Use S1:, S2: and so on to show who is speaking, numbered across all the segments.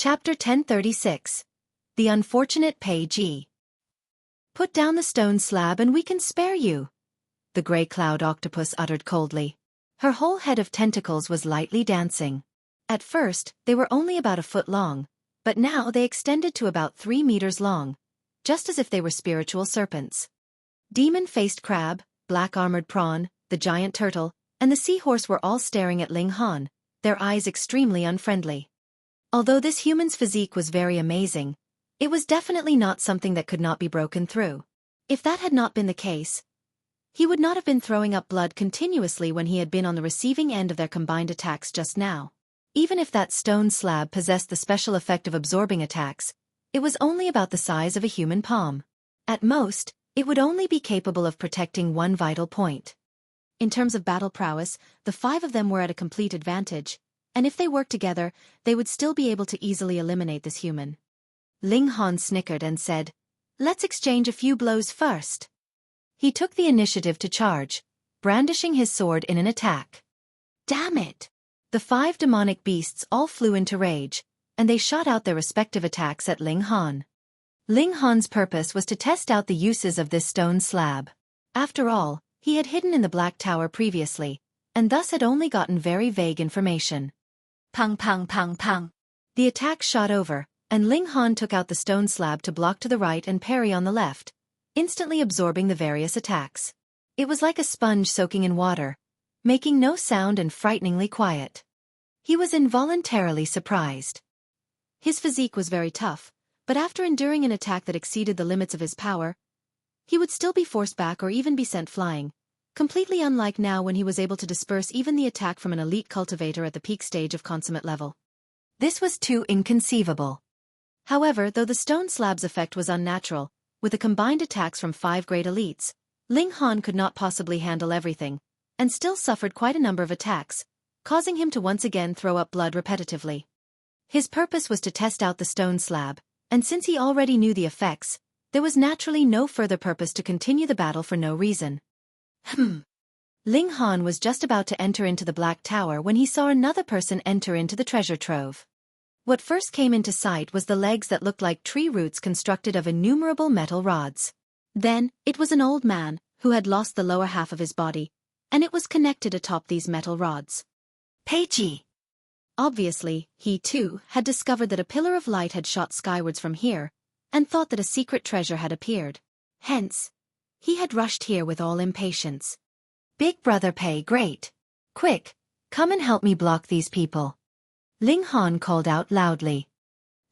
S1: Chapter 1036. The Unfortunate Pei Ji. Put down the stone slab and we can spare you, the grey cloud octopus uttered coldly. Her whole head of tentacles was lightly dancing. At first, they were only about a foot long, but now they extended to about 3 meters long, just as if they were spiritual serpents. Demon-faced crab, black-armored prawn, the giant turtle, and the seahorse were all staring at Ling Han, their eyes extremely unfriendly. Although this human's physique was very amazing, it was definitely not something that could not be broken through. If that had not been the case, he would not have been throwing up blood continuously when he had been on the receiving end of their combined attacks just now. Even if that stone slab possessed the special effect of absorbing attacks, it was only about the size of a human palm. At most, it would only be capable of protecting one vital point. In terms of battle prowess, the 5 of them were at a complete advantage, and if they worked together, they would still be able to easily eliminate this human. Ling Han snickered and said, "Let's exchange a few blows first." He took the initiative to charge, brandishing his sword in an attack. Damn it! The 5 demonic beasts all flew into rage, and they shot out their respective attacks at Ling Han. Ling Han's purpose was to test out the uses of this stone slab. After all, he had hidden in the Black Tower previously, and thus had only gotten very vague information. Pang pang pang pang. The attack shot over, and Ling Han took out the stone slab to block to the right and parry on the left, instantly absorbing the various attacks. It was like a sponge soaking in water, making no sound and frighteningly quiet. He was involuntarily surprised. His physique was very tough, but after enduring an attack that exceeded the limits of his power, he would still be forced back or even be sent flying, completely unlike now when he was able to disperse even the attack from an elite cultivator at the peak stage of consummate level. This was too inconceivable. However, though the stone slab's effect was unnatural, with the combined attacks from 5 great elites, Ling Han could not possibly handle everything, and still suffered quite a number of attacks, causing him to once again throw up blood repetitively. His purpose was to test out the stone slab, and since he already knew the effects, there was naturally no further purpose to continue the battle for no reason. Ling Han was just about to enter into the Black Tower when he saw another person enter into the treasure trove. What first came into sight was the legs that looked like tree roots constructed of innumerable metal rods. Then, it was an old man, who had lost the lower half of his body, and it was connected atop these metal rods. Pei Ji. Obviously, he too had discovered that a pillar of light had shot skywards from here, and thought that a secret treasure had appeared. Hence, he had rushed here with all impatience. "Big brother Pei, great! Quick, come and help me block these people," Ling Han called out loudly.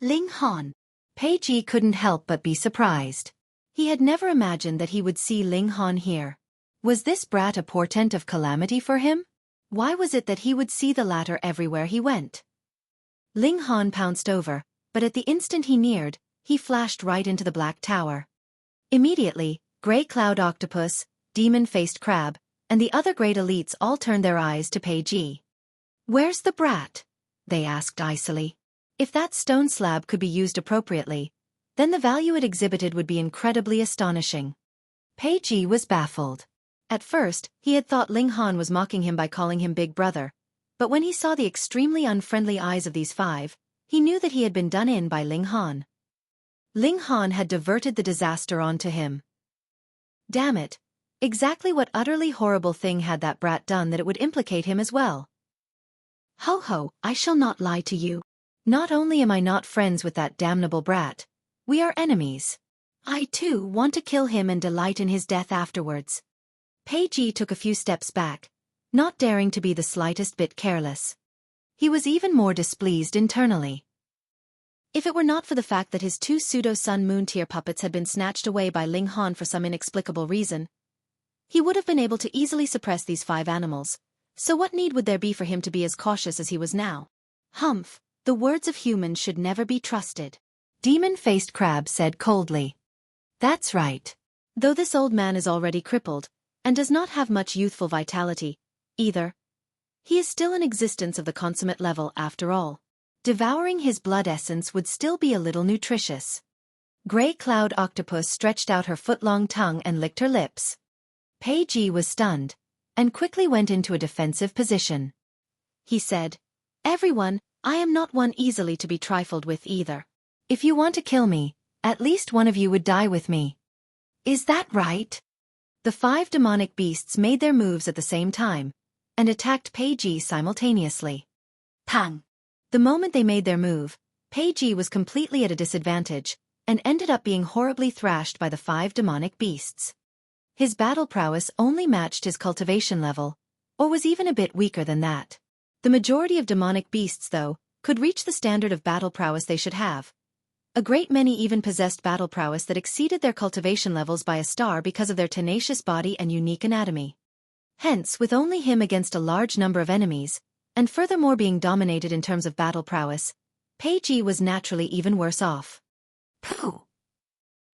S1: Ling Han. Pei Ji couldn't help but be surprised. He had never imagined that he would see Ling Han here. Was this brat a portent of calamity for him? Why was it that he would see the latter everywhere he went? Ling Han pounced over, but at the instant he neared, he flashed right into the Black Tower. Immediately, Grey Cloud Octopus, Demon-Faced Crab, and the other great elites all turned their eyes to Pei Ji. "Where's the brat?" they asked icily. If that stone slab could be used appropriately, then the value it exhibited would be incredibly astonishing. Pei Ji was baffled. At first, he had thought Ling Han was mocking him by calling him Big Brother, but when he saw the extremely unfriendly eyes of these 5, he knew that he had been done in by Ling Han. Ling Han had diverted the disaster onto him. Damn it, exactly what utterly horrible thing had that brat done that it would implicate him as well? Ho ho, I shall not lie to you. Not only am I not friends with that damnable brat, we are enemies. I too want to kill him and delight in his death afterwards. Pei Ji took a few steps back, not daring to be the slightest bit careless. He was even more displeased internally. If it were not for the fact that his 2 pseudo-Sun Moon tier puppets had been snatched away by Ling Han for some inexplicable reason, he would have been able to easily suppress these 5 animals, so what need would there be for him to be as cautious as he was now? Humph, the words of humans should never be trusted, Demon-Faced Crab said coldly. That's right. Though this old man is already crippled, and does not have much youthful vitality, either, he is still in existence of the consummate level after all. Devouring his blood essence would still be a little nutritious. Grey Cloud Octopus stretched out her foot-long tongue and licked her lips. Pei Ji was stunned, and quickly went into a defensive position. He said, "Everyone, I am not one easily to be trifled with either. If you want to kill me, at least one of you would die with me. Is that right? The 5 demonic beasts made their moves at the same time, and attacked Peiji simultaneously. Pang! The moment they made their move, Peiji was completely at a disadvantage, and ended up being horribly thrashed by the 5 demonic beasts. His battle prowess only matched his cultivation level, or was even a bit weaker than that. The majority of demonic beasts, though, could reach the standard of battle prowess they should have. A great many even possessed battle prowess that exceeded their cultivation levels by a star because of their tenacious body and unique anatomy. Hence, with only him against a large number of enemies, and furthermore being dominated in terms of battle prowess, Peiji was naturally even worse off. Pooh!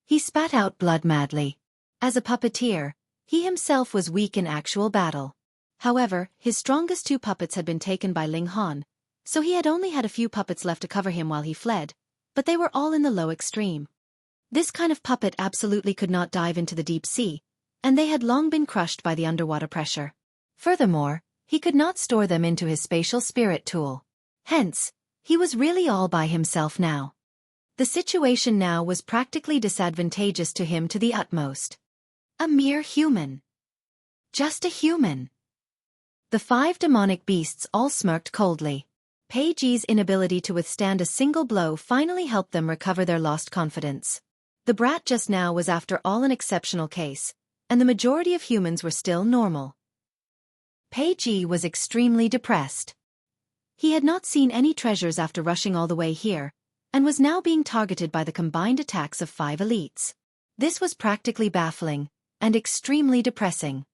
S1: He spat out blood madly. As a puppeteer, he himself was weak in actual battle. However, his strongest 2 puppets had been taken by Ling Han, so he had only had a few puppets left to cover him while he fled, but they were all in the low extreme. This kind of puppet absolutely could not dive into the deep sea, and they had long been crushed by the underwater pressure. Furthermore, he could not store them into his spatial spirit tool. Hence, he was really all by himself now. The situation now was practically disadvantageous to him to the utmost. A mere human. Just a human. The 5 demonic beasts all smirked coldly. Peiji's inability to withstand a single blow finally helped them recover their lost confidence. The brat just now was after all an exceptional case, and the majority of humans were still normal. Peiji was extremely depressed. He had not seen any treasures after rushing all the way here, and was now being targeted by the combined attacks of 5 elites. This was practically baffling, and extremely depressing.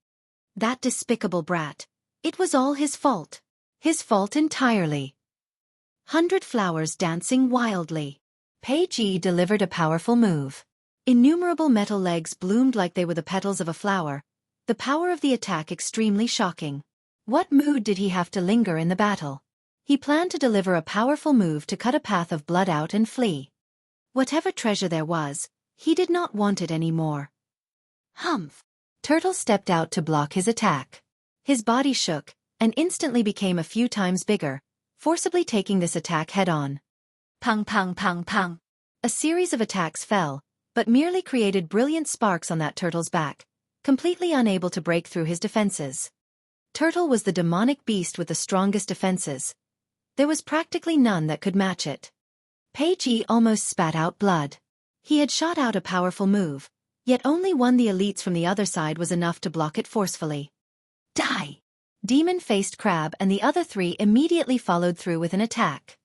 S1: That despicable brat. It was all his fault. His fault entirely. 100 flowers dancing wildly. Peiji delivered a powerful move. Innumerable metal legs bloomed like they were the petals of a flower, the power of the attack extremely shocking. What mood did he have to linger in the battle? He planned to deliver a powerful move to cut a path of blood out and flee. Whatever treasure there was, he did not want it anymore. Humph! Turtle stepped out to block his attack. His body shook, and instantly became a few times bigger, forcibly taking this attack head-on. Pang pang pang pang. A series of attacks fell, but merely created brilliant sparks on that turtle's back, completely unable to break through his defenses. Turtle was the demonic beast with the strongest defenses. There was practically none that could match it. Peiji almost spat out blood. He had shot out a powerful move, yet only one of the elites from the other side was enough to block it forcefully. Die! Demon-faced crab and the other 3 immediately followed through with an attack.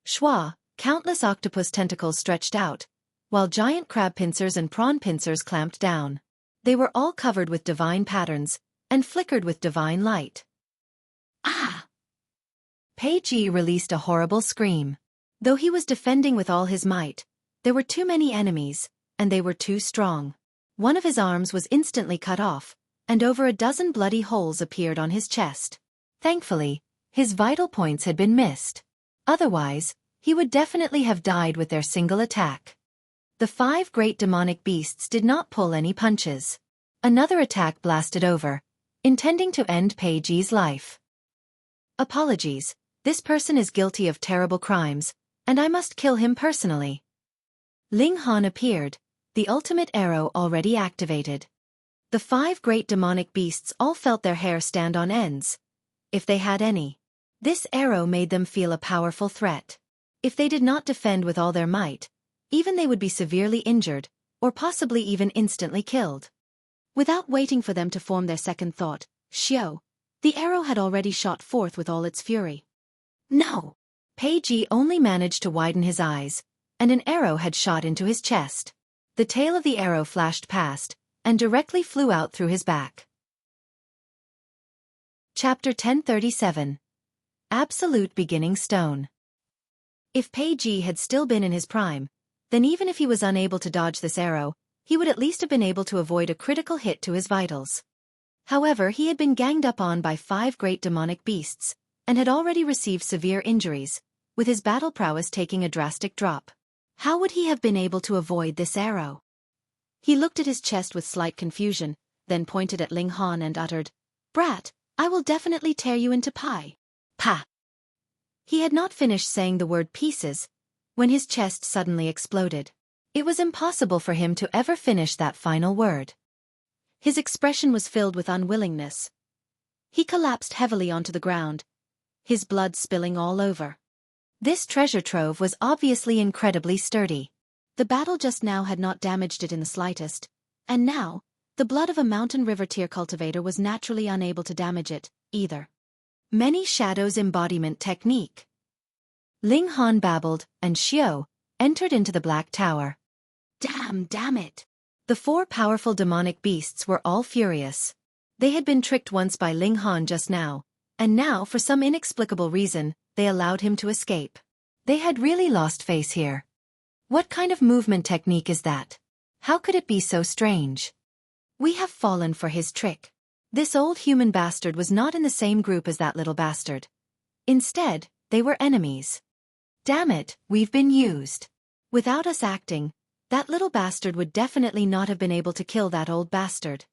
S1: Schwa, countless octopus tentacles stretched out, while giant crab pincers and prawn pincers clamped down. They were all covered with divine patterns, and flickered with divine light. Ah! Peiji released a horrible scream. Though he was defending with all his might, there were too many enemies, and they were too strong. One of his arms was instantly cut off, and over a dozen bloody holes appeared on his chest. Thankfully, his vital points had been missed. Otherwise, he would definitely have died with their single attack. The 5 great demonic beasts did not pull any punches. Another attack blasted over, intending to end Peiji's life. Apologies, this person is guilty of terrible crimes, and I must kill him personally. Ling Han appeared, the ultimate arrow already activated. The 5 great demonic beasts all felt their hair stand on ends, if they had any. This arrow made them feel a powerful threat. If they did not defend with all their might, even they would be severely injured, or possibly even instantly killed. Without waiting for them to form their second thought, the arrow had already shot forth with all its fury. No! Peiji only managed to widen his eyes, and an arrow had shot into his chest. The tail of the arrow flashed past, and directly flew out through his back. Chapter 1037. Absolute Beginning Stone. If Peiji had still been in his prime, then even if he was unable to dodge this arrow, he would at least have been able to avoid a critical hit to his vitals. However, he had been ganged up on by 5 great demonic beasts, and had already received severe injuries, with his battle prowess taking a drastic drop. How would he have been able to avoid this arrow? He looked at his chest with slight confusion, then pointed at Ling Han and uttered, "Brat, I will definitely tear you into pie." Pa! He had not finished saying the word pieces when his chest suddenly exploded. It was impossible for him to ever finish that final word. His expression was filled with unwillingness. He collapsed heavily onto the ground, his blood spilling all over. This treasure trove was obviously incredibly sturdy. The battle just now had not damaged it in the slightest, and now, the blood of a mountain river tier cultivator was naturally unable to damage it, either. Many shadows embodiment technique. Ling Han babbled, and Xiao entered into the Black Tower. Damn it. The four powerful demonic beasts were all furious. They had been tricked once by Ling Han just now, and now, for some inexplicable reason, they allowed him to escape. They had really lost face here. What kind of movement technique is that? How could it be so strange? We have fallen for his trick. This old human bastard was not in the same group as that little bastard. Instead, they were enemies. Damn it, we've been used. Without us acting, that little bastard would definitely not have been able to kill that old bastard.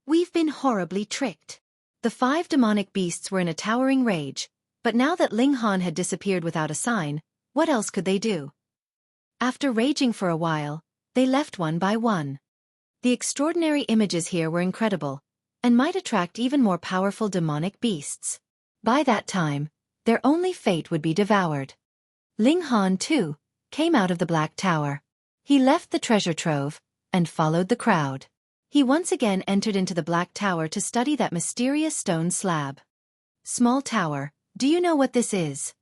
S1: We've been horribly tricked. The five demonic beasts were in a towering rage, but now that Ling Han had disappeared without a sign, what else could they do? After raging for a while, they left one by one. The extraordinary images here were incredible, and might attract even more powerful demonic beasts. By that time, their only fate would be devoured. Ling Han, too, came out of the Black Tower. He left the treasure trove, and followed the crowd. He once again entered into the Black Tower to study that mysterious stone slab. Small Tower, do you know what this is?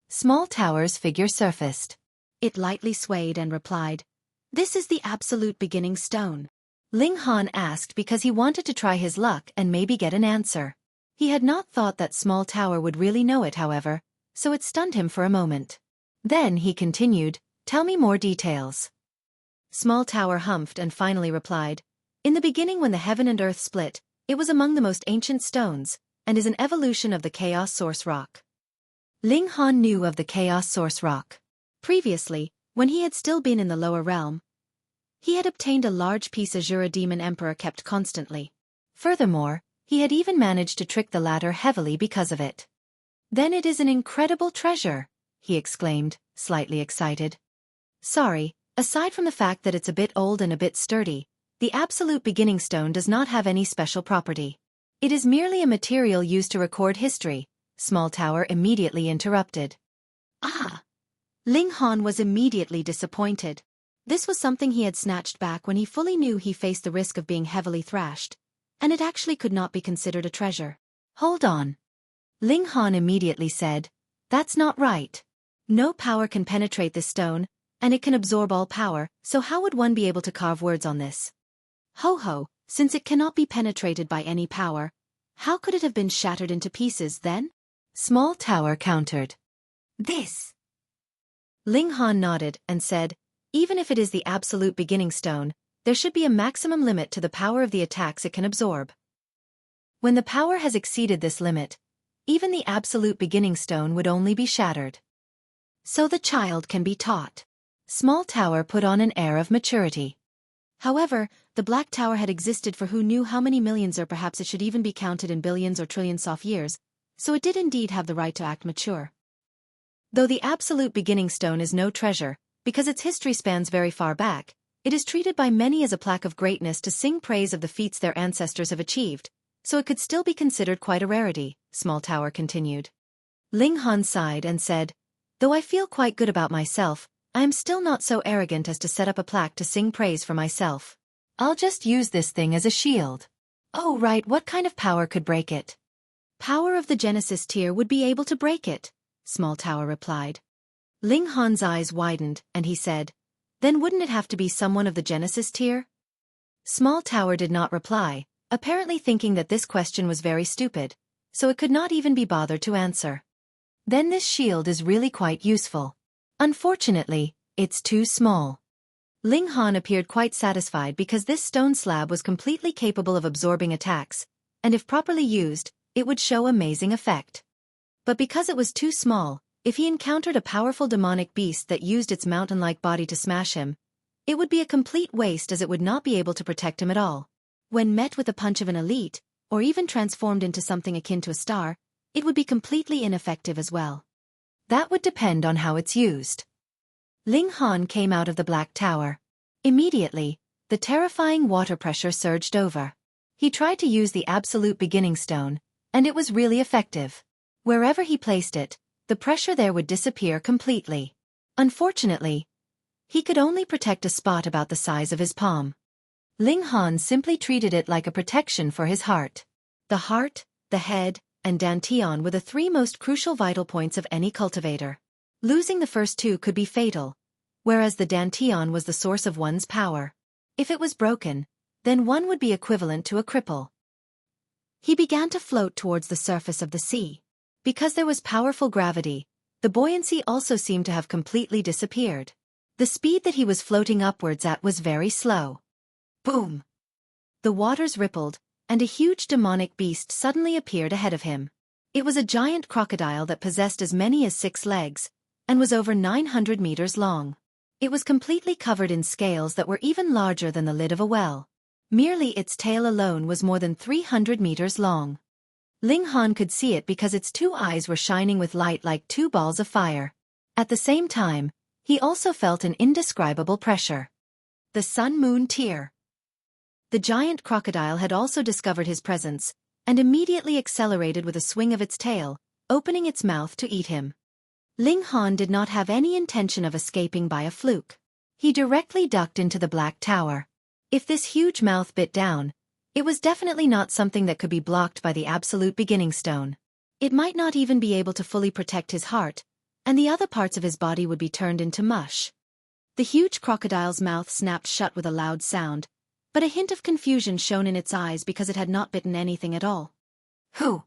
S1: Small Tower's figure surfaced. It lightly swayed and replied, "This is the absolute beginning stone." Ling Han asked because he wanted to try his luck and maybe get an answer. He had not thought that Small Tower would really know it, however, so it stunned him for a moment. Then he continued, "Tell me more details." Small Tower humphed and finally replied, "In the beginning when the heaven and earth split, it was among the most ancient stones, and is an evolution of the Chaos Source Rock." Ling Han knew of the Chaos Source Rock. Previously, when he had still been in the lower realm, he had obtained a large piece Azura Demon Emperor kept constantly. Furthermore, he had even managed to trick the latter heavily because of it. "Then it is an incredible treasure," he exclaimed, slightly excited. "Sorry, aside from the fact that it's a bit old and a bit sturdy, the absolute beginning stone does not have any special property. It is merely a material used to record history," Small Tower immediately interrupted. "Ah!" Ling Han was immediately disappointed. This was something he had snatched back when he fully knew he faced the risk of being heavily thrashed, and it actually could not be considered a treasure. "Hold on." Ling Han immediately said, "That's not right. No power can penetrate this stone, and it can absorb all power, so how would one be able to carve words on this?" "Ho, since it cannot be penetrated by any power, how could it have been shattered into pieces then?" Small Tower countered. "This." Ling Han nodded and said, "Even if it is the absolute beginning stone, there should be a maximum limit to the power of the attacks it can absorb. When the power has exceeded this limit, even the absolute beginning stone would only be shattered. So the child can be taught." Small Tower put on an air of maturity. However, the Black Tower had existed for who knew how many millions, or perhaps it should even be counted in billions or trillions of years, so it did indeed have the right to act mature. Though the absolute beginning stone is no treasure, because its history spans very far back, it is treated by many as a plaque of greatness to sing praise of the feats their ancestors have achieved, so it could still be considered quite a rarity, Small Tower continued. Ling Han sighed and said, "Though I feel quite good about myself, I am still not so arrogant as to set up a plaque to sing praise for myself. I'll just use this thing as a shield." "Oh right, what kind of power could break it?" "Power of the Genesis tier would be able to break it," Small Tower replied. Ling Han's eyes widened, and he said, "Then wouldn't it have to be someone of the Genesis tier?" Small Tower did not reply, apparently thinking that this question was very stupid, so it could not even be bothered to answer. "Then this shield is really quite useful. Unfortunately, it's too small." Ling Han appeared quite satisfied because this stone slab was completely capable of absorbing attacks, and if properly used, it would show amazing effect. But because it was too small, if he encountered a powerful demonic beast that used its mountain-like body to smash him, it would be a complete waste as it would not be able to protect him at all. When met with the punch of an elite, or even transformed into something akin to a star, it would be completely ineffective as well. That would depend on how it's used. Ling Han came out of the Black Tower. Immediately, the terrifying water pressure surged over. He tried to use the absolute beginning stone, and it was really effective. Wherever he placed it, the pressure there would disappear completely. Unfortunately, he could only protect a spot about the size of his palm. Ling Han simply treated it like a protection for his heart. The heart, the head, and dantian were the three most crucial vital points of any cultivator. Losing the first two could be fatal, whereas the dantian was the source of one's power. If it was broken, then one would be equivalent to a cripple. He began to float towards the surface of the sea. Because there was powerful gravity, the buoyancy also seemed to have completely disappeared. The speed that he was floating upwards at was very slow. Boom! The waters rippled, and a huge demonic beast suddenly appeared ahead of him. It was a giant crocodile that possessed as many as 6 legs, and was over 900 meters long. It was completely covered in scales that were even larger than the lid of a well. Merely its tail alone was more than 300 meters long. Ling Han could see it because its 2 eyes were shining with light like 2 balls of fire. At the same time, he also felt an indescribable pressure. The Sun-Moon Tear. The giant crocodile had also discovered his presence, and immediately accelerated with a swing of its tail, opening its mouth to eat him. Ling Han did not have any intention of escaping by a fluke. He directly ducked into the Black Tower. If this huge mouth bit down, it was definitely not something that could be blocked by the absolute beginning stone. It might not even be able to fully protect his heart, and the other parts of his body would be turned into mush. The huge crocodile's mouth snapped shut with a loud sound, but a hint of confusion shone in its eyes because it had not bitten anything at all. Whew!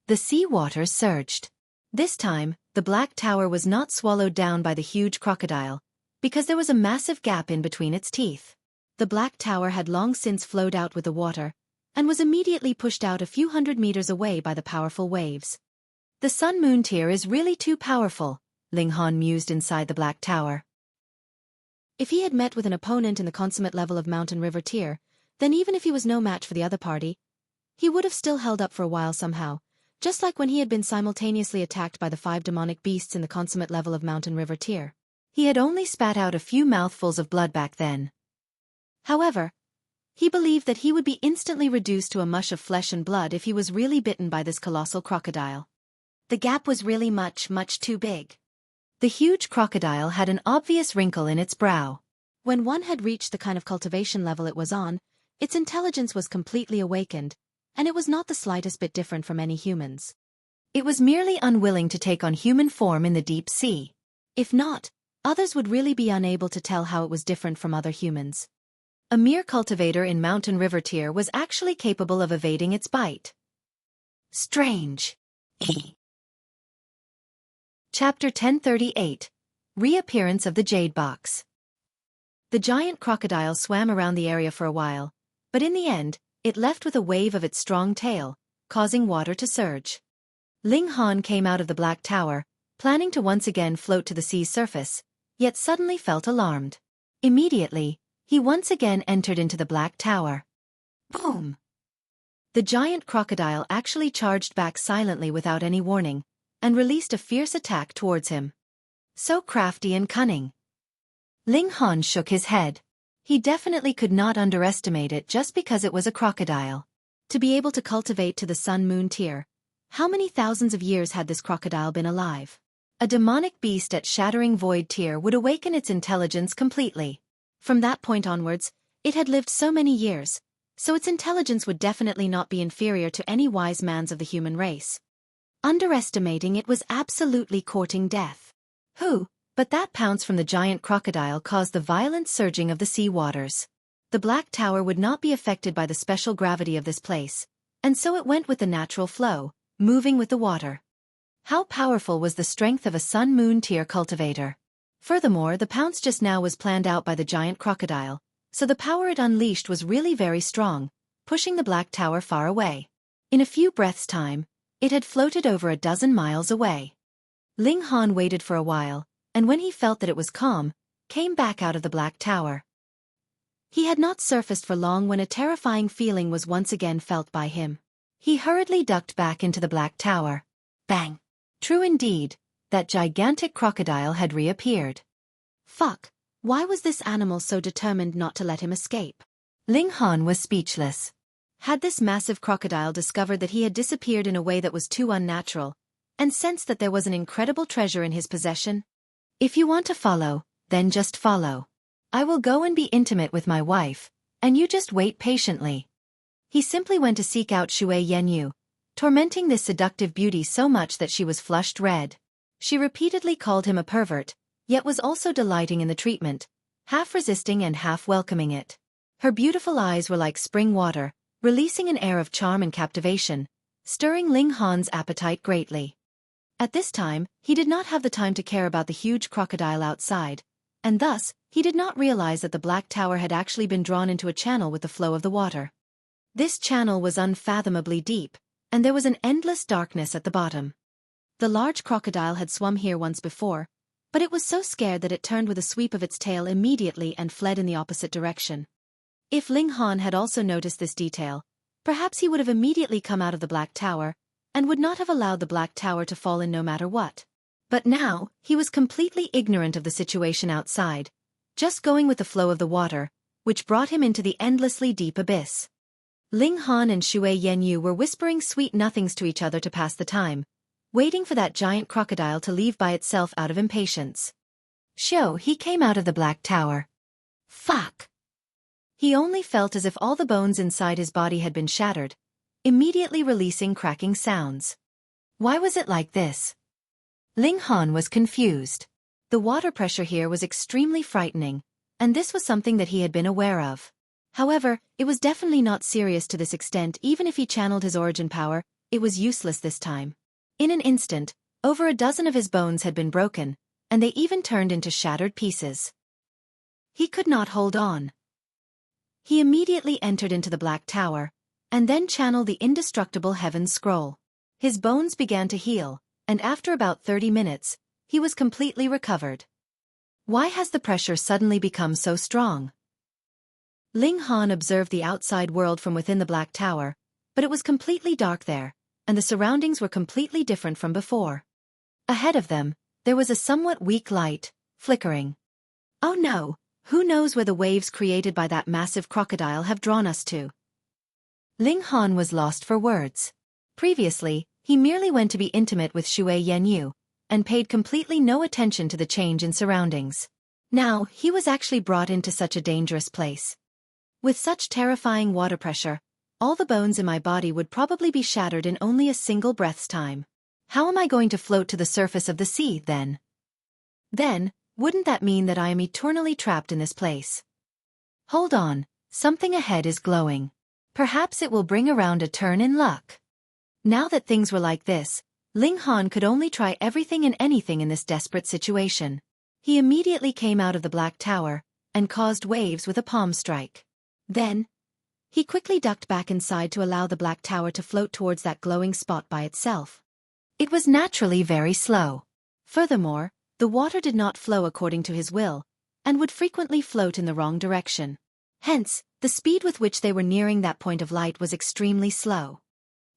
S1: The sea waters surged. This time, the Black Tower was not swallowed down by the huge crocodile, because there was a massive gap in between its teeth. The Black Tower had long since flowed out with the water, and was immediately pushed out a few hundred meters away by the powerful waves. The Sun-Moon Tear is really too powerful, Ling Han mused inside the Black Tower. If he had met with an opponent in the consummate level of Mountain River Tier, then even if he was no match for the other party, he would have still held up for a while somehow, just like when he had been simultaneously attacked by the 5 demonic beasts in the consummate level of Mountain River Tier. He had only spat out a few mouthfuls of blood back then. However, he believed that he would be instantly reduced to a mush of flesh and blood if he was really bitten by this colossal crocodile. The gap was really much too big. The huge crocodile had an obvious wrinkle in its brow. When one had reached the kind of cultivation level it was on, its intelligence was completely awakened, and it was not the slightest bit different from any humans. It was merely unwilling to take on human form in the deep sea. If not, others would really be unable to tell how it was different from other humans. A mere cultivator in Mountain River Tier was actually capable of evading its bite. Strange. Chapter 1038. Reappearance of the Jade Box. The giant crocodile swam around the area for a while, but in the end, it left with a wave of its strong tail, causing water to surge. Ling Han came out of the Black Tower, planning to once again float to the sea's surface, yet suddenly felt alarmed. Immediately, he once again entered into the Black Tower. Boom! The giant crocodile actually charged back silently without any warning, and released a fierce attack towards him. So crafty and cunning. Ling Han shook his head. He definitely could not underestimate it just because it was a crocodile. To be able to cultivate to the Sun-Moon Tier, how many thousands of years had this crocodile been alive? A demonic beast at Shattering Void Tier would awaken its intelligence completely. From that point onwards, it had lived so many years, so its intelligence would definitely not be inferior to any wise man's of the human race. Underestimating it was absolutely courting death. But that pounce from the giant crocodile caused the violent surging of the sea waters. The Black Tower would not be affected by the special gravity of this place, and so it went with the natural flow, moving with the water. How powerful was the strength of a Sun-Moon Tier cultivator? Furthermore, the pounce just now was planned out by the giant crocodile, so the power it unleashed was really very strong, pushing the Black Tower far away. In a few breaths' time, it had floated over a dozen miles away. Ling Han waited for a while, and when he felt that it was calm, came back out of the Black Tower. He had not surfaced for long when a terrifying feeling was once again felt by him. He hurriedly ducked back into the Black Tower. Bang! True indeed, that gigantic crocodile had reappeared. Fuck, why was this animal so determined not to let him escape? Ling Han was speechless. Had this massive crocodile discovered that he had disappeared in a way that was too unnatural, and sensed that there was an incredible treasure in his possession? If you want to follow, then just follow. I will go and be intimate with my wife, and you just wait patiently. He simply went to seek out Shui Yanyu, tormenting this seductive beauty so much that she was flushed red. She repeatedly called him a pervert, yet was also delighting in the treatment, half resisting and half welcoming it. Her beautiful eyes were like spring water, releasing an air of charm and captivation, stirring Ling Han's appetite greatly. At this time, he did not have the time to care about the huge crocodile outside, and thus, he did not realize that the Black Tower had actually been drawn into a channel with the flow of the water. This channel was unfathomably deep, and there was an endless darkness at the bottom. The large crocodile had swum here once before, but it was so scared that it turned with a sweep of its tail immediately and fled in the opposite direction. If Ling Han had also noticed this detail, perhaps he would have immediately come out of the Black Tower, and would not have allowed the Black Tower to fall in no matter what. But now, he was completely ignorant of the situation outside, just going with the flow of the water, which brought him into the endlessly deep abyss. Ling Han and Shui Yanyu were whispering sweet nothings to each other to pass the time, waiting for that giant crocodile to leave by itself out of impatience. He came out of the Black Tower. Fuck! He only felt as if all the bones inside his body had been shattered, immediately releasing cracking sounds. Why was it like this? Ling Han was confused. The water pressure here was extremely frightening, and this was something that he had been aware of. However, it was definitely not serious to this extent. Even if he channeled his origin power, it was useless this time. In an instant, over a dozen of his bones had been broken, and they even turned into shattered pieces. He could not hold on. He immediately entered into the Black Tower, and then channeled the indestructible Heaven's Scroll. His bones began to heal, and after about 30 minutes, he was completely recovered. Why has the pressure suddenly become so strong? Ling Han observed the outside world from within the Black Tower, but it was completely dark there, and the surroundings were completely different from before. Ahead of them, there was a somewhat weak light, flickering. Oh no, who knows where the waves created by that massive crocodile have drawn us to? Ling Han was lost for words. Previously, he merely went to be intimate with Shui Yanyu, and paid completely no attention to the change in surroundings. Now, he was actually brought into such a dangerous place. With such terrifying water pressure, all the bones in my body would probably be shattered in only a single breath's time. How am I going to float to the surface of the sea, then? Then, wouldn't that mean that I am eternally trapped in this place? Hold on, something ahead is glowing. Perhaps it will bring around a turn in luck. Now that things were like this, Ling Han could only try everything and anything in this desperate situation. He immediately came out of the Black Tower, and caused waves with a palm strike. Then, he quickly ducked back inside to allow the Black Tower to float towards that glowing spot by itself. It was naturally very slow. Furthermore, the water did not flow according to his will, and would frequently float in the wrong direction. Hence, the speed with which they were nearing that point of light was extremely slow.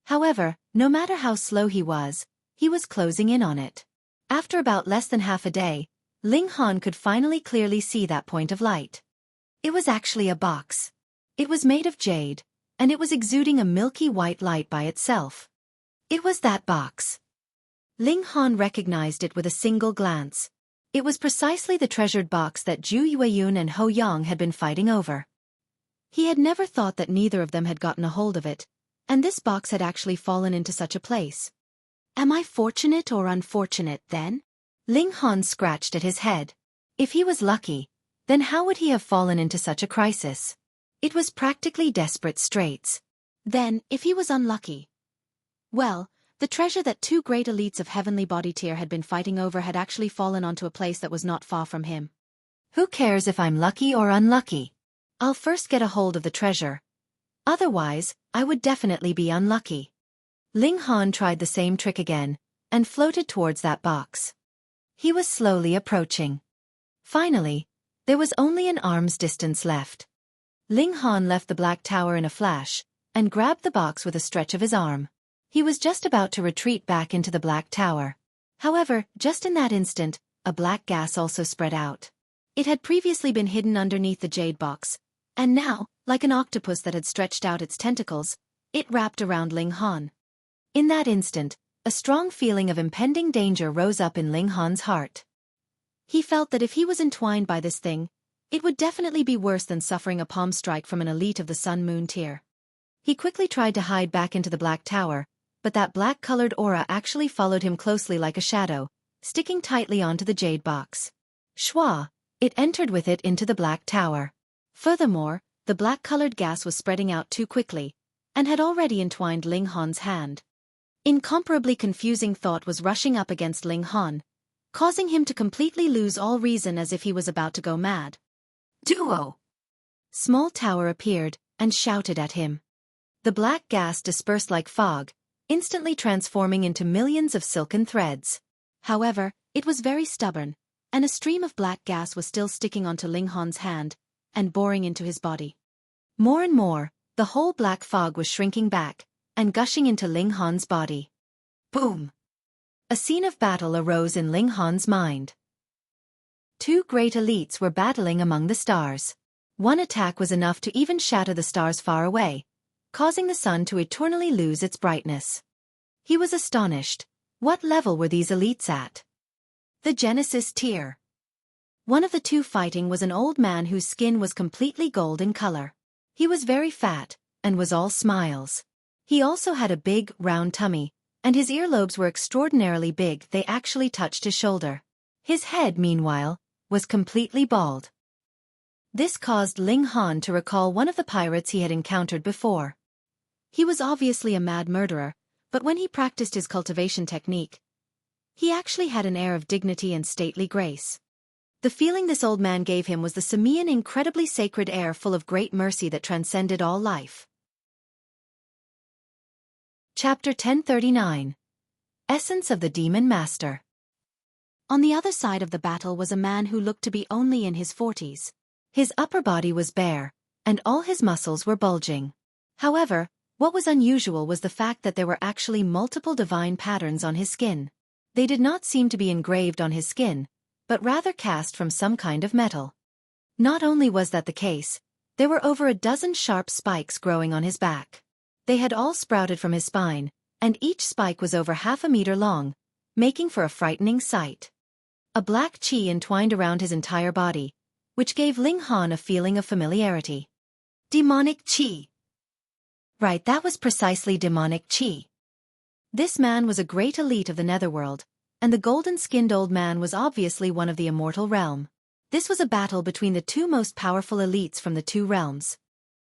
S1: However, no matter how slow he was closing in on it. After about less than half a day, Ling Han could finally clearly see that point of light. It was actually a box. It was made of jade, and it was exuding a milky white light by itself. It was that box. Ling Han recognized it with a single glance. It was precisely the treasured box that Zhu Yueyun and Ho Yang had been fighting over. He had never thought that neither of them had gotten a hold of it, and this box had actually fallen into such a place. Am I fortunate or unfortunate, then? Ling Han scratched at his head. If he was lucky, then how would he have fallen into such a crisis? It was practically desperate straits. Then, if he was unlucky, well, the treasure that two great elites of heavenly body tier had been fighting over had actually fallen onto a place that was not far from him. Who cares if I'm lucky or unlucky? I'll first get a hold of the treasure. Otherwise, I would definitely be unlucky. Ling Han tried the same trick again, and floated towards that box. He was slowly approaching. Finally, there was only an arm's distance left. Ling Han left the Black Tower in a flash, and grabbed the box with a stretch of his arm. He was just about to retreat back into the Black Tower. However, just in that instant, a black gas also spread out. It had previously been hidden underneath the jade box, and now, like an octopus that had stretched out its tentacles, it wrapped around Ling Han. In that instant, a strong feeling of impending danger rose up in Ling Han's heart. He felt that if he was entwined by this thing, it would definitely be worse than suffering a palm strike from an elite of the Sun-Moon tier. He quickly tried to hide back into the black tower, but that black-colored aura actually followed him closely like a shadow, sticking tightly onto the jade box. Schwa! It entered with it into the black tower. Furthermore, the black-colored gas was spreading out too quickly, and had already entwined Ling Han's hand. Incomparably confusing thought was rushing up against Ling Han, causing him to completely lose all reason as if he was about to go mad. Duo! Small Tower appeared, and shouted at him. The black gas dispersed like fog, instantly transforming into millions of silken threads. However, it was very stubborn, and a stream of black gas was still sticking onto Ling Han's hand, and boring into his body. More and more, the whole black fog was shrinking back, and gushing into Ling Han's body. Boom! A scene of battle arose in Ling Han's mind. Two great elites were battling among the stars. One attack was enough to even shatter the stars far away, causing the sun to eternally lose its brightness. He was astonished. What level were these elites at? The Genesis tier. One of the two fighting was an old man whose skin was completely gold in color. He was very fat, and was all smiles. He also had a big, round tummy, and his earlobes were extraordinarily big, they actually touched his shoulder. His head, meanwhile, was completely bald. This caused Ling Han to recall one of the pirates he had encountered before. He was obviously a mad murderer, but when he practiced his cultivation technique, he actually had an air of dignity and stately grace. The feeling this old man gave him was the Samian incredibly sacred air full of great mercy that transcended all life. Chapter 1039. Essence of the Demon Master. On the other side of the battle was a man who looked to be only in his 40s. His upper body was bare, and all his muscles were bulging. However, what was unusual was the fact that there were actually multiple divine patterns on his skin. They did not seem to be engraved on his skin, but rather cast from some kind of metal. Not only was that the case, there were over a dozen sharp spikes growing on his back. They had all sprouted from his spine, and each spike was over 1/2 meter long, making for a frightening sight. A black chi entwined around his entire body, which gave Ling Han a feeling of familiarity. Demonic chi. Right, that was precisely demonic chi. This man was a great elite of the netherworld, and the golden-skinned old man was obviously one of the immortal realm. This was a battle between the two most powerful elites from the two realms.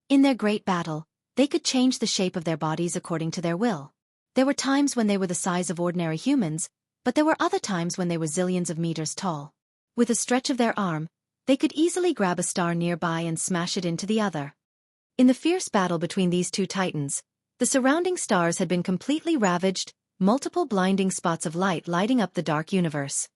S1: In their great battle, they could change the shape of their bodies according to their will. There were times when they were the size of ordinary humans, but there were other times when they were zillions of meters tall. With a stretch of their arm, they could easily grab a star nearby and smash it into the other. In the fierce battle between these two titans, the surrounding stars had been completely ravaged, multiple blinding spots of light lighting up the dark universe.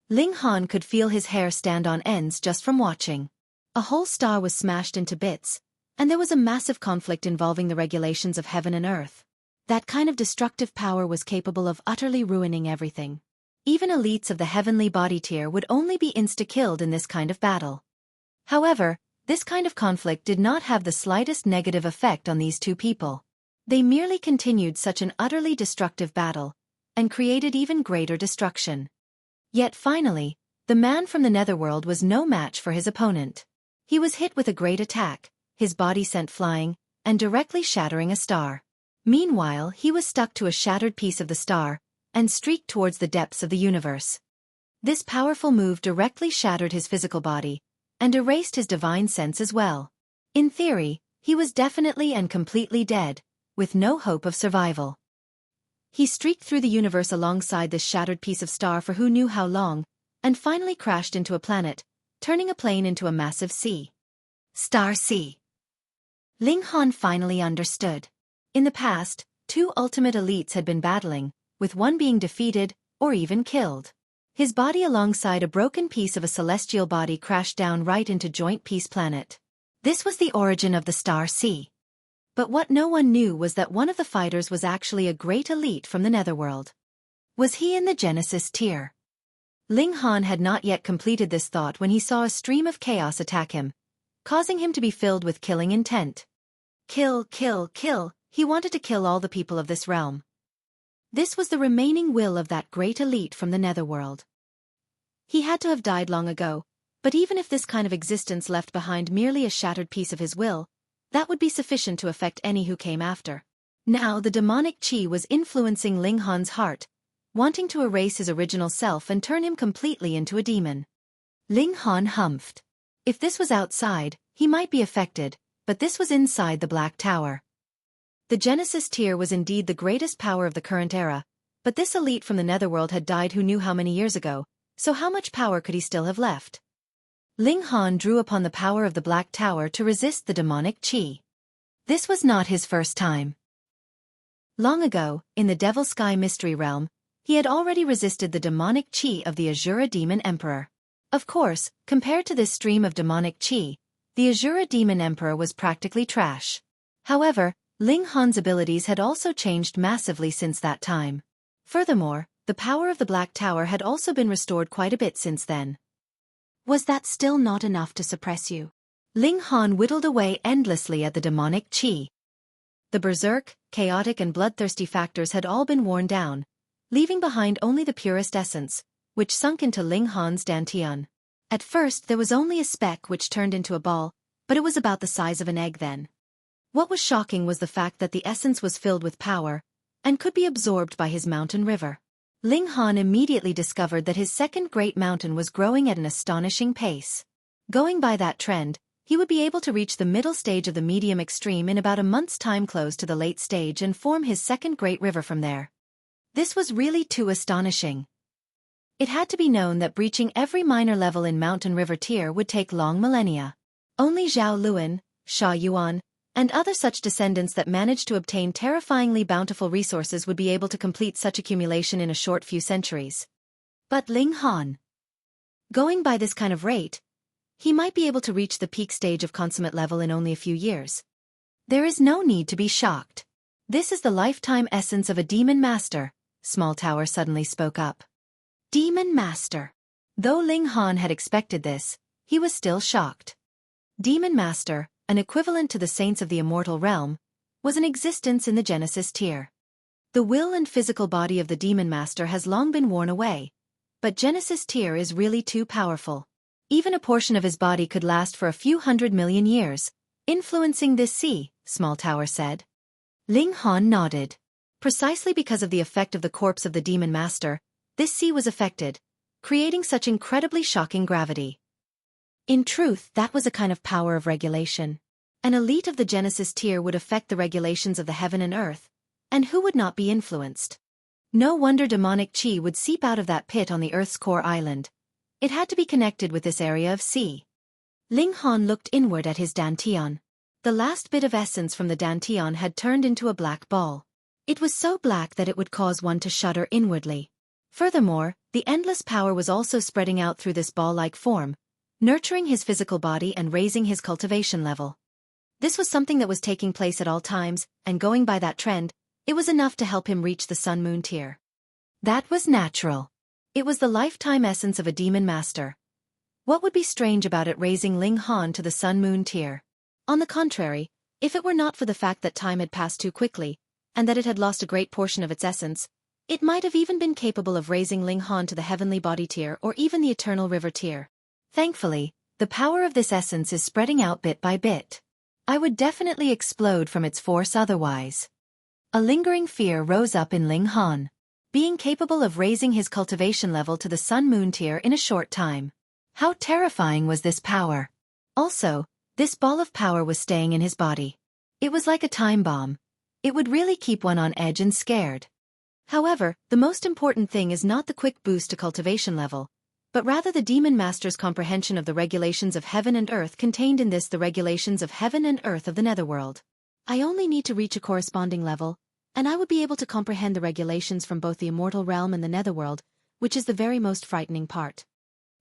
S1: Ling Han could feel his hair stand on ends just from watching. A whole star was smashed into bits, and there was a massive conflict involving the regulations of heaven and earth. That kind of destructive power was capable of utterly ruining everything. Even elites of the heavenly body tier would only be insta-killed in this kind of battle. However, this kind of conflict did not have the slightest negative effect on these two people. They merely continued such an utterly destructive battle, and created even greater destruction. Yet finally, the man from the netherworld was no match for his opponent. He was hit with a great attack, his body sent flying, and directly shattering a star. Meanwhile, he was stuck to a shattered piece of the star, and streaked towards the depths of the universe. This powerful move directly shattered his physical body, and erased his divine sense as well. In theory, he was definitely and completely dead, with no hope of survival. He streaked through the universe alongside this shattered piece of star for who knew how long, and finally crashed into a planet, turning a plane into a massive sea. Star Sea. Ling Han finally understood. In the past, two ultimate elites had been battling, with one being defeated, or even killed. His body alongside a broken piece of a celestial body crashed down right into Joint Peace Planet. This was the origin of the Star Sea. But what no one knew was that one of the fighters was actually a great elite from the netherworld. Was he in the Genesis tier? Ling Han had not yet completed this thought when he saw a stream of chaos attack him, causing him to be filled with killing intent. Kill, kill, kill, he wanted to kill all the people of this realm. This was the remaining will of that great elite from the netherworld. He had to have died long ago, but even if this kind of existence left behind merely a shattered piece of his will, that would be sufficient to affect any who came after. Now the demonic qi was influencing Ling Han's heart, wanting to erase his original self and turn him completely into a demon. Ling Han humphed. If this was outside, he might be affected, but this was inside the Black Tower. The Genesis tier was indeed the greatest power of the current era, but this elite from the netherworld had died who knew how many years ago, so how much power could he still have left? Ling Han drew upon the power of the Black Tower to resist the demonic qi. This was not his first time. Long ago, in the Devil Sky Mystery Realm, he had already resisted the demonic qi of the Azura Demon Emperor. Of course, compared to this stream of demonic qi, the Azura Demon Emperor was practically trash. However, Ling Han's abilities had also changed massively since that time. Furthermore, the power of the Black Tower had also been restored quite a bit since then. Was that still not enough to suppress you? Ling Han whittled away endlessly at the demonic qi. The berserk, chaotic and bloodthirsty factors had all been worn down, leaving behind only the purest essence, which sunk into Ling Han's dantian. At first there was only a speck which turned into a ball, but it was about the size of an egg then. What was shocking was the fact that the essence was filled with power, and could be absorbed by his mountain river. Ling Han immediately discovered that his second great mountain was growing at an astonishing pace. Going by that trend, he would be able to reach the middle stage of the medium extreme in about a month's time, close to the late stage, and form his second great river from there. This was really too astonishing. It had to be known that breaching every minor level in mountain river tier would take long millennia. Only Zhao Luan, Sha Yuan, and other such descendants that managed to obtain terrifyingly bountiful resources would be able to complete such accumulation in a short few centuries. But Ling Han, going by this kind of rate, he might be able to reach the peak stage of consummate level in only a few years. There is no need to be shocked. This is the lifetime essence of a demon master, Small Tower suddenly spoke up. Demon master. Though Ling Han had expected this, he was still shocked. Demon master, an equivalent to the saints of the immortal realm, was in existence in the Genesis tier. The will and physical body of the demon master has long been worn away, but Genesis tier is really too powerful. Even a portion of his body could last for a few 100 million years, influencing this sea, Small Tower said. Ling Han nodded. Precisely because of the effect of the corpse of the demon master, this sea was affected, creating such incredibly shocking gravity. In truth, that was a kind of power of regulation. An elite of the Genesis tier would affect the regulations of the heaven and earth, and who would not be influenced? No wonder demonic qi would seep out of that pit on the Earth's core island. It had to be connected with this area of sea. Ling Han looked inward at his dantian. The last bit of essence from the dantian had turned into a black ball. It was so black that it would cause one to shudder inwardly. Furthermore, the endless power was also spreading out through this ball-like form, nurturing his physical body and raising his cultivation level. This was something that was taking place at all times, and going by that trend, it was enough to help him reach the Sun-Moon tier. That was natural. It was the lifetime essence of a demon master. What would be strange about it raising Ling Han to the Sun-Moon tier? On the contrary, if it were not for the fact that time had passed too quickly, and that it had lost a great portion of its essence, it might have even been capable of raising Ling Han to the heavenly body tier or even the eternal river tier. Thankfully, the power of this essence is spreading out bit by bit. I would definitely explode from its force otherwise. A lingering fear rose up in Ling Han. Being capable of raising his cultivation level to the Sun-Moon tier in a short time. How terrifying was this power? Also, this ball of power was staying in his body. It was like a time bomb. It would really keep one on edge and scared. However, the most important thing is not the quick boost to cultivation level, but rather the demon master's comprehension of the regulations of heaven and earth contained in this, the regulations of heaven and earth of the netherworld. I only need to reach a corresponding level, and I would be able to comprehend the regulations from both the immortal realm and the netherworld, which is the very most frightening part.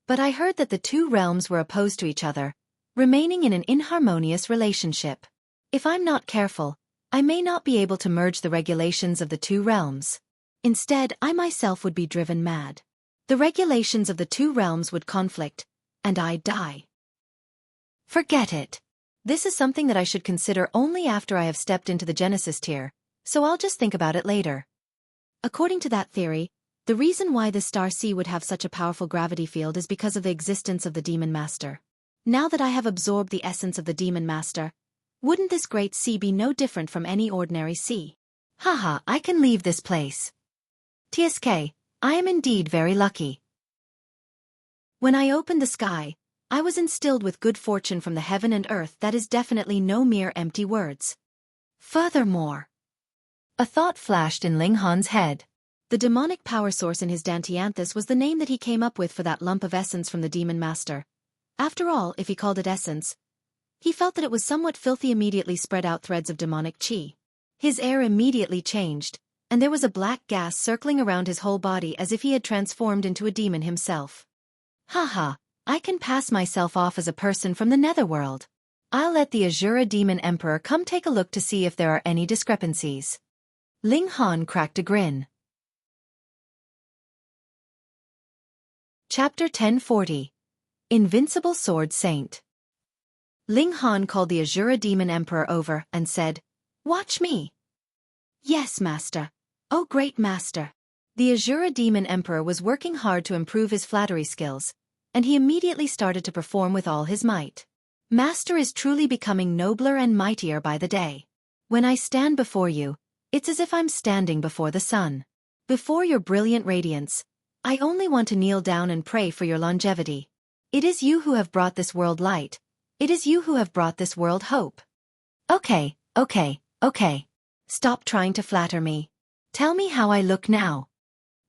S1: But I heard that the two realms were opposed to each other, remaining in an inharmonious relationship. If I'm not careful, I may not be able to merge the regulations of the two realms. Instead, I myself would be driven mad. The regulations of the two realms would conflict, and I'd die. Forget it. This is something that I should consider only after I have stepped into the Genesis tier, so I'll just think about it later. According to that theory, the reason why the star sea would have such a powerful gravity field is because of the existence of the Demon Master. Now that I have absorbed the essence of the Demon Master, wouldn't this great sea be no different from any ordinary sea? Haha, I can leave this place. TSK, I am indeed very lucky. When I opened the sky, I was instilled with good fortune from the heaven and earth. That is definitely no mere empty words. Furthermore, a thought flashed in Ling Han's head. The demonic power source in his Dantianthus was the name that he came up with for that lump of essence from the Demon Master. After all, if he called it essence, he felt that it was somewhat filthy. Immediately spread out threads of demonic chi. His air immediately changed, and there was a black gas circling around his whole body as if he had transformed into a demon himself. Haha, I can pass myself off as a person from the netherworld. I'll let the Azura Demon Emperor come take a look to see if there are any discrepancies. Ling Han cracked a grin. Chapter 1040. Invincible Sword Saint. Ling Han called the Azura Demon Emperor over and said, "Watch me." "Yes, Master. Oh, great Master." The Azura Demon Emperor was working hard to improve his flattery skills, and he immediately started to perform with all his might. Master is truly becoming nobler and mightier by the day. When I stand before you, it's as if I'm standing before the sun. Before your brilliant radiance, I only want to kneel down and pray for your longevity. It is you who have brought this world light. It is you who have brought this world hope. Okay. Stop trying to flatter me. Tell me how I look now.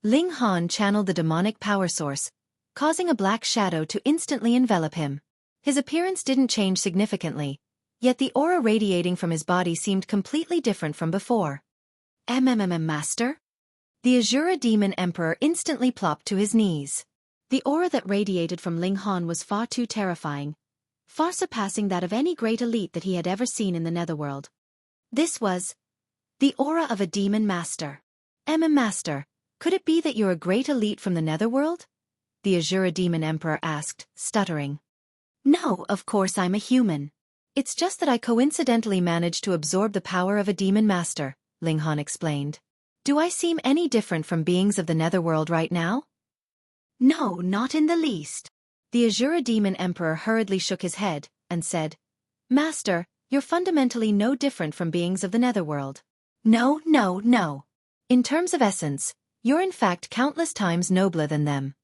S1: Ling Han channeled the demonic power source, causing a black shadow to instantly envelop him. His appearance didn't change significantly, yet the aura radiating from his body seemed completely different from before. Master? The Azura Demon Emperor instantly plopped to his knees. The aura that radiated from Ling Han was far too terrifying, far surpassing that of any great elite that he had ever seen in the netherworld. This was the aura of a demon master. Master, could it be that you're a great elite from the netherworld? The Azura Demon Emperor asked, stuttering. No, of course I'm a human. It's just that I coincidentally managed to absorb the power of a demon master, Ling Han explained. Do I seem any different from beings of the netherworld right now? No, not in the least. The Azura Demon Emperor hurriedly shook his head and said, Master, you're fundamentally no different from beings of the netherworld. No. In terms of essence, you're in fact countless times nobler than them.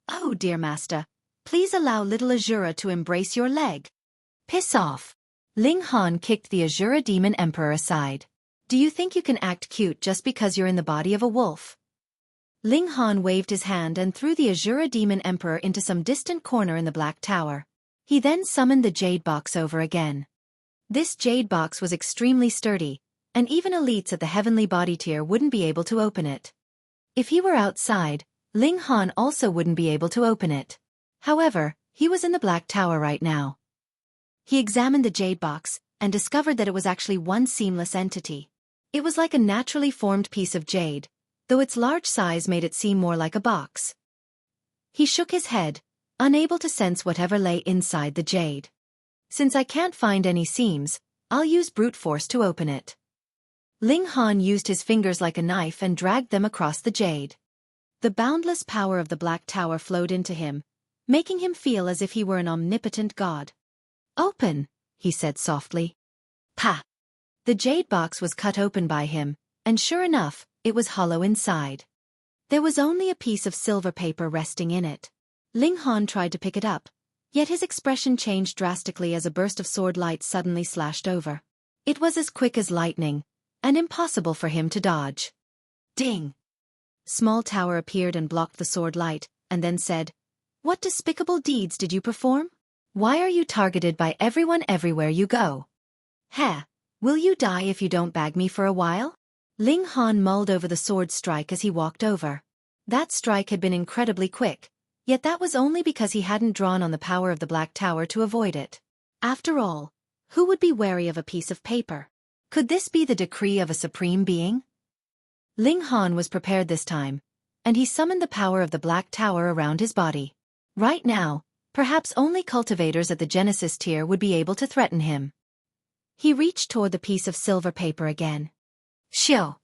S1: Oh dear Master, please allow little Azura to embrace your leg. Piss off. Ling Han kicked the Azura Demon Emperor aside. Do you think you can act cute just because you're in the body of a wolf? Ling Han waved his hand and threw the Azura Demon Emperor into some distant corner in the Black Tower. He then summoned the Jade Box over again. This Jade Box was extremely sturdy, and even elites at the heavenly body tier wouldn't be able to open it. If he were outside, Ling Han also wouldn't be able to open it. However, he was in the Black Tower right now. He examined the Jade Box and discovered that it was actually one seamless entity. It was like a naturally formed piece of jade, though its large size made it seem more like a box. He shook his head, unable to sense whatever lay inside the jade. Since I can't find any seams, I'll use brute force to open it. Ling Han used his fingers like a knife and dragged them across the jade. The boundless power of the Black Tower flowed into him, making him feel as if he were an omnipotent god. Open, he said softly. Pa! The jade box was cut open by him, and sure enough, it was hollow inside. There was only a piece of silver paper resting in it. Ling Han tried to pick it up, yet his expression changed drastically as a burst of sword light suddenly slashed over. It was as quick as lightning, and impossible for him to dodge. Ding! Small Tower appeared and blocked the sword light, and then said, What despicable deeds did you perform? Why are you targeted by everyone everywhere you go? Heh! Will you die if you don't bag me for a while? Ling Han mulled over the sword strike as he walked over. That strike had been incredibly quick, yet that was only because he hadn't drawn on the power of the Black Tower to avoid it. After all, who would be wary of a piece of paper? Could this be the decree of a supreme being? Ling Han was prepared this time, and he summoned the power of the Black Tower around his body. Right now, perhaps only cultivators at the Genesis tier would be able to threaten him. He reached toward the piece of silver paper again. Xiao!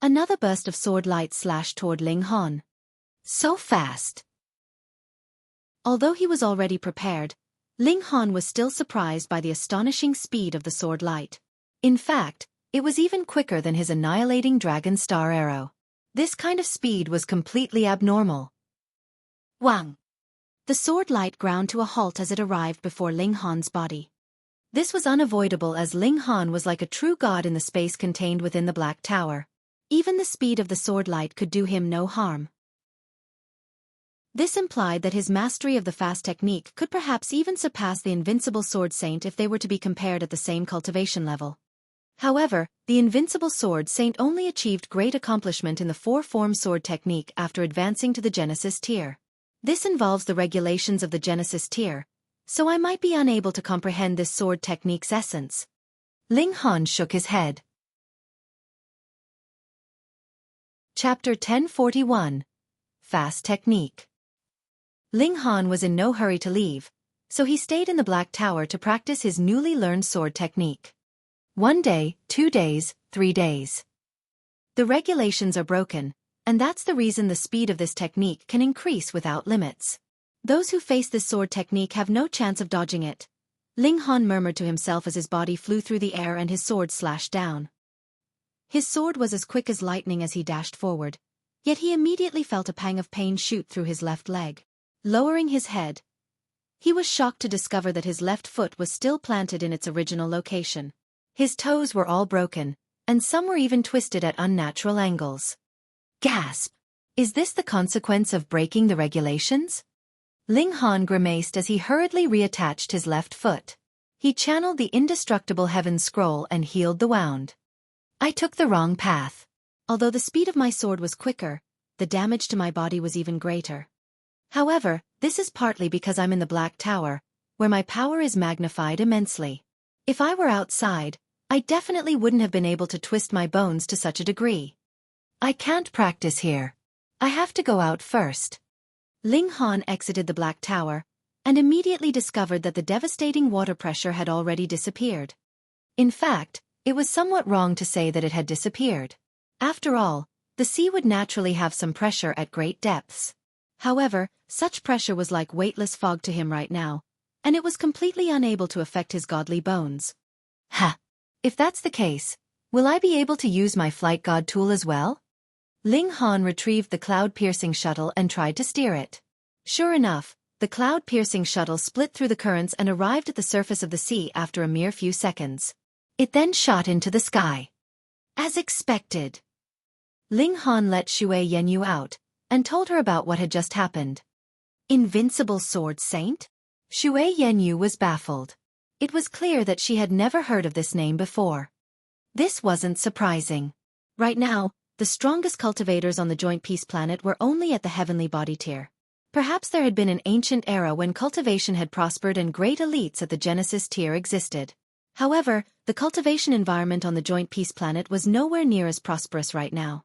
S1: Another burst of sword light slashed toward Ling Han. So fast! Although he was already prepared, Ling Han was still surprised by the astonishing speed of the sword light. In fact, it was even quicker than his annihilating dragon star arrow. This kind of speed was completely abnormal. Wang! The sword light ground to a halt as it arrived before Ling Han's body. This was unavoidable as Ling Han was like a true god in the space contained within the Black Tower. Even the speed of the sword light could do him no harm. This implied that his mastery of the fast technique could perhaps even surpass the invincible sword saint if they were to be compared at the same cultivation level. However, the invincible sword saint only achieved great accomplishment in the four-form sword technique after advancing to the Genesis tier. This involves the regulations of the Genesis tier, so I might be unable to comprehend this sword technique's essence. Ling Han shook his head. Chapter 1041. Fast Technique. Ling Han was in no hurry to leave, so he stayed in the Black Tower to practice his newly learned sword technique. 1 day, 2 days, 3 days. The regulations are broken, and that's the reason the speed of this technique can increase without limits. Those who face this sword technique have no chance of dodging it. Ling Han murmured to himself as his body flew through the air and his sword slashed down. His sword was as quick as lightning as he dashed forward, yet he immediately felt a pang of pain shoot through his left leg. Lowering his head, he was shocked to discover that his left foot was still planted in its original location. His toes were all broken, and some were even twisted at unnatural angles. Gasp! Is this the consequence of breaking the regulations? Ling Han grimaced as he hurriedly reattached his left foot. He channeled the indestructible heaven scroll and healed the wound. I took the wrong path. Although the speed of my sword was quicker, the damage to my body was even greater. However, this is partly because I'm in the Black Tower, where my power is magnified immensely. If I were outside, I definitely wouldn't have been able to twist my bones to such a degree. I can't practice here. I have to go out first. Ling Han exited the Black Tower, and immediately discovered that the devastating water pressure had already disappeared. In fact, it was somewhat wrong to say that it had disappeared. After all, the sea would naturally have some pressure at great depths. However, such pressure was like weightless fog to him right now, and it was completely unable to affect his godly bones. Ha! If that's the case, will I be able to use my flight god tool as well? Ling Han retrieved the cloud-piercing shuttle and tried to steer it. Sure enough, the cloud-piercing shuttle split through the currents and arrived at the surface of the sea after a mere few seconds. It then shot into the sky. As expected. Ling Han let Shui Yanyu out, and told her about what had just happened. Invincible Sword Saint? Shui Yanyu was baffled. It was clear that she had never heard of this name before. This wasn't surprising. Right now, the strongest cultivators on the Joint Peace Planet were only at the heavenly body tier. Perhaps there had been an ancient era when cultivation had prospered and great elites at the Genesis tier existed. However, the cultivation environment on the Joint Peace Planet was nowhere near as prosperous right now.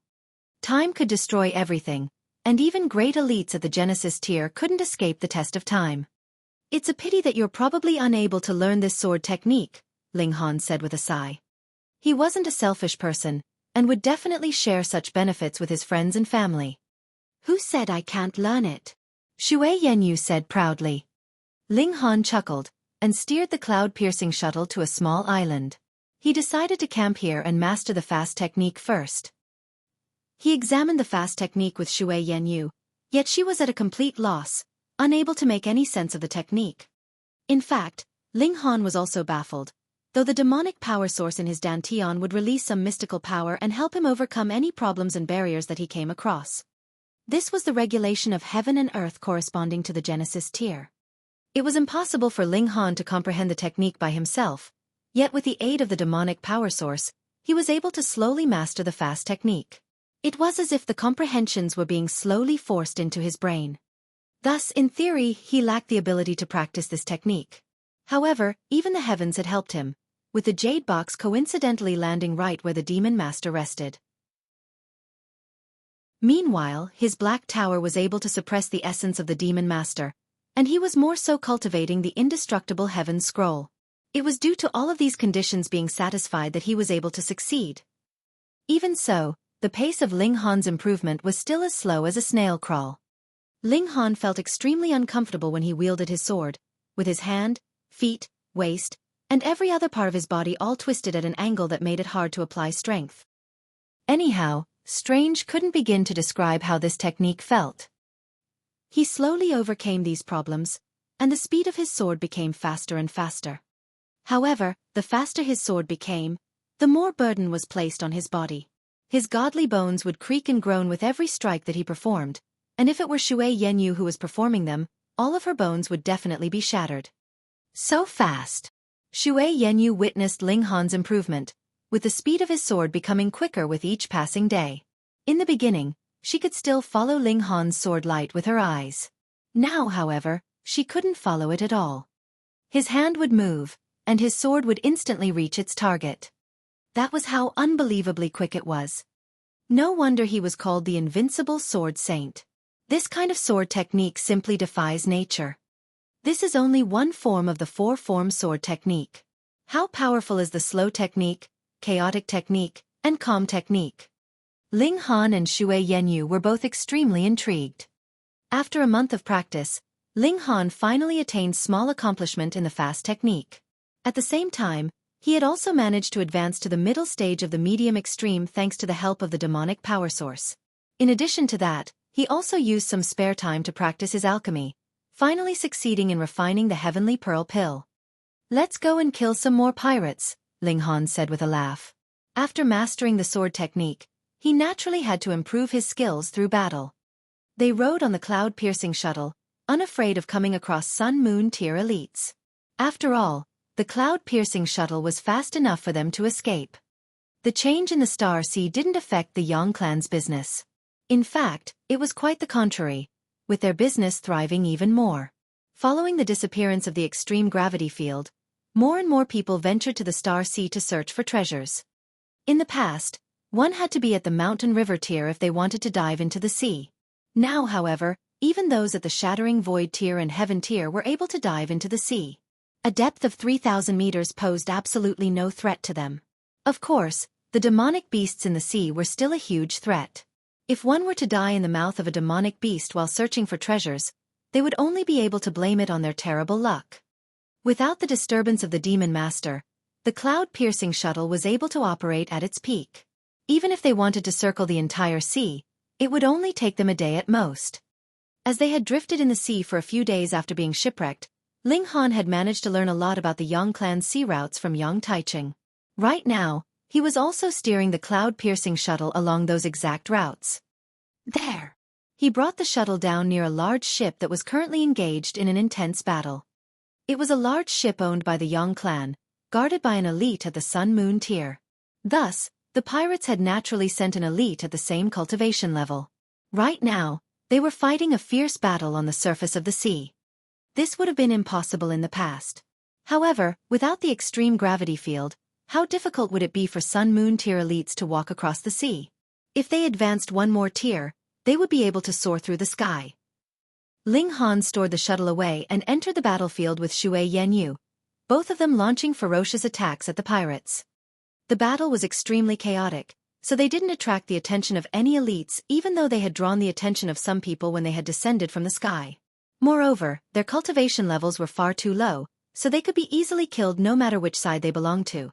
S1: Time could destroy everything, and even great elites at the Genesis tier couldn't escape the test of time. It's a pity that you're probably unable to learn this sword technique, Ling Han said with a sigh. He wasn't a selfish person, and would definitely share such benefits with his friends and family. Who said I can't learn it? Shui Yanyu said proudly. Ling Han chuckled, and steered the cloud-piercing shuttle to a small island. He decided to camp here and master the fast technique first. He examined the fast technique with Shui Yanyu, yet she was at a complete loss, unable to make any sense of the technique. In fact, Ling Han was also baffled, though the demonic power source in his dantian would release some mystical power and help him overcome any problems and barriers that he came across. This was the regulation of heaven and earth corresponding to the Genesis tier. It was impossible for Ling Han to comprehend the technique by himself, yet with the aid of the demonic power source, he was able to slowly master the fast technique. It was as if the comprehensions were being slowly forced into his brain. Thus, in theory, he lacked the ability to practice this technique. However, even the heavens had helped him, with the jade box coincidentally landing right where the demon master rested. Meanwhile, his black tower was able to suppress the essence of the demon master, and he was more so cultivating the indestructible heaven scroll. It was due to all of these conditions being satisfied that he was able to succeed. Even so, the pace of Ling Han's improvement was still as slow as a snail crawl. Ling Han felt extremely uncomfortable when he wielded his sword, with his hand, feet, waist, and every other part of his body all twisted at an angle that made it hard to apply strength. Anyhow, Strange couldn't begin to describe how this technique felt. He slowly overcame these problems, and the speed of his sword became faster and faster. However, the faster his sword became, the more burden was placed on his body. His godly bones would creak and groan with every strike that he performed, and if it were Xue Yanyu who was performing them, all of her bones would definitely be shattered. So fast! Xue Yanyu witnessed Ling Han's improvement, with the speed of his sword becoming quicker with each passing day. In the beginning, she could still follow Ling Han's sword light with her eyes. Now, however, she couldn't follow it at all. His hand would move, and his sword would instantly reach its target. That was how unbelievably quick it was. No wonder he was called the Invincible Sword Saint. This kind of sword technique simply defies nature. This is only one form of the four-form sword technique. How powerful is the slow technique, chaotic technique, and calm technique? Ling Han and Xue Yanyu were both extremely intrigued. After a month of practice, Ling Han finally attained small accomplishment in the fast technique. At the same time, he had also managed to advance to the middle stage of the medium extreme thanks to the help of the demonic power source. In addition to that, he also used some spare time to practice his alchemy, finally succeeding in refining the heavenly pearl pill. "Let's go and kill some more pirates," Ling Han said with a laugh. After mastering the sword technique, he naturally had to improve his skills through battle. They rode on the cloud-piercing shuttle, unafraid of coming across Sun-Moon tier elites. After all, the cloud-piercing shuttle was fast enough for them to escape. The change in the Star Sea didn't affect the Yang clan's business. In fact, it was quite the contrary, with their business thriving even more. Following the disappearance of the extreme gravity field, more and more people ventured to the Star Sea to search for treasures. In the past, one had to be at the Mountain River tier if they wanted to dive into the sea. Now, however, even those at the Shattering Void tier and Heaven tier were able to dive into the sea. A depth of 3,000 meters posed absolutely no threat to them. Of course, the demonic beasts in the sea were still a huge threat. If one were to die in the mouth of a demonic beast while searching for treasures, they would only be able to blame it on their terrible luck. Without the disturbance of the Demon Master, the cloud-piercing shuttle was able to operate at its peak. Even if they wanted to circle the entire sea, it would only take them a day at most. As they had drifted in the sea for a few days after being shipwrecked, Ling Han had managed to learn a lot about the Yang clan's sea routes from Yang Taiching. Right now, he was also steering the cloud-piercing shuttle along those exact routes. There! He brought the shuttle down near a large ship that was currently engaged in an intense battle. It was a large ship owned by the Yang clan, guarded by an elite at the Sun-Moon tier. Thus, the pirates had naturally sent an elite at the same cultivation level. Right now, they were fighting a fierce battle on the surface of the sea. This would have been impossible in the past. However, without the extreme gravity field, how difficult would it be for Sun-Moon tier elites to walk across the sea? If they advanced one more tier, they would be able to soar through the sky. Ling Han stored the shuttle away and entered the battlefield with Xue Yanyu, both of them launching ferocious attacks at the pirates. The battle was extremely chaotic, so they didn't attract the attention of any elites even though they had drawn the attention of some people when they had descended from the sky. Moreover, their cultivation levels were far too low, so they could be easily killed no matter which side they belonged to.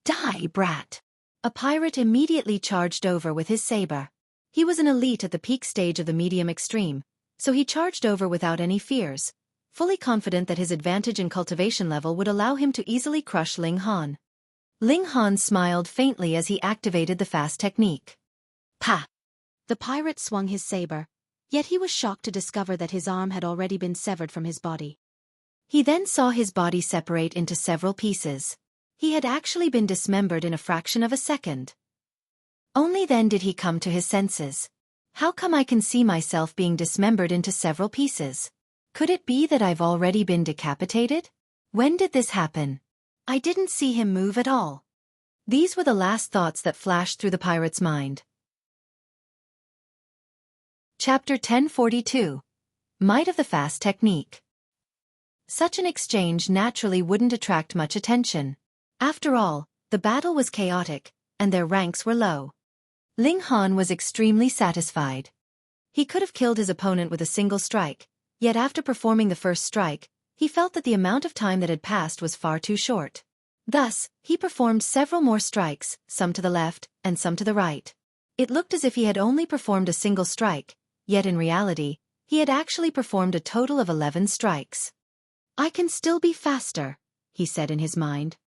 S1: Die, brat! A pirate immediately charged over with his saber. He was an elite at the peak stage of the medium extreme, so he charged over without any fears, fully confident that his advantage in cultivation level would allow him to easily crush Ling Han. Ling Han smiled faintly as he activated the fast technique. Pa! The pirate swung his saber, yet he was shocked to discover that his arm had already been severed from his body. He then saw his body separate into several pieces. He had actually been dismembered in a fraction of a second. Only then did he come to his senses. How come I can see myself being dismembered into several pieces? Could it be that I've already been decapitated? When did this happen? I didn't see him move at all. These were the last thoughts that flashed through the pirate's mind, Chapter 1042. Might of the Fast Technique. Such an exchange naturally wouldn't attract much attention. After all, the battle was chaotic, and their ranks were low. Ling Han was extremely satisfied. He could have killed his opponent with a single strike, yet after performing the first strike, he felt that the amount of time that had passed was far too short. Thus, he performed several more strikes, some to the left, and some to the right. It looked as if he had only performed a single strike, yet in reality, he had actually performed a total of 11 strikes. "I can still be faster," he said in his mind.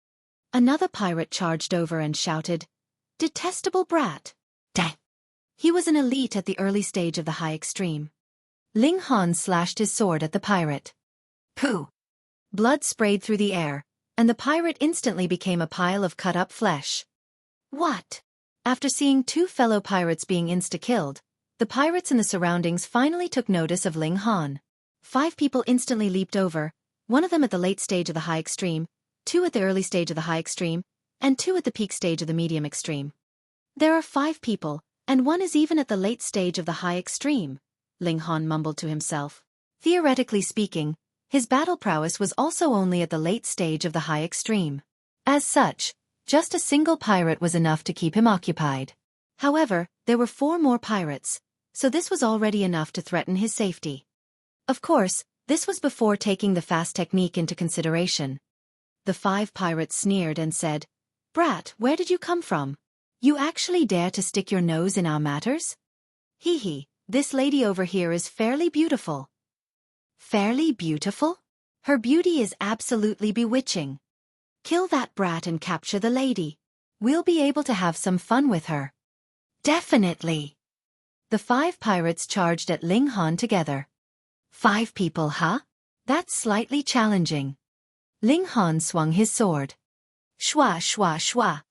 S1: Another pirate charged over and shouted, "Detestable brat!" Dang! He was an elite at the early stage of the high extreme. Ling Han slashed his sword at the pirate. Pooh! Blood sprayed through the air, and the pirate instantly became a pile of cut-up flesh. What? After seeing two fellow pirates being insta-killed, the pirates in the surroundings finally took notice of Ling Han. 5 people instantly leaped over, one of them at the late stage of the high extreme, 2 at the early stage of the high extreme, and 2 at the peak stage of the medium extreme. There are 5 people, and one is even at the late stage of the high extreme, Ling Han mumbled to himself. Theoretically speaking, his battle prowess was also only at the late stage of the high extreme. As such, just a single pirate was enough to keep him occupied. However, there were 4 more pirates, so this was already enough to threaten his safety. Of course, this was before taking the fast technique into consideration. The 5 pirates sneered and said, "Brat, where did you come from? You actually dare to stick your nose in our matters? Hee hee, this lady over here is fairly beautiful." Fairly beautiful? Her beauty is absolutely bewitching. Kill that brat and capture the lady. We'll be able to have some fun with her. Definitely. The 5 pirates charged at Ling Han together. 5 people, huh? That's slightly challenging. Ling Han swung his sword. Shwa shwa shwa.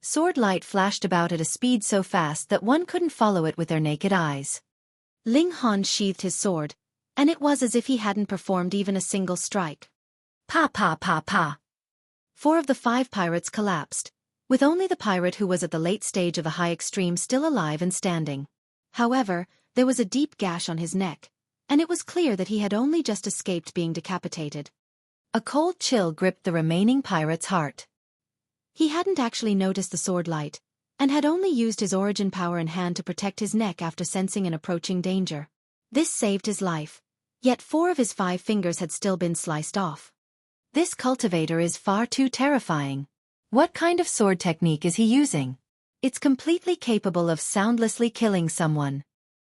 S1: Sword light flashed about at a speed so fast that one couldn't follow it with their naked eyes. Ling Han sheathed his sword, and it was as if he hadn't performed even a single strike. Pa pa pa pa. 4 of the 5 pirates collapsed, with only the pirate who was at the late stage of the high extreme still alive and standing. However, there was a deep gash on his neck, and it was clear that he had only just escaped being decapitated. A cold chill gripped the remaining pirate's heart. He hadn't actually noticed the sword light, and had only used his origin power in hand to protect his neck after sensing an approaching danger. This saved his life, yet 4 of his 5 fingers had still been sliced off. This cultivator is far too terrifying. What kind of sword technique is he using? It's completely capable of soundlessly killing someone.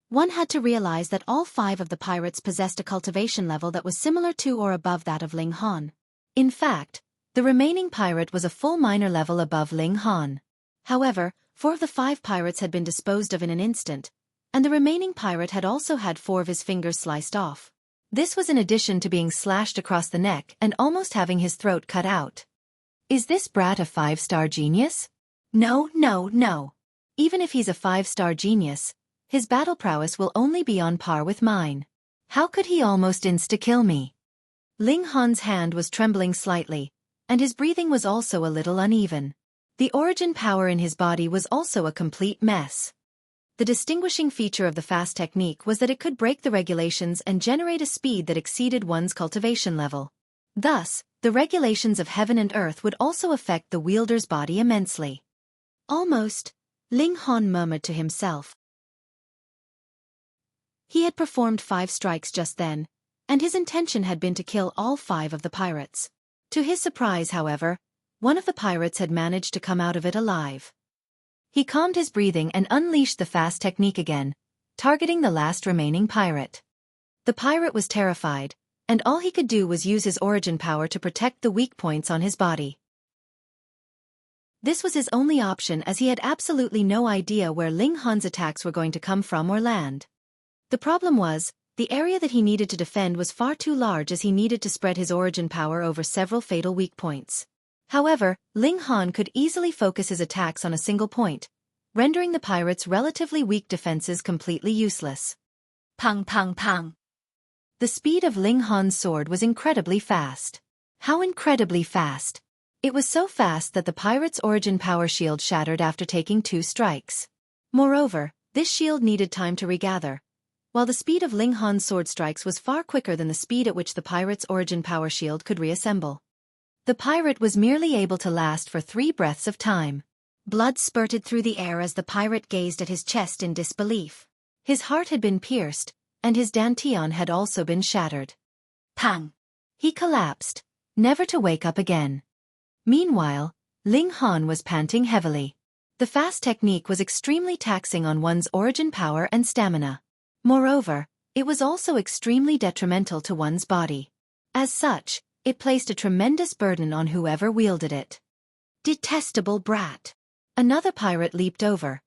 S1: One had to realize that all 5 of the pirates possessed a cultivation level that was similar to or above that of Ling Han. In fact, the remaining pirate was a full minor level above Ling Han. However, 4 of the 5 pirates had been disposed of in an instant, and the remaining pirate had also had 4 of his fingers sliced off. This was in addition to being slashed across the neck and almost having his throat cut out. Is this brat a 5-star genius? No, no, no. Even if he's a 5-star genius, his battle prowess will only be on par with mine. How could he almost insta-kill me? Ling Han's hand was trembling slightly, and his breathing was also a little uneven. The origin power in his body was also a complete mess. The distinguishing feature of the fast technique was that it could break the regulations and generate a speed that exceeded one's cultivation level. Thus, the regulations of heaven and earth would also affect the wielder's body immensely. Almost, Ling Han murmured to himself. He had performed 5 strikes just then, and his intention had been to kill all 5 of the pirates. To his surprise, however, one of the pirates had managed to come out of it alive. He calmed his breathing and unleashed the fast technique again, targeting the last remaining pirate. The pirate was terrified, and all he could do was use his origin power to protect the weak points on his body. This was his only option as he had absolutely no idea where Ling Han's attacks were going to come from or land. The problem was, the area that he needed to defend was far too large as he needed to spread his origin power over several fatal weak points. However, Ling Han could easily focus his attacks on a single point, rendering the pirates' relatively weak defenses completely useless. Pang pang pang. The speed of Ling Han's sword was incredibly fast. How incredibly fast! It was so fast that the pirate's origin power shield shattered after taking 2 strikes. Moreover, this shield needed time to regather, while the speed of Ling Han's sword strikes was far quicker than the speed at which the pirate's origin power shield could reassemble. The pirate was merely able to last for 3 breaths of time. Blood spurted through the air as the pirate gazed at his chest in disbelief. His heart had been pierced, and his dantian had also been shattered. Pang! He collapsed, never to wake up again. Meanwhile, Ling Han was panting heavily. The fast technique was extremely taxing on one's origin power and stamina. Moreover, it was also extremely detrimental to one's body. As such, it placed a tremendous burden on whoever wielded it. Detestable brat! Another pirate leaped over,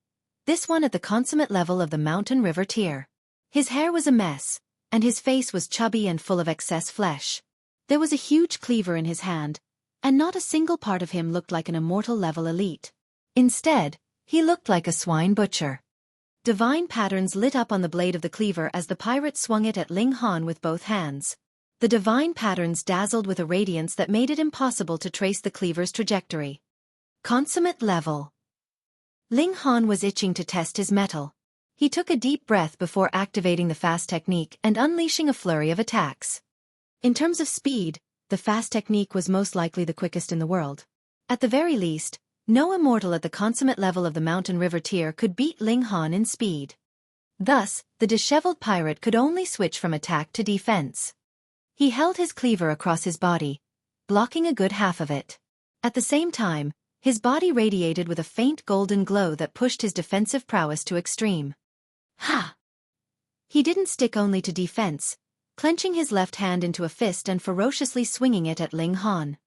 S1: this one at the consummate level of the mountain river tier. His hair was a mess, and his face was chubby and full of excess flesh. There was a huge cleaver in his hand, and not a single part of him looked like an immortal level elite. Instead, he looked like a swine butcher. Divine patterns lit up on the blade of the cleaver as the pirate swung it at Ling Han with both hands. The divine patterns dazzled with a radiance that made it impossible to trace the cleaver's trajectory. Consummate level. Ling Han was itching to test his mettle. He took a deep breath before activating the fast technique and unleashing a flurry of attacks. In terms of speed, the fast technique was most likely the quickest in the world. At the very least, no immortal at the consummate level of the mountain river tier could beat Ling Han in speed. Thus, the disheveled pirate could only switch from attack to defense. He held his cleaver across his body, blocking a good half of it. At the same time, his body radiated with a faint golden glow that pushed his defensive prowess to extreme. Ha! He didn't stick only to defense, clenching his left hand into a fist and ferociously swinging it at Ling Han.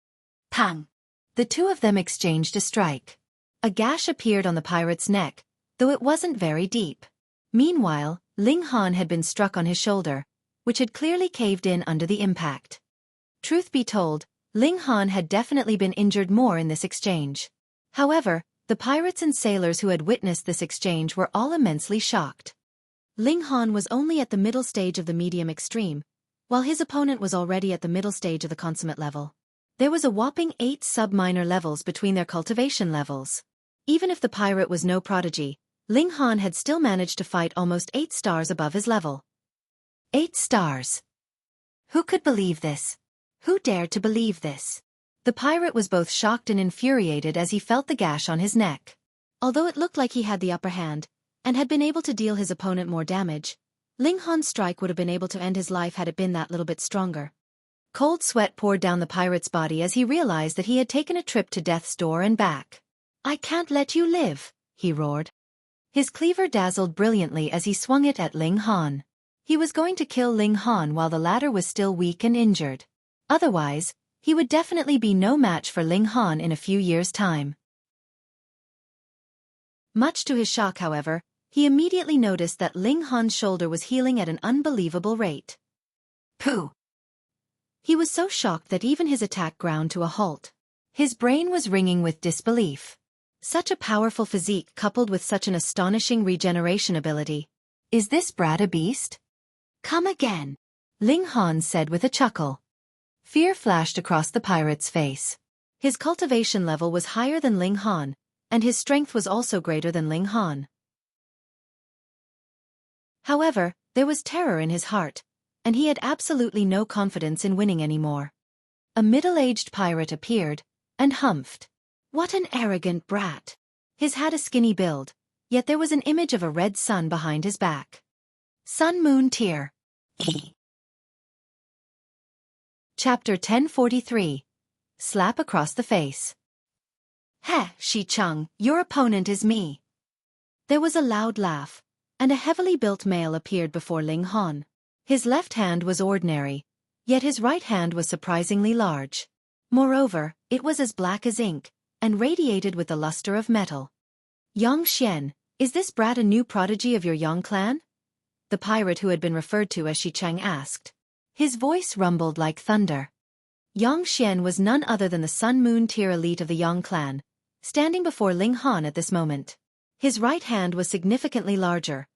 S1: Pang! The two of them exchanged a strike. A gash appeared on the pirate's neck, though it wasn't very deep. Meanwhile, Ling Han had been struck on his shoulder, which had clearly caved in under the impact. Truth be told, Ling Han had definitely been injured more in this exchange. However, the pirates and sailors who had witnessed this exchange were all immensely shocked. Ling Han was only at the middle stage of the medium extreme, while his opponent was already at the middle stage of the consummate level. There was a whopping 8 sub-minor levels between their cultivation levels. Even if the pirate was no prodigy, Ling Han had still managed to fight almost 8 stars above his level. 8 stars. Who could believe this? Who dared to believe this? The pirate was both shocked and infuriated as he felt the gash on his neck. Although it looked like he had the upper hand, and had been able to deal his opponent more damage, Ling Han's strike would have been able to end his life had it been that little bit stronger. Cold sweat poured down the pirate's body as he realized that he had taken a trip to death's door and back. "I can't let you live," he roared. His cleaver dazzled brilliantly as he swung it at Ling Han. He was going to kill Ling Han while the latter was still weak and injured. Otherwise, he would definitely be no match for Ling Han in a few years' time. Much to his shock, however, he immediately noticed that Ling Han's shoulder was healing at an unbelievable rate. Pooh! He was so shocked that even his attack ground to a halt. His brain was ringing with disbelief. Such a powerful physique coupled with such an astonishing regeneration ability. Is this brat a beast? Come again, Ling Han said with a chuckle. Fear flashed across the pirate's face. His cultivation level was higher than Ling Han, and his strength was also greater than Ling Han. However, there was terror in his heart, and he had absolutely no confidence in winning anymore. A middle-aged pirate appeared, and humphed. What an arrogant brat. His had a skinny build, yet there was an image of a red sun behind his back. Sun Moon Tier. Chapter 1043. Slap across the face. Heh, Shi Chung, your opponent is me. There was a loud laugh, and a heavily built male appeared before Ling Han. His left hand was ordinary, yet his right hand was surprisingly large. Moreover, it was as black as ink, and radiated with the luster of metal. Yang Xian, is this brat a new prodigy of your Yang clan? The pirate who had been referred to as Shi Cheng asked. His voice rumbled like thunder. Yang Xian was none other than the Sun Moon Tier elite of the Yang clan, standing before Ling Han at this moment. His right hand was significantly larger.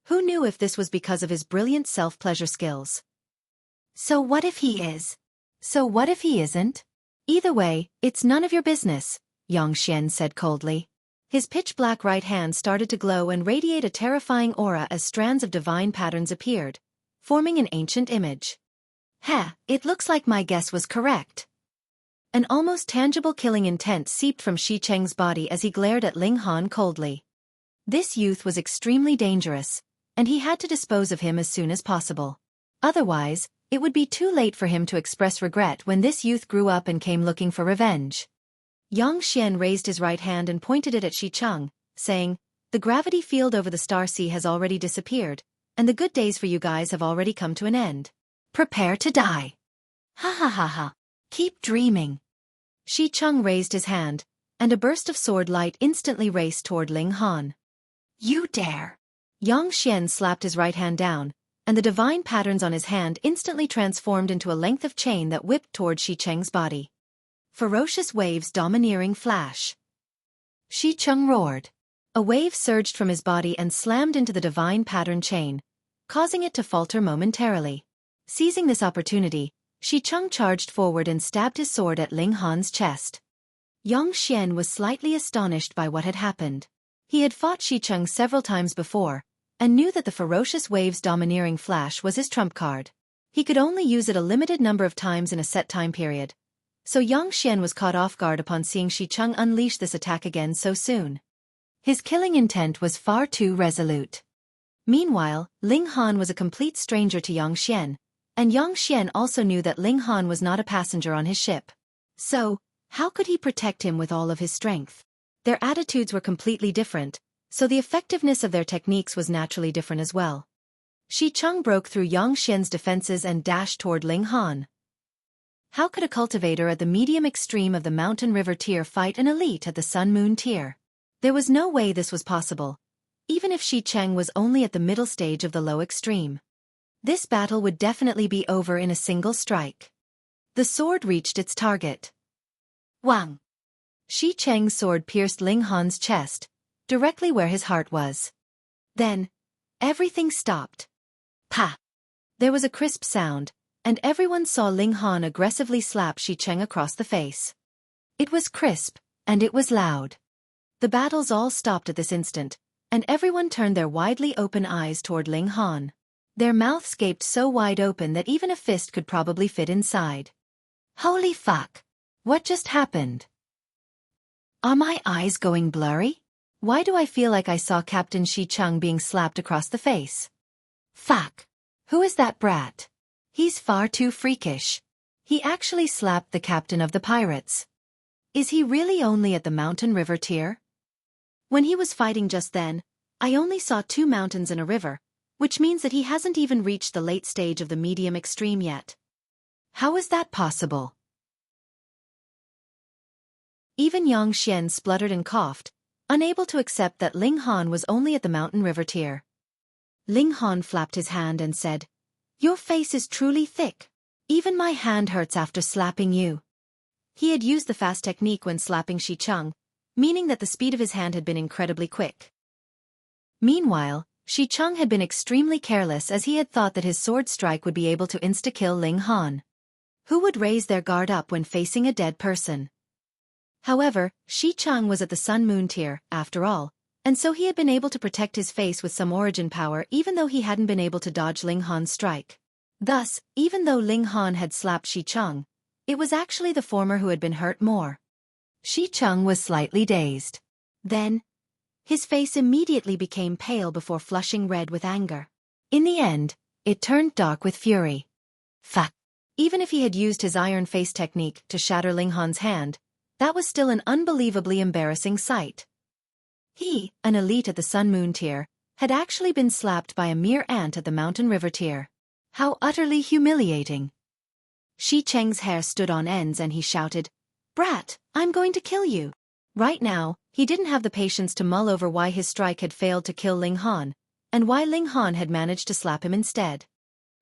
S1: Who knew if this was because of his brilliant self-pleasure skills? So what if he is? So what if he isn't? Either way, it's none of your business, Yang Xian said coldly. His pitch-black right hand started to glow and radiate a terrifying aura as strands of divine patterns appeared, forming an ancient image. It looks like my guess was correct. An almost tangible killing intent seeped from Shi Cheng's body as he glared at Ling Han coldly. This youth was extremely dangerous, and he had to dispose of him as soon as possible. Otherwise, it would be too late for him to express regret when this youth grew up and came looking for revenge. Yang Xian raised his right hand and pointed it at Shi Cheng, saying, "The gravity field over the Star Sea has already disappeared, and the good days for you guys have already come to an end. Prepare to die. Ha ha ha ha. Keep dreaming." Shi Cheng raised his hand, and a burst of sword light instantly raced toward Ling Han. "You dare!" Yang Xian slapped his right hand down, and the divine patterns on his hand instantly transformed into a length of chain that whipped toward Shi Cheng's body. Ferocious waves domineering flash. Shi Cheng roared. A wave surged from his body and slammed into the divine pattern chain, causing it to falter momentarily. Seizing this opportunity, Shi Cheng charged forward and stabbed his sword at Ling Han's chest. Yang Xian was slightly astonished by what had happened. He had fought Shi Cheng several times before, and knew that the ferocious waves domineering flash was his trump card. He could only use it a limited number of times in a set time period. So Yang Xian was caught off guard upon seeing Shi Cheng unleash this attack again so soon. His killing intent was far too resolute. Meanwhile, Ling Han was a complete stranger to Yang Xian, and Yang Xian also knew that Ling Han was not a passenger on his ship. So, how could he protect him with all of his strength? Their attitudes were completely different, so the effectiveness of their techniques was naturally different as well. Shi Cheng broke through Yang Xian's defenses and dashed toward Ling Han. How could a cultivator at the medium extreme of the mountain river tier fight an elite at the sun-moon tier? There was no way this was possible, even if Shi Cheng was only at the middle stage of the low extreme. This battle would definitely be over in a single strike. The sword reached its target. Wang! Shi Cheng's sword pierced Ling Han's chest, directly where his heart was. Then, everything stopped. Pa! There was a crisp sound, and everyone saw Ling Han aggressively slap Shi Cheng across the face. It was crisp, and it was loud. The battles all stopped at this instant, and everyone turned their widely open eyes toward Ling Han. Their mouths gaped so wide open that even a fist could probably fit inside. Holy fuck! What just happened? Are my eyes going blurry? Why do I feel like I saw Captain Shi Cheng being slapped across the face? Fuck! Who is that brat? He's far too freakish. He actually slapped the captain of the pirates. Is he really only at the mountain river tier? When he was fighting just then, I only saw 2 mountains and a river, which means that he hasn't even reached the late stage of the medium extreme yet. How is that possible? Even Yang Xian spluttered and coughed, unable to accept that Ling Han was only at the mountain river tier. Ling Han flapped his hand and said, "Your face is truly thick. Even my hand hurts after slapping you." He had used the fast technique when slapping Shi Cheng, meaning that the speed of his hand had been incredibly quick. Meanwhile, Shi Cheng had been extremely careless as he had thought that his sword strike would be able to insta-kill Ling Han. Who would raise their guard up when facing a dead person? However, Shi Cheng was at the sun-moon tier, after all, and so he had been able to protect his face with some origin power even though he hadn't been able to dodge Ling Han's strike. Thus, even though Ling Han had slapped Shi Cheng, it was actually the former who had been hurt more. Shi Cheng was slightly dazed. Then, his face immediately became pale before flushing red with anger. In the end, it turned dark with fury. Fuck! Even if he had used his iron face technique to shatter Ling Han's hand, that was still an unbelievably embarrassing sight. He, an elite at the sun-moon tier, had actually been slapped by a mere ant at the mountain river tier. How utterly humiliating. Shi Cheng's hair stood on ends and he shouted, "Brat, I'm going to kill you." Right now, he didn't have the patience to mull over why his strike had failed to kill Ling Han, and why Ling Han had managed to slap him instead.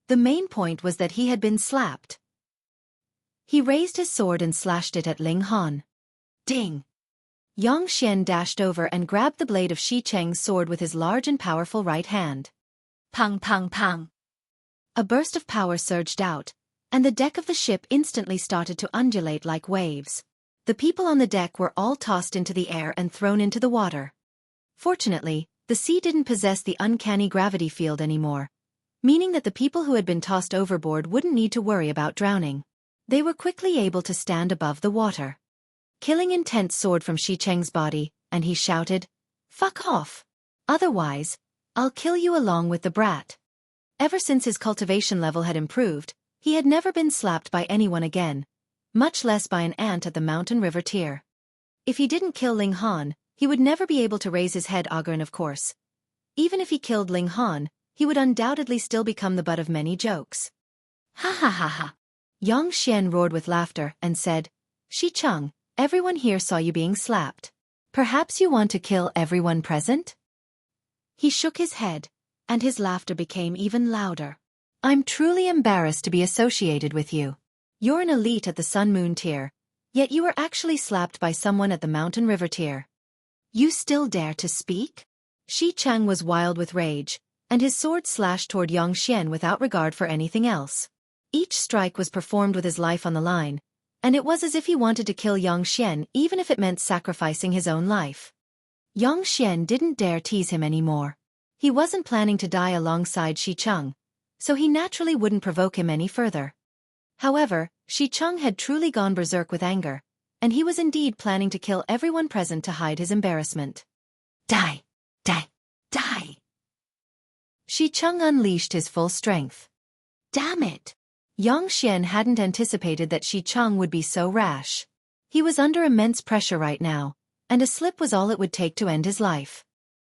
S1: The main point was that he had been slapped. He raised his sword and slashed it at Ling Han. Ding! Yang Xian dashed over and grabbed the blade of Shi Cheng's sword with his large and powerful right hand. Pang pang pang! A burst of power surged out, and the deck of the ship instantly started to undulate like waves. The people on the deck were all tossed into the air and thrown into the water. Fortunately, the sea didn't possess the uncanny gravity field anymore, meaning that the people who had been tossed overboard wouldn't need to worry about drowning. They were quickly able to stand above the water. Killing intent soared from Xicheng's body, and he shouted, "Fuck off! Otherwise, I'll kill you along with the brat." Ever since his cultivation level had improved, he had never been slapped by anyone again, much less by an ant at the mountain river tier. If he didn't kill Ling Han, he would never be able to raise his head again, of course. Even if he killed Ling Han, he would undoubtedly still become the butt of many jokes. Ha ha ha ha. Yang Xian roared with laughter and said, "Xicheng, everyone here saw you being slapped. Perhaps you want to kill everyone present?" He shook his head, and his laughter became even louder. "I'm truly embarrassed to be associated with you. You're an elite at the Sun Moon tier, yet you were actually slapped by someone at the Mountain River tier. You still dare to speak?" Xicheng was wild with rage, and his sword slashed toward Yang Xian without regard for anything else. Each strike was performed with his life on the line, and it was as if he wanted to kill Yang Xian even if it meant sacrificing his own life. Yang Xian didn't dare tease him anymore. He wasn't planning to die alongside Xicheng, so he naturally wouldn't provoke him any further. However, Xicheng had truly gone berserk with anger, and he was indeed planning to kill everyone present to hide his embarrassment. Die! Die! Die! Xicheng unleashed his full strength. Damn it! Yang Xian hadn't anticipated that Xicheng would be so rash. He was under immense pressure right now, and a slip was all it would take to end his life.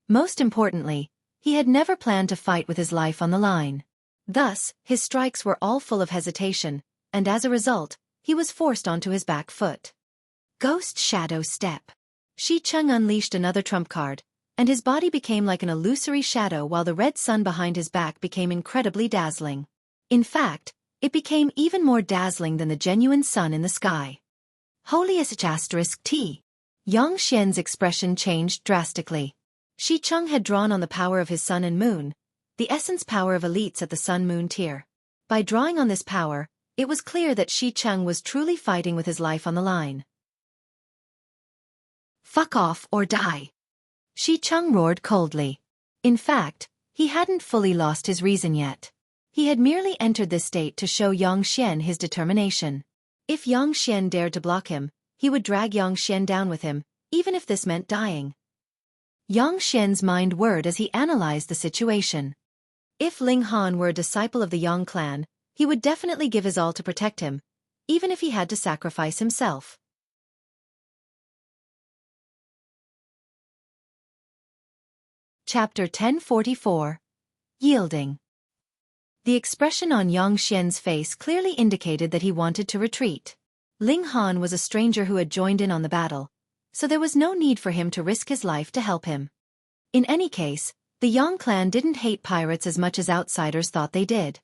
S1: Most importantly, he had never planned to fight with his life on the line. Thus, his strikes were all full of hesitation, and as a result, he was forced onto his back foot. Ghost Shadow Step. Xicheng unleashed another trump card, and his body became like an illusory shadow while the red sun behind his back became incredibly dazzling. In fact, it became even more dazzling than the genuine sun in the sky. Holy *T. Yang Xian's expression changed drastically. Xicheng had drawn on the power of his sun and moon, the essence power of elites at the Sun-Moon tier. By drawing on this power, it was clear that Xicheng was truly fighting with his life on the line. Fuck off or die! Xicheng roared coldly. In fact, he hadn't fully lost his reason yet. He had merely entered this state to show Yang Xian his determination. If Yang Xian dared to block him, he would drag Yang Xian down with him, even if this meant dying. Yang Xian's mind whirred as he analyzed the situation. If Ling Han were a disciple of the Yang clan, he would definitely give his all to protect him, even if he had to sacrifice himself. Chapter 1044. Yielding. The expression on Yang Xian's face clearly indicated that he wanted to retreat. Ling Han was a stranger who had joined in on the battle, so there was no need for him to risk his life to help him. In any case, the Yang clan didn't hate pirates as much as outsiders thought they did.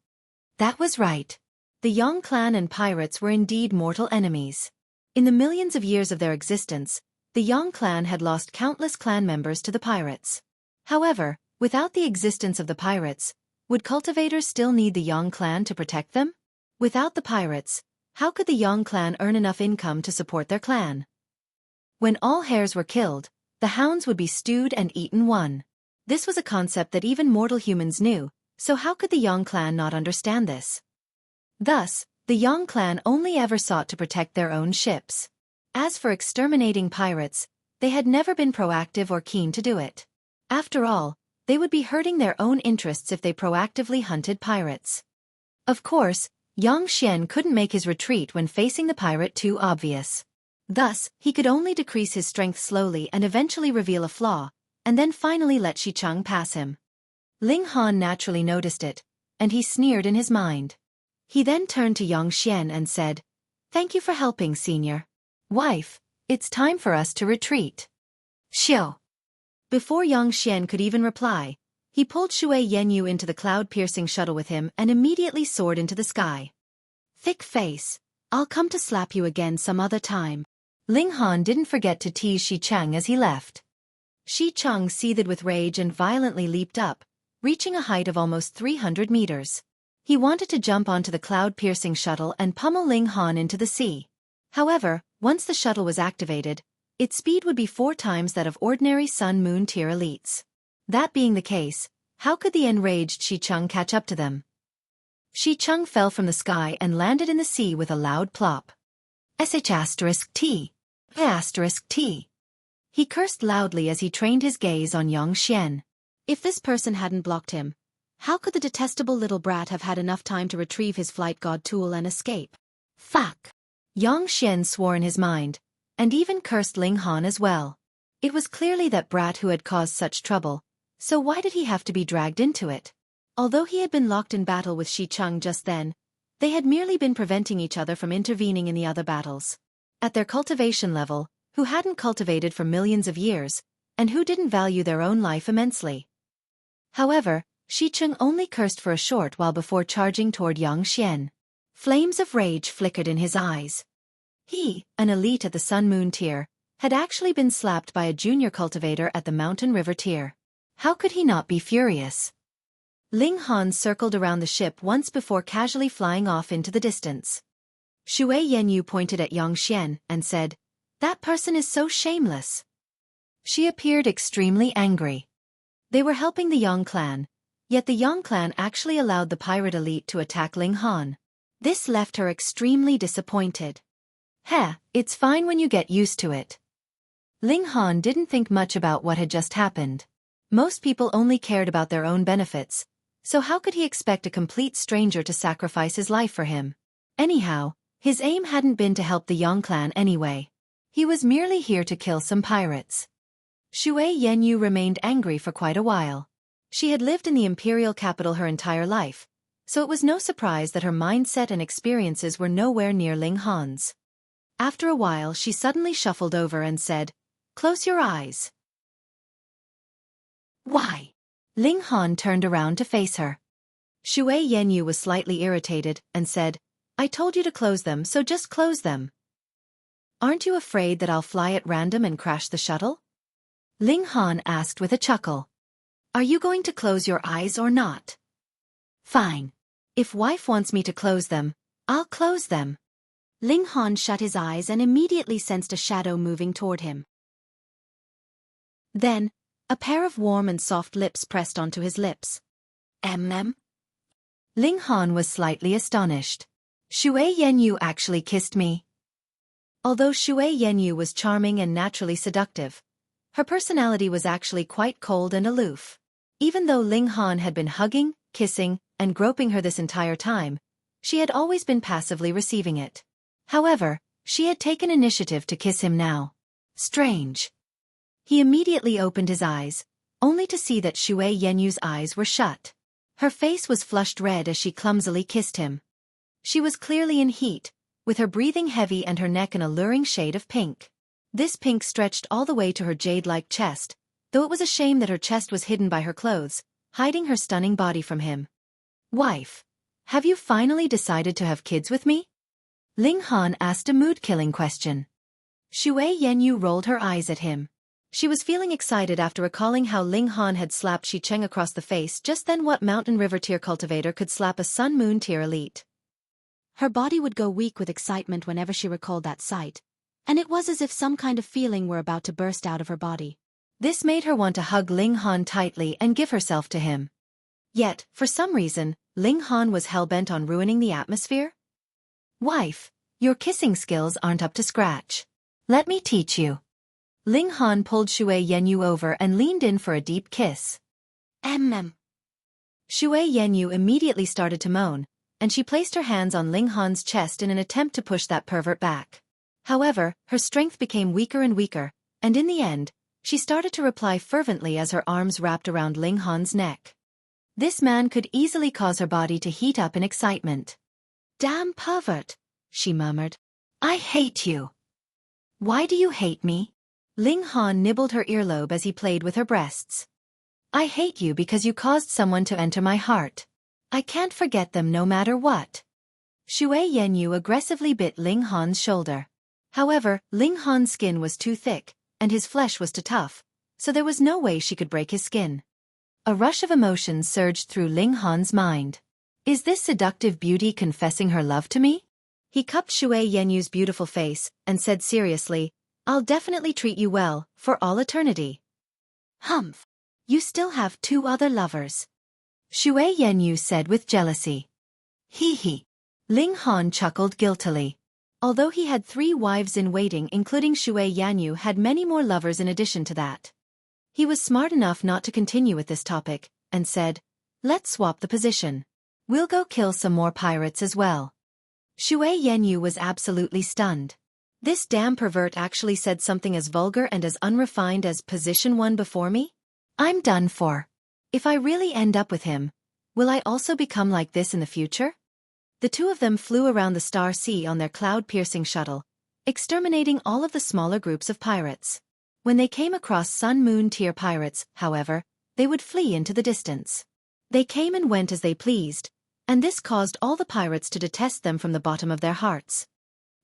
S1: That was right. The Yang clan and pirates were indeed mortal enemies. In the millions of years of their existence, the Yang clan had lost countless clan members to the pirates. However, without the existence of the pirates, would cultivators still need the Yang clan to protect them? Without the pirates, how could the Yang clan earn enough income to support their clan? When all hares were killed, the hounds would be stewed and eaten one. This was a concept that even mortal humans knew, so how could the Yang clan not understand this? Thus, the Yang clan only ever sought to protect their own ships. As for exterminating pirates, they had never been proactive or keen to do it. After all, they would be hurting their own interests if they proactively hunted pirates. Of course, Yang Xian couldn't make his retreat when facing the pirate too obvious. Thus, he could only decrease his strength slowly and eventually reveal a flaw, and then finally let Xicheng pass him. Ling Han naturally noticed it, and he sneered in his mind. He then turned to Yang Xian and said, "Thank you for helping, senior. Wife, it's time for us to retreat." Xiao. Before Yang Xian could even reply, he pulled Shui Yenyu into the cloud-piercing shuttle with him and immediately soared into the sky. Thick face, I'll come to slap you again some other time. Ling Han didn't forget to tease Xicheng as he left. Xicheng seethed with rage and violently leaped up, reaching a height of almost 300 meters. He wanted to jump onto the cloud-piercing shuttle and pummel Ling Han into the sea. However, Once the shuttle was activated, its speed would be 4 times that of ordinary Sun-Moon tier elites. That being the case, how could the enraged Xicheng catch up to them? Xicheng fell from the sky and landed in the sea with a loud plop. *T. *T. He cursed loudly as he trained his gaze on Yang Xian. If this person hadn't blocked him, how could the detestable little brat have had enough time to retrieve his flight god tool and escape? Fuck! Yang Xian swore in his mind, and even cursed Ling Han as well. It was clearly that brat who had caused such trouble, so why did he have to be dragged into it? Although he had been locked in battle with Xicheng just then, they had merely been preventing each other from intervening in the other battles. At their cultivation level, who hadn't cultivated for millions of years, and who didn't value their own life immensely. However, Xicheng only cursed for a short while before charging toward Yang Xian. Flames of rage flickered in his eyes. He, an elite at the Sun-Moon tier, had actually been slapped by a junior cultivator at the Mountain River tier. How could he not be furious? Ling Han circled around the ship once before casually flying off into the distance. Shui Yenyu pointed at Yang Xian and said, "That person is so shameless." She appeared extremely angry. They were helping the Yang clan, yet the Yang clan actually allowed the pirate elite to attack Ling Han. This left her extremely disappointed. "Heh, it's fine when you get used to it." Ling Han didn't think much about what had just happened. Most people only cared about their own benefits, so how could he expect a complete stranger to sacrifice his life for him? Anyhow, his aim hadn't been to help the Yang clan anyway. He was merely here to kill some pirates. Shui Yenyu remained angry for quite a while. She had lived in the imperial capital her entire life, so it was no surprise that her mindset and experiences were nowhere near Ling Han's. After a while she suddenly shuffled over and said, "Close your eyes." "Why?" Ling Han turned around to face her. Shui Yenyu was slightly irritated and said, "I told you to close them, so just close them. Aren't you afraid that I'll fly at random and crash the shuttle?" Ling Han asked with a chuckle. "Are you going to close your eyes or not?" "Fine. If wife wants me to close them, I'll close them." Ling Han shut his eyes and immediately sensed a shadow moving toward him. Then, a pair of warm and soft lips pressed onto his lips. Ling Han was slightly astonished. "Shui Yenyu actually kissed me." Although Shui Yenyu was charming and naturally seductive, her personality was actually quite cold and aloof. Even though Ling Han had been hugging, kissing, and groping her this entire time, she had always been passively receiving it. However, she had taken initiative to kiss him now. Strange. He immediately opened his eyes, only to see that Shui Yenyu's eyes were shut. Her face was flushed red as she clumsily kissed him. She was clearly in heat, with her breathing heavy and her neck an alluring shade of pink. This pink stretched all the way to her jade-like chest, though it was a shame that her chest was hidden by her clothes, hiding her stunning body from him. "Wife, have you finally decided to have kids with me?" Ling Han asked a mood-killing question. Shui Yenyu rolled her eyes at him. She was feeling excited after recalling how Ling Han had slapped Xicheng across the face just then. What Mountain River tier cultivator could slap a Sun-Moon tier elite? Her body would go weak with excitement whenever she recalled that sight, and it was as if some kind of feeling were about to burst out of her body. This made her want to hug Ling Han tightly and give herself to him. Yet, for some reason, Ling Han was hell-bent on ruining the atmosphere. "Wife, your kissing skills aren't up to scratch. Let me teach you." Ling Han pulled Shui Yenyu over and leaned in for a deep kiss. Shui Yenyu immediately started to moan, and she placed her hands on Ling Han's chest in an attempt to push that pervert back. However, her strength became weaker and weaker, and in the end, she started to reply fervently as her arms wrapped around Ling Han's neck. This man could easily cause her body to heat up in excitement. "Damn pervert," she murmured. "I hate you." "Why do you hate me?" Ling Han nibbled her earlobe as he played with her breasts. "I hate you because you caused someone to enter my heart. I can't forget them no matter what." Shui Yenyu aggressively bit Ling Han's shoulder. However, Ling Han's skin was too thick, and his flesh was too tough, so there was no way she could break his skin. A rush of emotions surged through Ling Han's mind. Is this seductive beauty confessing her love to me? He cupped Shui Yenyu's beautiful face and said seriously, "I'll definitely treat you well, for all eternity." "Humph. You still have 2 other lovers," Shui Yenyu said with jealousy. "Hee hee." Ling Han chuckled guiltily. Although he had 3 wives in waiting, including Shui Yanyu had many more lovers in addition to that. He was smart enough not to continue with this topic, and said, "Let's swap the position. We'll go kill some more pirates as well." Shui Yenyu was absolutely stunned. This damn pervert actually said something as vulgar and as unrefined as "position 1 before me"? I'm done for. If I really end up with him, will I also become like this in the future? The 2 of them flew around the Star Sea on their cloud-piercing shuttle, exterminating all of the smaller groups of pirates. When they came across Sun-Moon tier pirates, however, they would flee into the distance. They came and went as they pleased, and this caused all the pirates to detest them from the bottom of their hearts.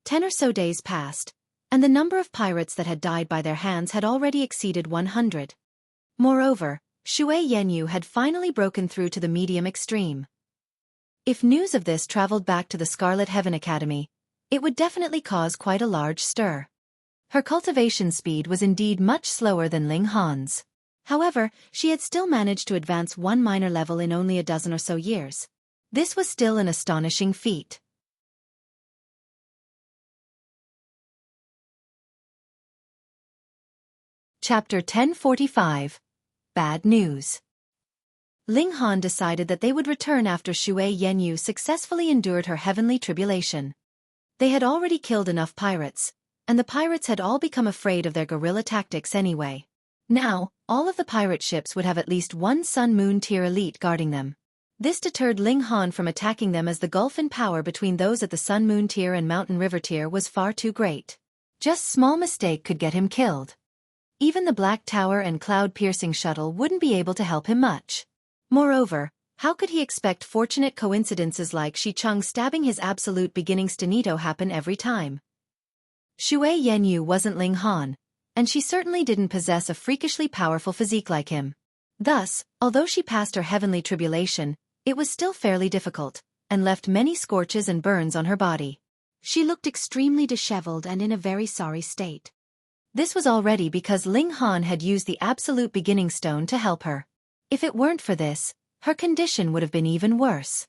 S1: 10 or so days passed, and the number of pirates that had died by their hands had already exceeded 100. Moreover, Shui Yenyu had finally broken through to the medium extreme. If news of this traveled back to the Scarlet Heaven Academy, it would definitely cause quite a large stir. Her cultivation speed was indeed much slower than Ling Han's. However, she had still managed to advance 1 minor level in only a dozen or so years. This was still an astonishing feat. Chapter 1045. Bad News. Ling Han decided that they would return after Shui Yenyu successfully endured her heavenly tribulation. They had already killed enough pirates, and the pirates had all become afraid of their guerrilla tactics anyway. Now, all of the pirate ships would have at least 1 Sun-Moon tier elite guarding them. This deterred Ling Han from attacking them as the gulf in power between those at the Sun-Moon tier and Mountain River tier was far too great. Just small mistake could get him killed. Even the Black Tower and cloud-piercing shuttle wouldn't be able to help him much. Moreover, how could he expect fortunate coincidences like Shi Cheng stabbing his absolute beginnings to Nito happen every time? Shui Yenyu wasn't Ling Han, and she certainly didn't possess a freakishly powerful physique like him. Thus, although she passed her heavenly tribulation, it was still fairly difficult, and left many scorches and burns on her body. She looked extremely disheveled and in a very sorry state. This was already because Ling Han had used the absolute beginning stone to help her. If it weren't for this, her condition would have been even worse.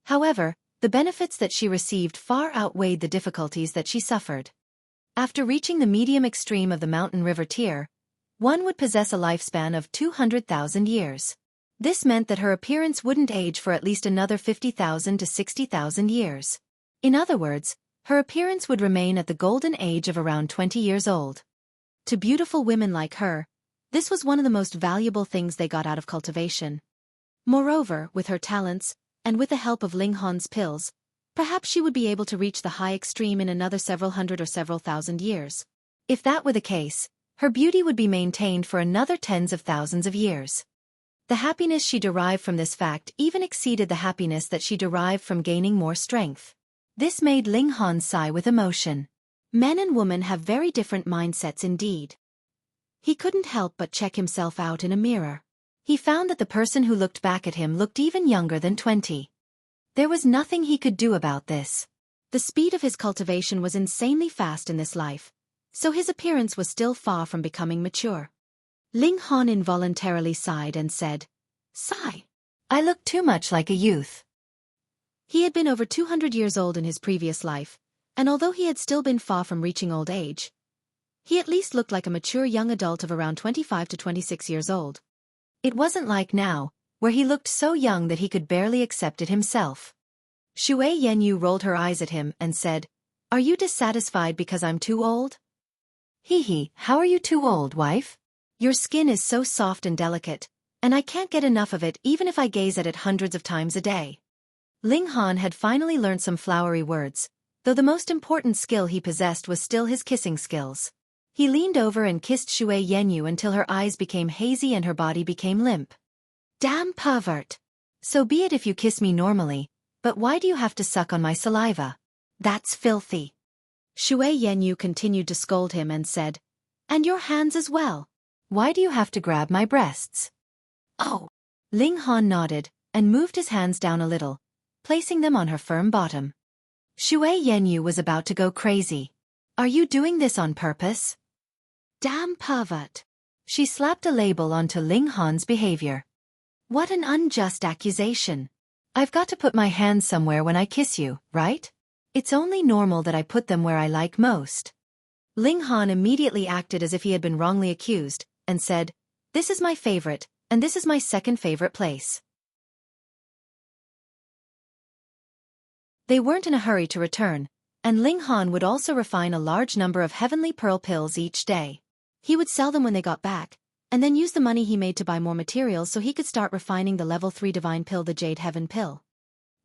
S1: However, the benefits that she received far outweighed the difficulties that she suffered. After reaching the medium extreme of the Mountain River tier, one would possess a lifespan of 200,000 years. This meant that her appearance wouldn't age for at least another 50,000 to 60,000 years. In other words, her appearance would remain at the golden age of around 20 years old. To beautiful women like her, this was one of the most valuable things they got out of cultivation. Moreover, with her talents, and with the help of Ling Han's pills, perhaps she would be able to reach the high extreme in another several hundred or several thousand years. If that were the case, her beauty would be maintained for another tens of thousands of years. The happiness she derived from this fact even exceeded the happiness that she derived from gaining more strength. This made Ling Han sigh with emotion. Men and women have very different mindsets indeed. He couldn't help but check himself out in a mirror. He found that the person who looked back at him looked even younger than 20. There was nothing he could do about this. The speed of his cultivation was insanely fast in this life, so his appearance was still far from becoming mature. Ling Han involuntarily sighed and said, "Sigh. I look too much like a youth." He had been over 200 years old in his previous life, and although he had still been far from reaching old age, he at least looked like a mature young adult of around 25 to 26 years old. It wasn't like now, where he looked so young that he could barely accept it himself. Shui Yenyu rolled her eyes at him and said, "Are you dissatisfied because I'm too old?" "Hee hee, how are you too old, wife? Your skin is so soft and delicate, and I can't get enough of it even if I gaze at it hundreds of times a day." Ling Han had finally learned some flowery words, though the most important skill he possessed was still his kissing skills. He leaned over and kissed Shui Yenyu until her eyes became hazy and her body became limp. "Damn pervert. So be it if you kiss me normally, but why do you have to suck on my saliva? That's filthy." Shui Yenyu continued to scold him and said, "And your hands as well. Why do you have to grab my breasts?" "Oh." Ling Han nodded and moved his hands down a little, placing them on her firm bottom. Shui Yenyu was about to go crazy. Are you doing this on purpose? Damn pervert. She slapped a label onto Ling Han's behavior. What an unjust accusation. I've got to put my hands somewhere when I kiss you, right? It's only normal that I put them where I like most. Ling Han immediately acted as if he had been wrongly accused, and said, "This is my favorite, and this is my second favorite place." They weren't in a hurry to return, and Ling Han would also refine a large number of heavenly pearl pills each day. He would sell them when they got back, and then use the money he made to buy more materials so he could start refining the level 3 divine pill, the Jade Heaven pill.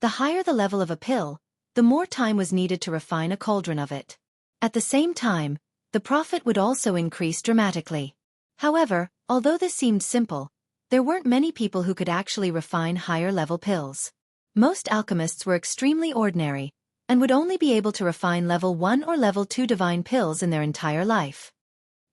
S1: The higher the level of a pill, the more time was needed to refine a cauldron of it. At the same time, the profit would also increase dramatically. However, although this seemed simple, there weren't many people who could actually refine higher-level pills. Most alchemists were extremely ordinary, and would only be able to refine level 1 or level 2 divine pills in their entire life.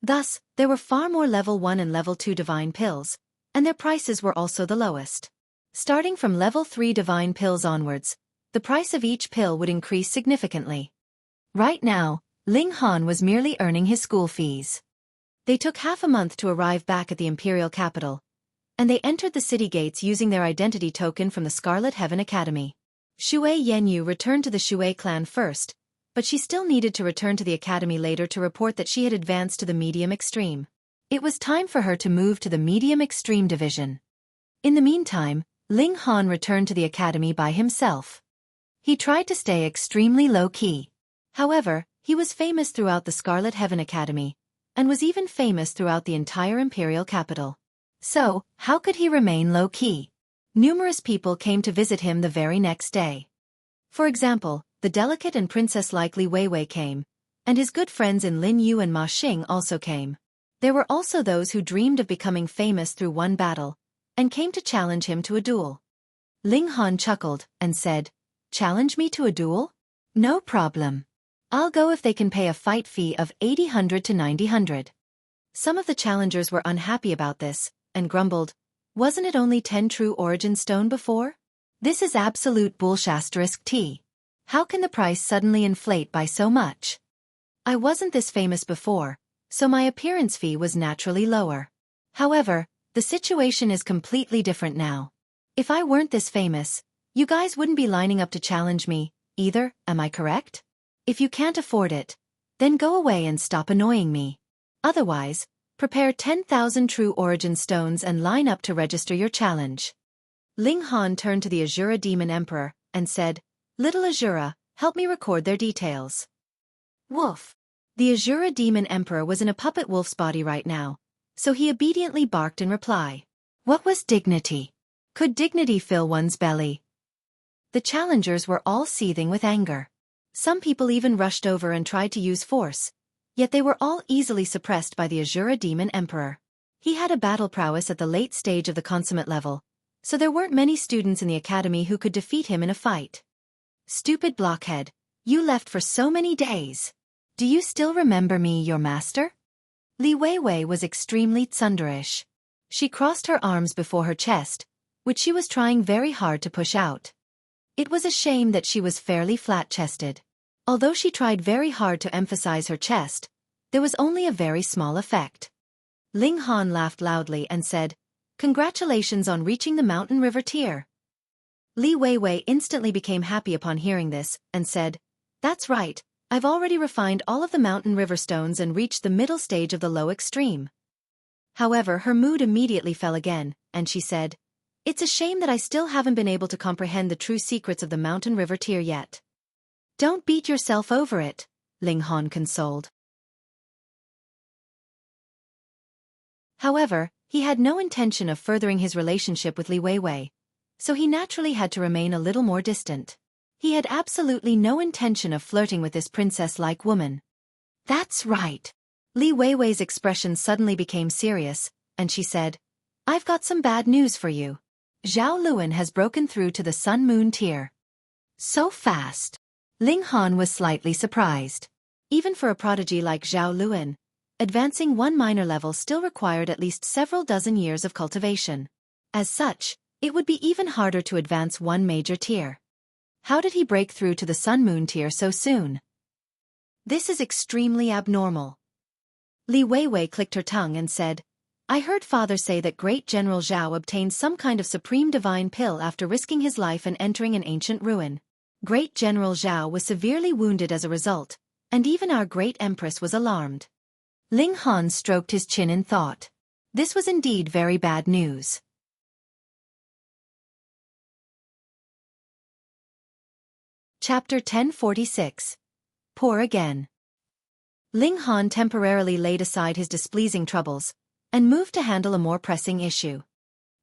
S1: Thus, there were far more level 1 and level 2 divine pills, and their prices were also the lowest. Starting from level 3 divine pills onwards, the price of each pill would increase significantly. Right now, Ling Han was merely earning his school fees. They took half a month to arrive back at the imperial capital, and they entered the city gates using their identity token from the Scarlet Heaven Academy. Shui Yenyu returned to the Shui clan first, but she still needed to return to the academy later to report that she had advanced to the medium extreme. It was time for her to move to the medium extreme division. In the meantime, Ling Han returned to the academy by himself. He tried to stay extremely low-key. However, he was famous throughout the Scarlet Heaven Academy, and was even famous throughout the entire imperial capital. So, how could he remain low-key? Numerous people came to visit him the very next day. For example, the delicate and princess-like Li Weiwei came, and his good friends in Lin Yu and Ma Xing also came. There were also those who dreamed of becoming famous through one battle, and came to challenge him to a duel. Ling Han chuckled, and said, "Challenge me to a duel? No problem. I'll go if they can pay a fight fee of 80 to 90. Some of the challengers were unhappy about this, and grumbled, "Wasn't it only 10 true origin stone before? This is absolute bullshit. How can the price suddenly inflate by so much? I wasn't this famous before, so my appearance fee was naturally lower. However, the situation is completely different now. If I weren't this famous, you guys wouldn't be lining up to challenge me, either, am I correct? If you can't afford it, then go away and stop annoying me. Otherwise, prepare 10,000 true origin stones and line up to register your challenge." Ling Han turned to the Azura Demon Emperor, and said, "Little Azura, help me record their details." Woof. The Azura Demon Emperor was in a puppet wolf's body right now, so he obediently barked in reply. What was dignity? Could dignity fill one's belly? The challengers were all seething with anger. Some people even rushed over and tried to use force, yet they were all easily suppressed by the Azura Demon Emperor. He had a battle prowess at the late stage of the consummate level, so there weren't many students in the academy who could defeat him in a fight. Stupid blockhead, you left for so many days. Do you still remember me, your master? Li Weiwei was extremely tsunderish. She crossed her arms before her chest, which she was trying very hard to push out. It was a shame that she was fairly flat-chested. Although she tried very hard to emphasize her chest, there was only a very small effect. Ling Han laughed loudly and said, "Congratulations on reaching the Mountain River tier." Li Weiwei instantly became happy upon hearing this, and said, "That's right, I've already refined all of the Mountain River stones and reached the middle stage of the low extreme." However, her mood immediately fell again, and she said, "It's a shame that I still haven't been able to comprehend the true secrets of the Mountain River tier yet." "Don't beat yourself over it," Ling Han consoled. However, he had no intention of furthering his relationship with Li Weiwei, so he naturally had to remain a little more distant. He had absolutely no intention of flirting with this princess-like woman. "That's right." Li Weiwei's expression suddenly became serious, and she said, "I've got some bad news for you. Zhao Luan has broken through to the Sun-Moon tier." So fast. Ling Han was slightly surprised. Even for a prodigy like Zhao Luan, advancing one minor level still required at least several dozen years of cultivation. As such, it would be even harder to advance one major tier. How did he break through to the Sun-Moon tier so soon? This is extremely abnormal. Li Weiwei clicked her tongue and said, I heard father say that Great General Zhao obtained some kind of supreme divine pill after risking his life and entering an ancient ruin. Great General Zhao was severely wounded as a result, and even our great empress was alarmed. Ling Han stroked his chin in thought. This was indeed very bad news. Chapter 1046. Poor again. Ling Han temporarily laid aside his displeasing troubles and moved to handle a more pressing issue.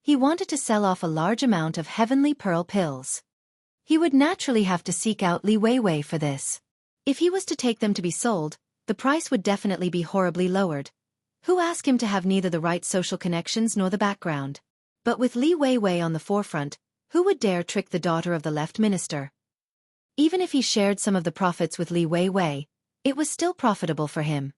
S1: He wanted to sell off a large amount of heavenly pearl pills. He would naturally have to seek out Li Weiwei for this. If he was to take them to be sold, the price would definitely be horribly lowered. Who asked him to have neither the right social connections nor the background? But with Li Weiwei on the forefront, who would dare trick the daughter of the left minister? Even if he shared some of the profits with Li Weiwei, it was still profitable for him.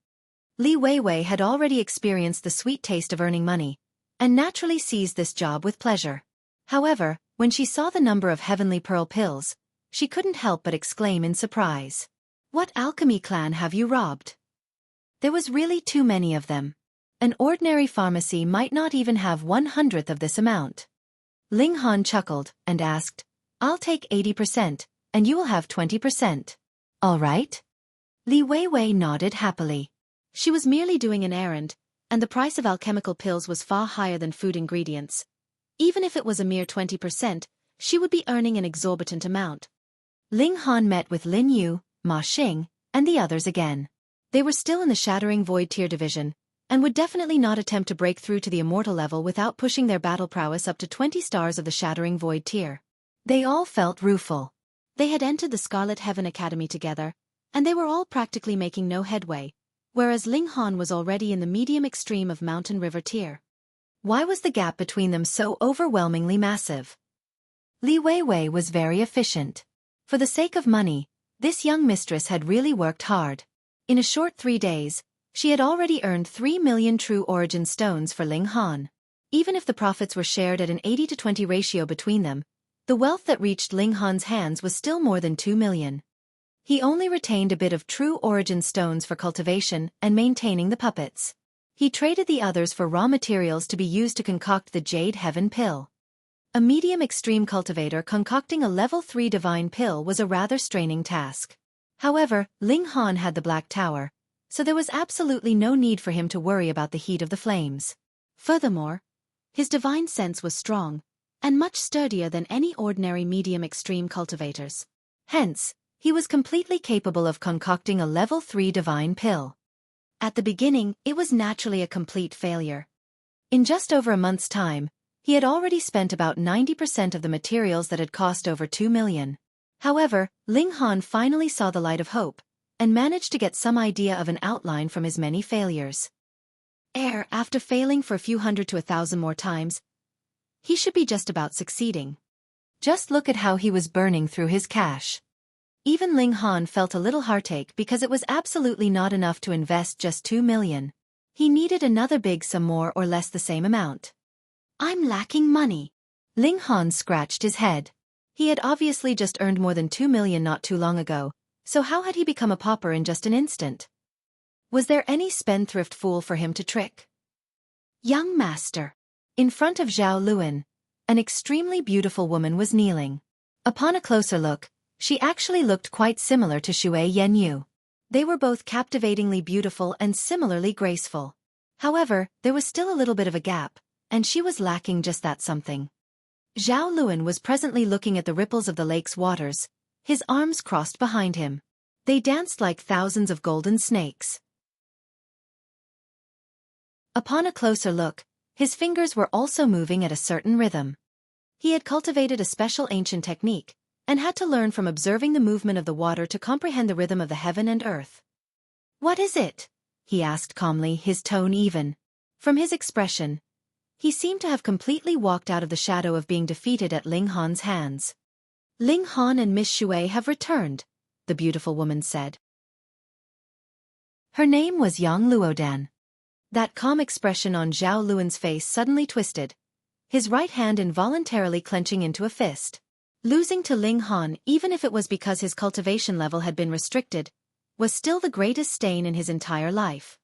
S1: Li Weiwei had already experienced the sweet taste of earning money, and naturally seized this job with pleasure. However, when she saw the number of heavenly pearl pills, she couldn't help but exclaim in surprise. What alchemy clan have you robbed? There was really too many of them. An ordinary pharmacy might not even have 1/100th of this amount. Ling Han chuckled and asked, I'll take 80%, and you will have 20%. All right? Li Weiwei nodded happily. She was merely doing an errand, and the price of alchemical pills was far higher than food ingredients. Even if it was a mere 20%, she would be earning an exorbitant amount. Ling Han met with Lin Yu, Ma Xing, and the others again. They were still in the Shattering Void tier division, and would definitely not attempt to break through to the immortal level without pushing their battle prowess up to 20 stars of the Shattering Void tier. They all felt rueful. They had entered the Scarlet Heaven Academy together, and they were all practically making no headway, whereas Ling Han was already in the medium extreme of Mountain River tier. Why was the gap between them so overwhelmingly massive? Li Weiwei was very efficient. For the sake of money, this young mistress had really worked hard. In a short 3 days, she had already earned 3 million true origin stones for Ling Han. Even if the profits were shared at an 80-to-20 ratio between them, the wealth that reached Ling Han's hands was still more than 2 million. He only retained a bit of true origin stones for cultivation and maintaining the puppets. He traded the others for raw materials to be used to concoct the Jade Heaven pill. A medium extreme cultivator concocting a level 3 divine pill was a rather straining task. However, Ling Han had the Black Tower, so there was absolutely no need for him to worry about the heat of the flames. Furthermore, his divine sense was strong, and much sturdier than any ordinary medium extreme cultivators. Hence, he was completely capable of concocting a level 3 divine pill. At the beginning, it was naturally a complete failure. In just over a month's time, he had already spent about 90% of the materials that had cost over 2 million. However, Ling Han finally saw the light of hope, and managed to get some idea of an outline from his many failures. After failing for a few hundred to 1,000 more times, he should be just about succeeding. Just look at how he was burning through his cash. Even Ling Han felt a little heartache because it was absolutely not enough to invest just 2 million. He needed another big sum more or less the same amount. I'm lacking money. Ling Han scratched his head. He had obviously just earned more than 2 million not too long ago, so how had he become a pauper in just an instant? Was there any spendthrift fool for him to trick? Young master. In front of Zhao Luan, an extremely beautiful woman was kneeling. Upon a closer look, she actually looked quite similar to Shui Yanyu. They were both captivatingly beautiful and similarly graceful. However, there was still a little bit of a gap, and she was lacking just that something. Zhao Luan was presently looking at the ripples of the lake's waters, his arms crossed behind him. They danced like thousands of golden snakes. Upon a closer look, his fingers were also moving at a certain rhythm. He had cultivated a special ancient technique, and had to learn from observing the movement of the water to comprehend the rhythm of the heaven and earth. What is it? He asked calmly, his tone even. From his expression, he seemed to have completely walked out of the shadow of being defeated at Ling Han's hands. Ling Han and Miss Shui have returned, the beautiful woman said. Her name was Yang Luodan. That calm expression on Zhao Luan's face suddenly twisted, his right hand involuntarily clenching into a fist. Losing to Ling Han, even if it was because his cultivation level had been restricted, was still the greatest stain in his entire life.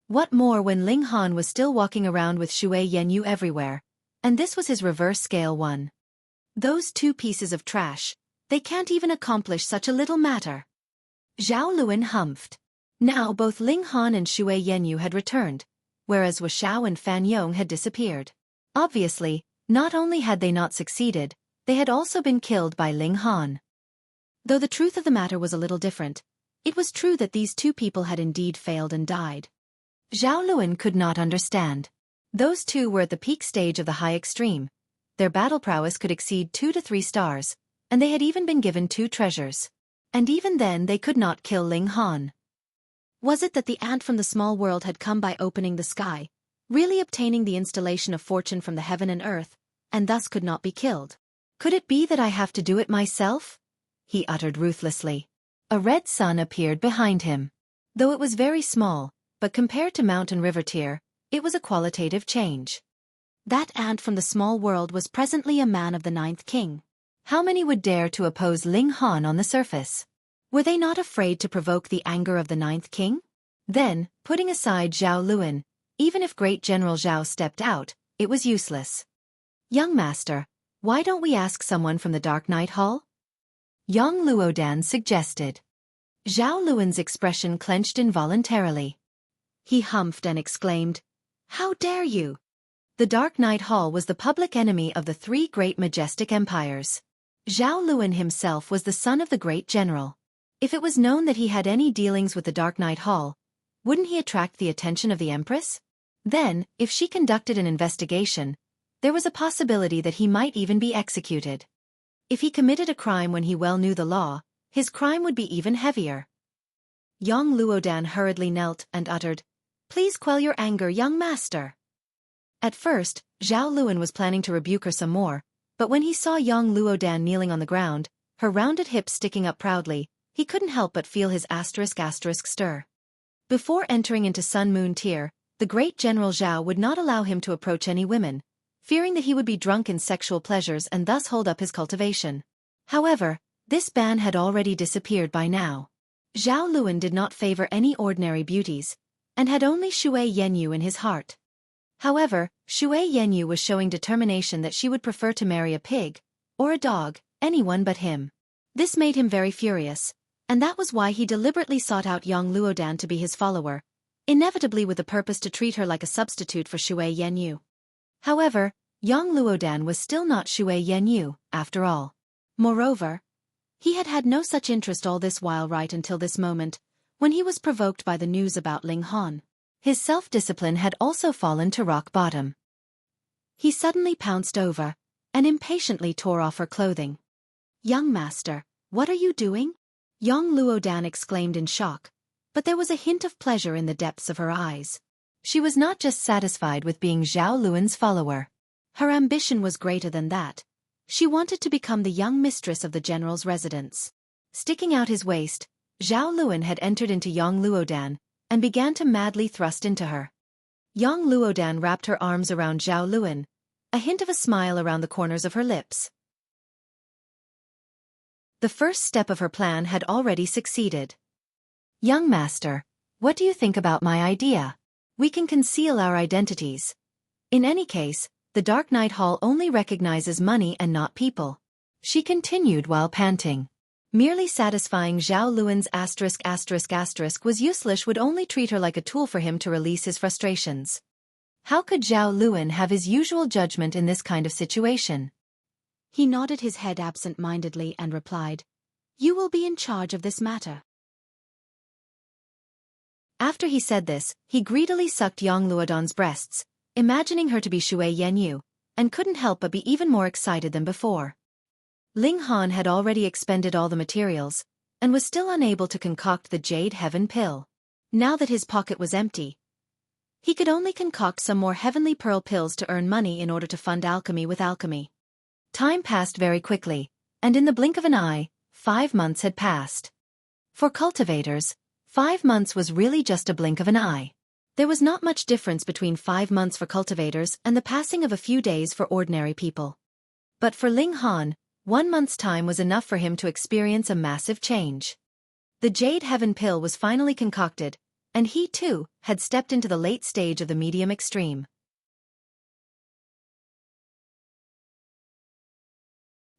S1: What more when Ling Han was still walking around with Shui Yanyu everywhere, and this was his reverse scale one. Those two pieces of trash, they can't even accomplish such a little matter. Zhao Luan humphed. Now both Ling Han and Shui Yanyu had returned, whereas Wuxiao and Fan Yong had disappeared. Obviously, not only had they not succeeded, they had also been killed by Ling Han. Though the truth of the matter was a little different, it was true that these two people had indeed failed and died. Zhao Luan could not understand. Those two were at the peak stage of the high extreme. Their battle prowess could exceed 2 to 3 stars, and they had even been given 2 treasures. And even then they could not kill Ling Han. Was it that the ant from the small world had come by opening the sky, really obtaining the installation of fortune from the heaven and earth, and thus could not be killed? Could it be that I have to do it myself? He uttered ruthlessly. A red sun appeared behind him. Though it was very small, but compared to mountain river tier, it was a qualitative change. That ant from the small world was presently a man of the 9th king. How many would dare to oppose Ling Han on the surface? Were they not afraid to provoke the anger of the 9th king? Then, putting aside Zhao Luan, even if Great General Zhao stepped out, it was useless. Young master, why don't we ask someone from the Dark Night Hall? Yang Luodan suggested. Zhao Luan's expression clenched involuntarily. He humphed and exclaimed, "How dare you!" The Dark Night Hall was the public enemy of the 3 great majestic empires. Zhao Luan himself was the son of the great general. If it was known that he had any dealings with the Dark Night Hall, wouldn't he attract the attention of the Empress? Then, if she conducted an investigation, there was a possibility that he might even be executed. If he committed a crime when he well knew the law, his crime would be even heavier. Yang Luodan hurriedly knelt and uttered, "Please quell your anger, young master." At first, Zhao Luan was planning to rebuke her some more, but when he saw Yang Luodan kneeling on the ground, her rounded hips sticking up proudly, he couldn't help but feel his *** stir. Before entering into Sun-Moon tier, the great General Zhao would not allow him to approach any women, fearing that he would be drunk in sexual pleasures and thus hold up his cultivation. However, this ban had already disappeared by now. Zhao Luan did not favor any ordinary beauties, and had only Shui Yanyu in his heart. However, Shui Yanyu was showing determination that she would prefer to marry a pig, or a dog, anyone but him. This made him very furious, and that was why he deliberately sought out Yang Luodan to be his follower, inevitably with the purpose to treat her like a substitute for Shui Yanyu. However, Yang Luodan was still not Shui Yanyu, after all. Moreover, he had had no such interest all this while right until this moment, when he was provoked by the news about Ling Han. His self-discipline had also fallen to rock bottom. He suddenly pounced over, and impatiently tore off her clothing. "Young master, what are you doing?" Yang Luodan exclaimed in shock, but there was a hint of pleasure in the depths of her eyes. She was not just satisfied with being Zhao Luan's follower. Her ambition was greater than that. She wanted to become the young mistress of the general's residence. Sticking out his waist, Zhao Luan had entered into Yang Luodan, and began to madly thrust into her. Yang Luodan wrapped her arms around Zhao Luan, a hint of a smile around the corners of her lips. The first step of her plan had already succeeded. "Young master, what do you think about my idea? We can conceal our identities. In any case, the Dark Night Hall only recognizes money and not people," she continued while panting. Merely satisfying Zhao Luan's *** was useless, would only treat her like a tool for him to release his frustrations. How could Zhao Luan have his usual judgment in this kind of situation? He nodded his head absent-mindedly and replied, "You will be in charge of this matter." After he said this, he greedily sucked Yang Luodan's breasts, imagining her to be Shui Yanyu, and couldn't help but be even more excited than before. Ling Han had already expended all the materials, and was still unable to concoct the Jade Heaven pill. Now that his pocket was empty, he could only concoct some more Heavenly Pearl pills to earn money in order to fund alchemy with alchemy. Time passed very quickly, and in the blink of an eye, 5 months had passed. For cultivators, 5 months was really just a blink of an eye. There was not much difference between 5 months for cultivators and the passing of a few days for ordinary people. But for Ling Han, 1 month's time was enough for him to experience a massive change. The Jade Heaven pill was finally concocted, and he, too, had stepped into the late stage of the medium extreme.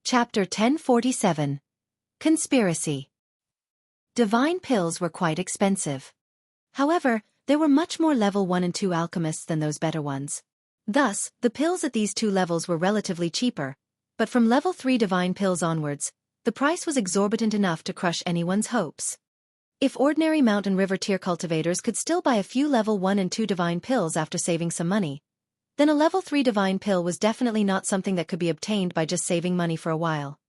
S1: Chapter 1047. Conspiracy. Divine pills were quite expensive. However, there were much more level 1 and 2 alchemists than those better ones. Thus, the pills at these 2 levels were relatively cheaper, but from level 3 divine pills onwards, the price was exorbitant enough to crush anyone's hopes. If ordinary mountain river tier cultivators could still buy a few level 1 and 2 divine pills after saving some money, then a level 3 divine pill was definitely not something that could be obtained by just saving money for a while.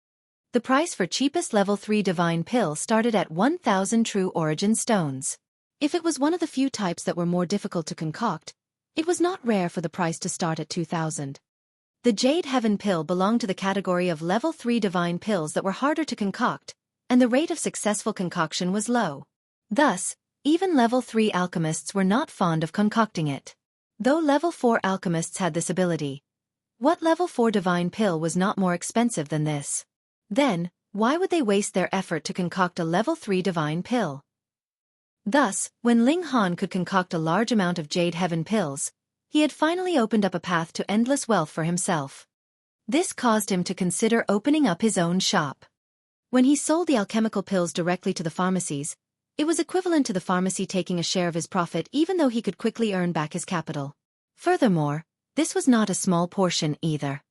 S1: The price for cheapest level 3 divine pill started at 1,000 true origin stones. If it was one of the few types that were more difficult to concoct, it was not rare for the price to start at 2,000. The Jade Heaven pill belonged to the category of level 3 divine pills that were harder to concoct, and the rate of successful concoction was low. Thus, even level 3 alchemists were not fond of concocting it. Though level 4 alchemists had this ability, what level 4 divine pill was not more expensive than this? Then, why would they waste their effort to concoct a level 3 divine pill? Thus, when Ling Han could concoct a large amount of Jade Heaven pills, he had finally opened up a path to endless wealth for himself. This caused him to consider opening up his own shop. When he sold the alchemical pills directly to the pharmacies, it was equivalent to the pharmacy taking a share of his profit even though he could quickly earn back his capital. Furthermore, this was not a small portion either.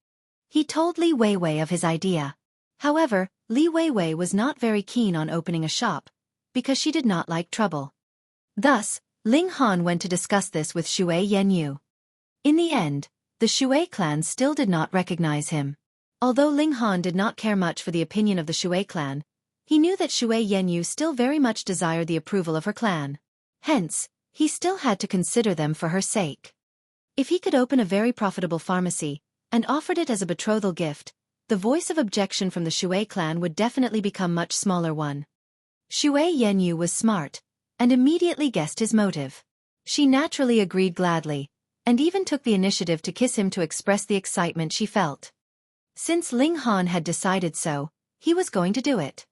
S1: He told Li Weiwei of his idea. However, Li Weiwei was not very keen on opening a shop, because she did not like trouble. Thus, Ling Han went to discuss this with Shui Yanyu. In the end, the Shui clan still did not recognize him. Although Ling Han did not care much for the opinion of the Shui clan, he knew that Shui Yanyu still very much desired the approval of her clan. Hence, he still had to consider them for her sake. If he could open a very profitable pharmacy, and offered it as a betrothal gift, the voice of objection from the Shui clan would definitely become much smaller one. Shui Yanyu was smart, and immediately guessed his motive. She naturally agreed gladly, and even took the initiative to kiss him to express the excitement she felt. Since Ling Han had decided so, he was going to do it.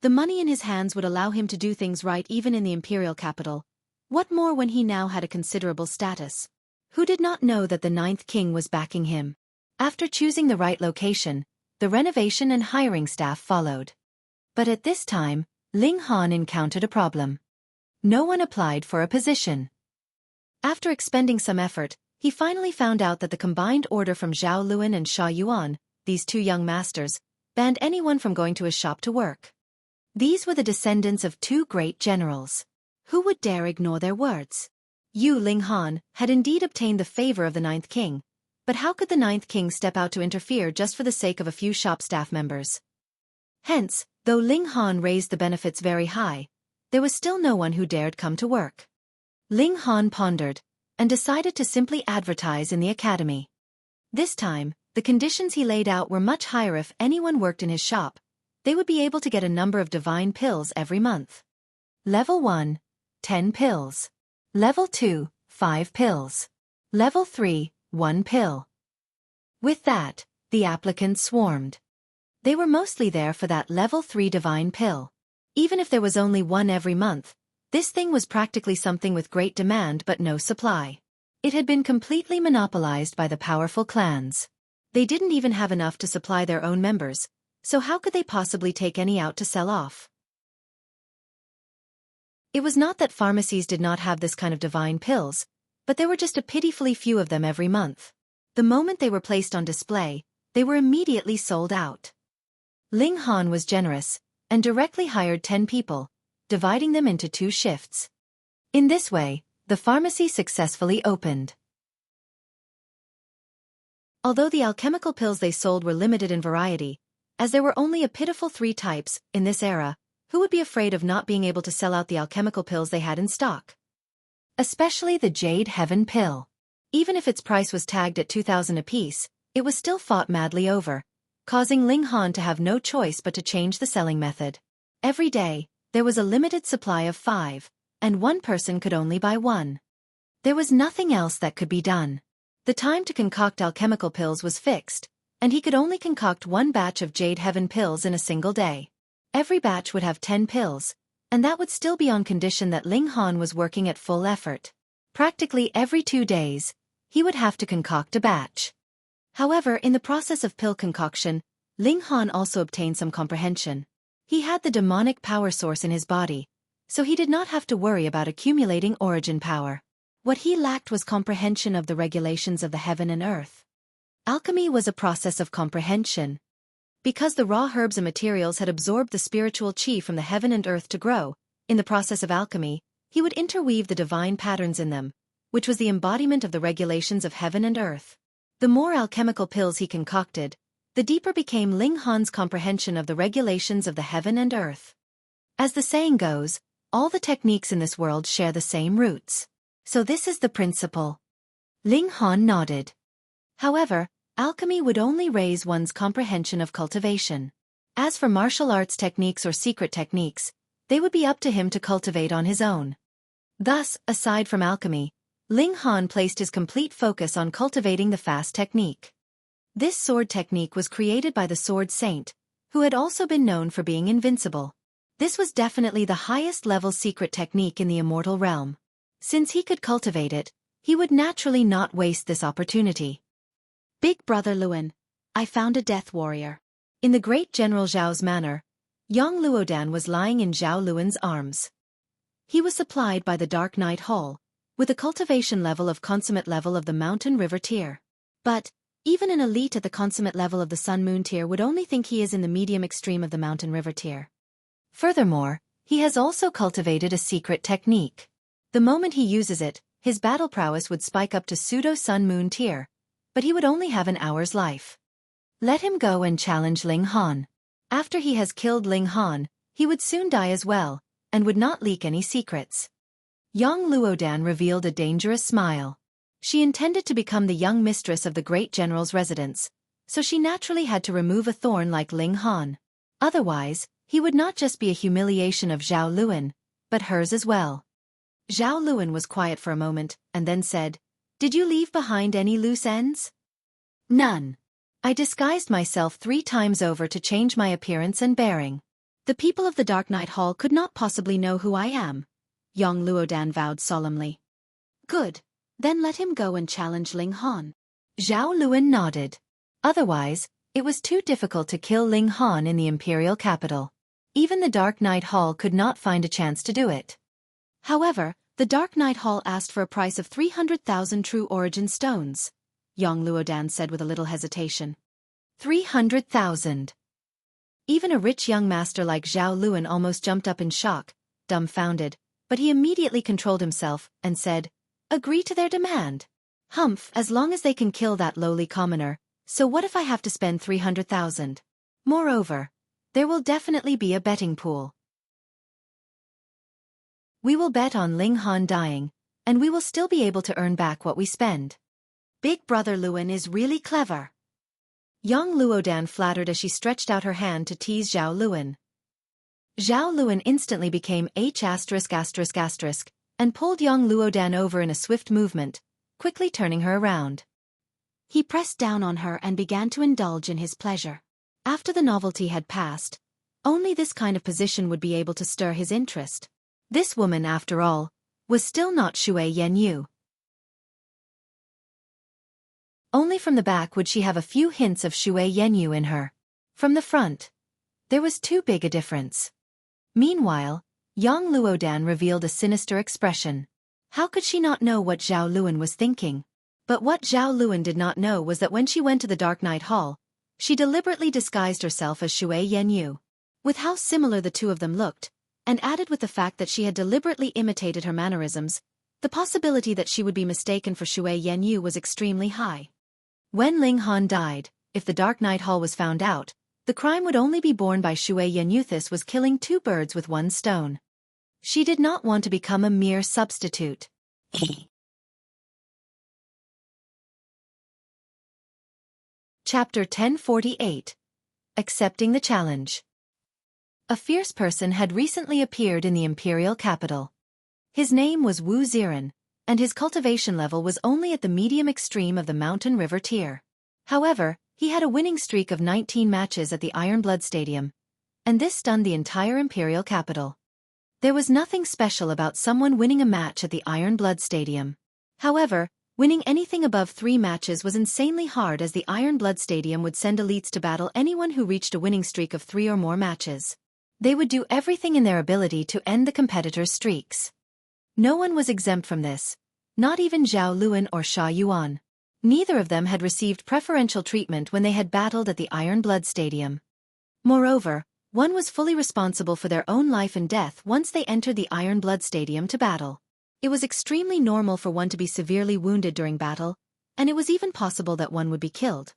S1: The money in his hands would allow him to do things right even in the imperial capital. What more when he now had a considerable status? Who did not know that the 9th king was backing him? After choosing the right location, the renovation and hiring staff followed. But at this time, Ling Han encountered a problem. No one applied for a position. After expending some effort, he finally found out that the combined order from Zhao Luan and Sha Yuan, these 2 young masters, banned anyone from going to his shop to work. These were the descendants of 2 great generals. Who would dare ignore their words? Ling Han had indeed obtained the favor of the 9th king, but how could the 9th king step out to interfere just for the sake of a few shop staff members? Hence, though Ling Han raised the benefits very high, there was still no one who dared come to work. Ling Han pondered, and decided to simply advertise in the academy. This time, the conditions he laid out were much higher. If anyone worked in his shop, they would be able to get a number of divine pills every month. Level 1, 10 pills. Level 2, 5 pills. Level 3, 1 pill. With that, the applicants swarmed. They were mostly there for that level 3 divine pill. Even if there was only one every month, this thing was practically something with great demand but no supply. It had been completely monopolized by the powerful clans. They didn't even have enough to supply their own members, so how could they possibly take any out to sell off? It was not that pharmacies did not have this kind of divine pills, but there were just a pitifully few of them every month. The moment they were placed on display, they were immediately sold out. Ling Han was generous, and directly hired 10 people, dividing them into 2 shifts. In this way, the pharmacy successfully opened. Although the alchemical pills they sold were limited in variety, as there were only a pitiful 3 types, in this era, who would be afraid of not being able to sell out the alchemical pills they had in stock? Especially the Jade Heaven pill. Even if its price was tagged at 2,000 apiece, it was still fought madly over, causing Ling Han to have no choice but to change the selling method. Every day, there was a limited supply of 5, and one person could only buy 1. There was nothing else that could be done. The time to concoct alchemical pills was fixed, and he could only concoct one batch of Jade Heaven pills in a single day. Every batch would have 10 pills, and that would still be on condition that Ling Han was working at full effort. Practically every 2 days, he would have to concoct a batch. However, in the process of pill concoction, Ling Han also obtained some comprehension. He had the demonic power source in his body, so he did not have to worry about accumulating origin power. What he lacked was comprehension of the regulations of the heaven and earth. Alchemy was a process of comprehension. Because the raw herbs and materials had absorbed the spiritual chi from the heaven and earth to grow, in the process of alchemy, he would interweave the divine patterns in them, which was the embodiment of the regulations of heaven and earth. The more alchemical pills he concocted, the deeper became Ling Han's comprehension of the regulations of the heaven and earth. As the saying goes, all the techniques in this world share the same roots. So this is the principle. Ling Han nodded. However, alchemy would only raise one's comprehension of cultivation. As for martial arts techniques or secret techniques, they would be up to him to cultivate on his own. Thus, aside from alchemy, Ling Han placed his complete focus on cultivating the fast technique. This sword technique was created by the Sword Saint, who had also been known for being invincible. This was definitely the highest-level secret technique in the immortal realm. Since he could cultivate it, he would naturally not waste this opportunity. Big Brother Luan, I found a death warrior. In the great General Zhao's manor, Yang Luodan was lying in Zhao Luan's arms. He was supplied by the Dark Night Hall, with a cultivation level of consummate level of the Mountain River tier. But, even an elite at the consummate level of the Sun Moon tier would only think he is in the medium extreme of the Mountain River tier. Furthermore, he has also cultivated a secret technique. The moment he uses it, his battle prowess would spike up to pseudo-Sun Moon tier, but he would only have an hour's life. Let him go and challenge Ling Han. After he has killed Ling Han, he would soon die as well, and would not leak any secrets. Yang Luodan revealed a dangerous smile. She intended to become the young mistress of the great general's residence, so she naturally had to remove a thorn like Ling Han. Otherwise, he would not just be a humiliation of Zhao Luan, but hers as well. Zhao Luan was quiet for a moment, and then said, "Did you leave behind any loose ends?" "None. I disguised myself 3 times over to change my appearance and bearing. The people of the Dark Night Hall could not possibly know who I am," Yang Luodan vowed solemnly. "Good. Then let him go and challenge Ling Han." Zhao Luan nodded. Otherwise, it was too difficult to kill Ling Han in the imperial capital. Even the Dark Night Hall could not find a chance to do it. However, the Dark Night Hall asked for a price of 300,000 true origin stones, Yang Luodan said with a little hesitation. 300,000. Even a rich young master like Zhao Luan almost jumped up in shock, dumbfounded, but he immediately controlled himself and said, "Agree to their demand. Humph, as long as they can kill that lowly commoner, so what if I have to spend 300,000? Moreover, there will definitely be a betting pool. We will bet on Ling Han dying, and we will still be able to earn back what we spend. Big Brother Luan is really clever." Yang Luodan flattered as she stretched out her hand to tease Zhao Luan. Zhao Luan instantly became H*****, and pulled Yang Luodan over in a swift movement, quickly turning her around. He pressed down on her and began to indulge in his pleasure. After the novelty had passed, only this kind of position would be able to stir his interest. This woman, after all, was still not Shui Yanyu. Only from the back would she have a few hints of Shui Yanyu in her. From the front, there was too big a difference. Meanwhile, Yang Luodan revealed a sinister expression. How could she not know what Zhao Luan was thinking? But what Zhao Luan did not know was that when she went to the Dark Night Hall, she deliberately disguised herself as Shui Yanyu. With how similar the two of them looked, and added with the fact that she had deliberately imitated her mannerisms, the possibility that she would be mistaken for Shui Yanyu was extremely high. When Ling Han died, if the Dark Night Hall was found out, the crime would only be borne by Shui Yanyu. This was killing 2 birds with 1 stone. She did not want to become a mere substitute. Chapter 1048. Accepting the Challenge. A fierce person had recently appeared in the imperial capital. His name was Wu Ziran, and his cultivation level was only at the medium extreme of the Mountain River tier. However, He had a winning streak of 19 matches at the Iron Blood Stadium, and this stunned the entire imperial capital. There was nothing special about someone winning a match at the Iron Blood Stadium. However, winning anything above 3 matches was insanely hard, as the Iron Blood Stadium would send elites to battle anyone who reached a winning streak of 3 or more matches. They would do everything in their ability to end the competitors' streaks. No one was exempt from this, not even Zhao Luan or Sha Yuan. Neither of them had received preferential treatment when they had battled at the Iron Blood Stadium. Moreover, one was fully responsible for their own life and death once they entered the Iron Blood Stadium to battle. It was extremely normal for one to be severely wounded during battle, and it was even possible that one would be killed.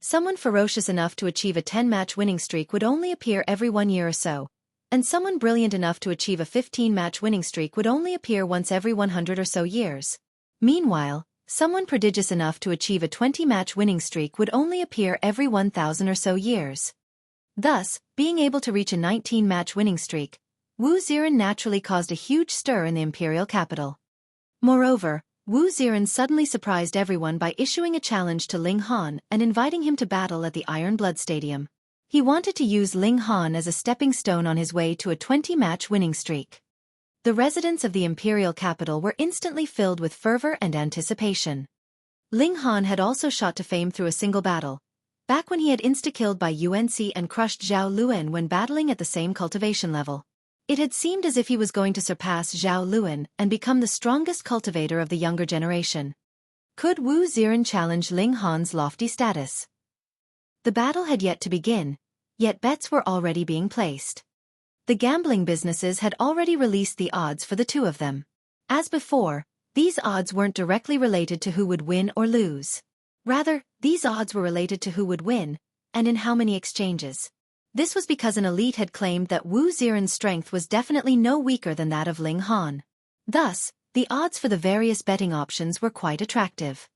S1: Someone ferocious enough to achieve a 10-match winning streak would only appear every 1 year or so, and someone brilliant enough to achieve a 15-match winning streak would only appear once every 100 or so years. Meanwhile, someone prodigious enough to achieve a 20-match winning streak would only appear every 1,000 or so years. Thus, being able to reach a 19-match winning streak, Wu Ziren naturally caused a huge stir in the imperial capital. Moreover, Wu Ziren suddenly surprised everyone by issuing a challenge to Ling Han and inviting him to battle at the Iron Blood Stadium. He wanted to use Ling Han as a stepping stone on his way to a 20-match winning streak. The residents of the imperial capital were instantly filled with fervor and anticipation. Ling Han had also shot to fame through a single battle, back when he had insta-killed by UNC and crushed Zhao Luan when battling at the same cultivation level. It had seemed as if he was going to surpass Zhao Luan and become the strongest cultivator of the younger generation. Could Wu Ziren challenge Ling Han's lofty status? The battle had yet to begin, yet bets were already being placed. The gambling businesses had already released the odds for the two of them. As before, these odds weren't directly related to who would win or lose. Rather, these odds were related to who would win, and in how many exchanges. This was because an elite had claimed that Wu Ziren's strength was definitely no weaker than that of Ling Han. Thus, the odds for the various betting options were quite attractive.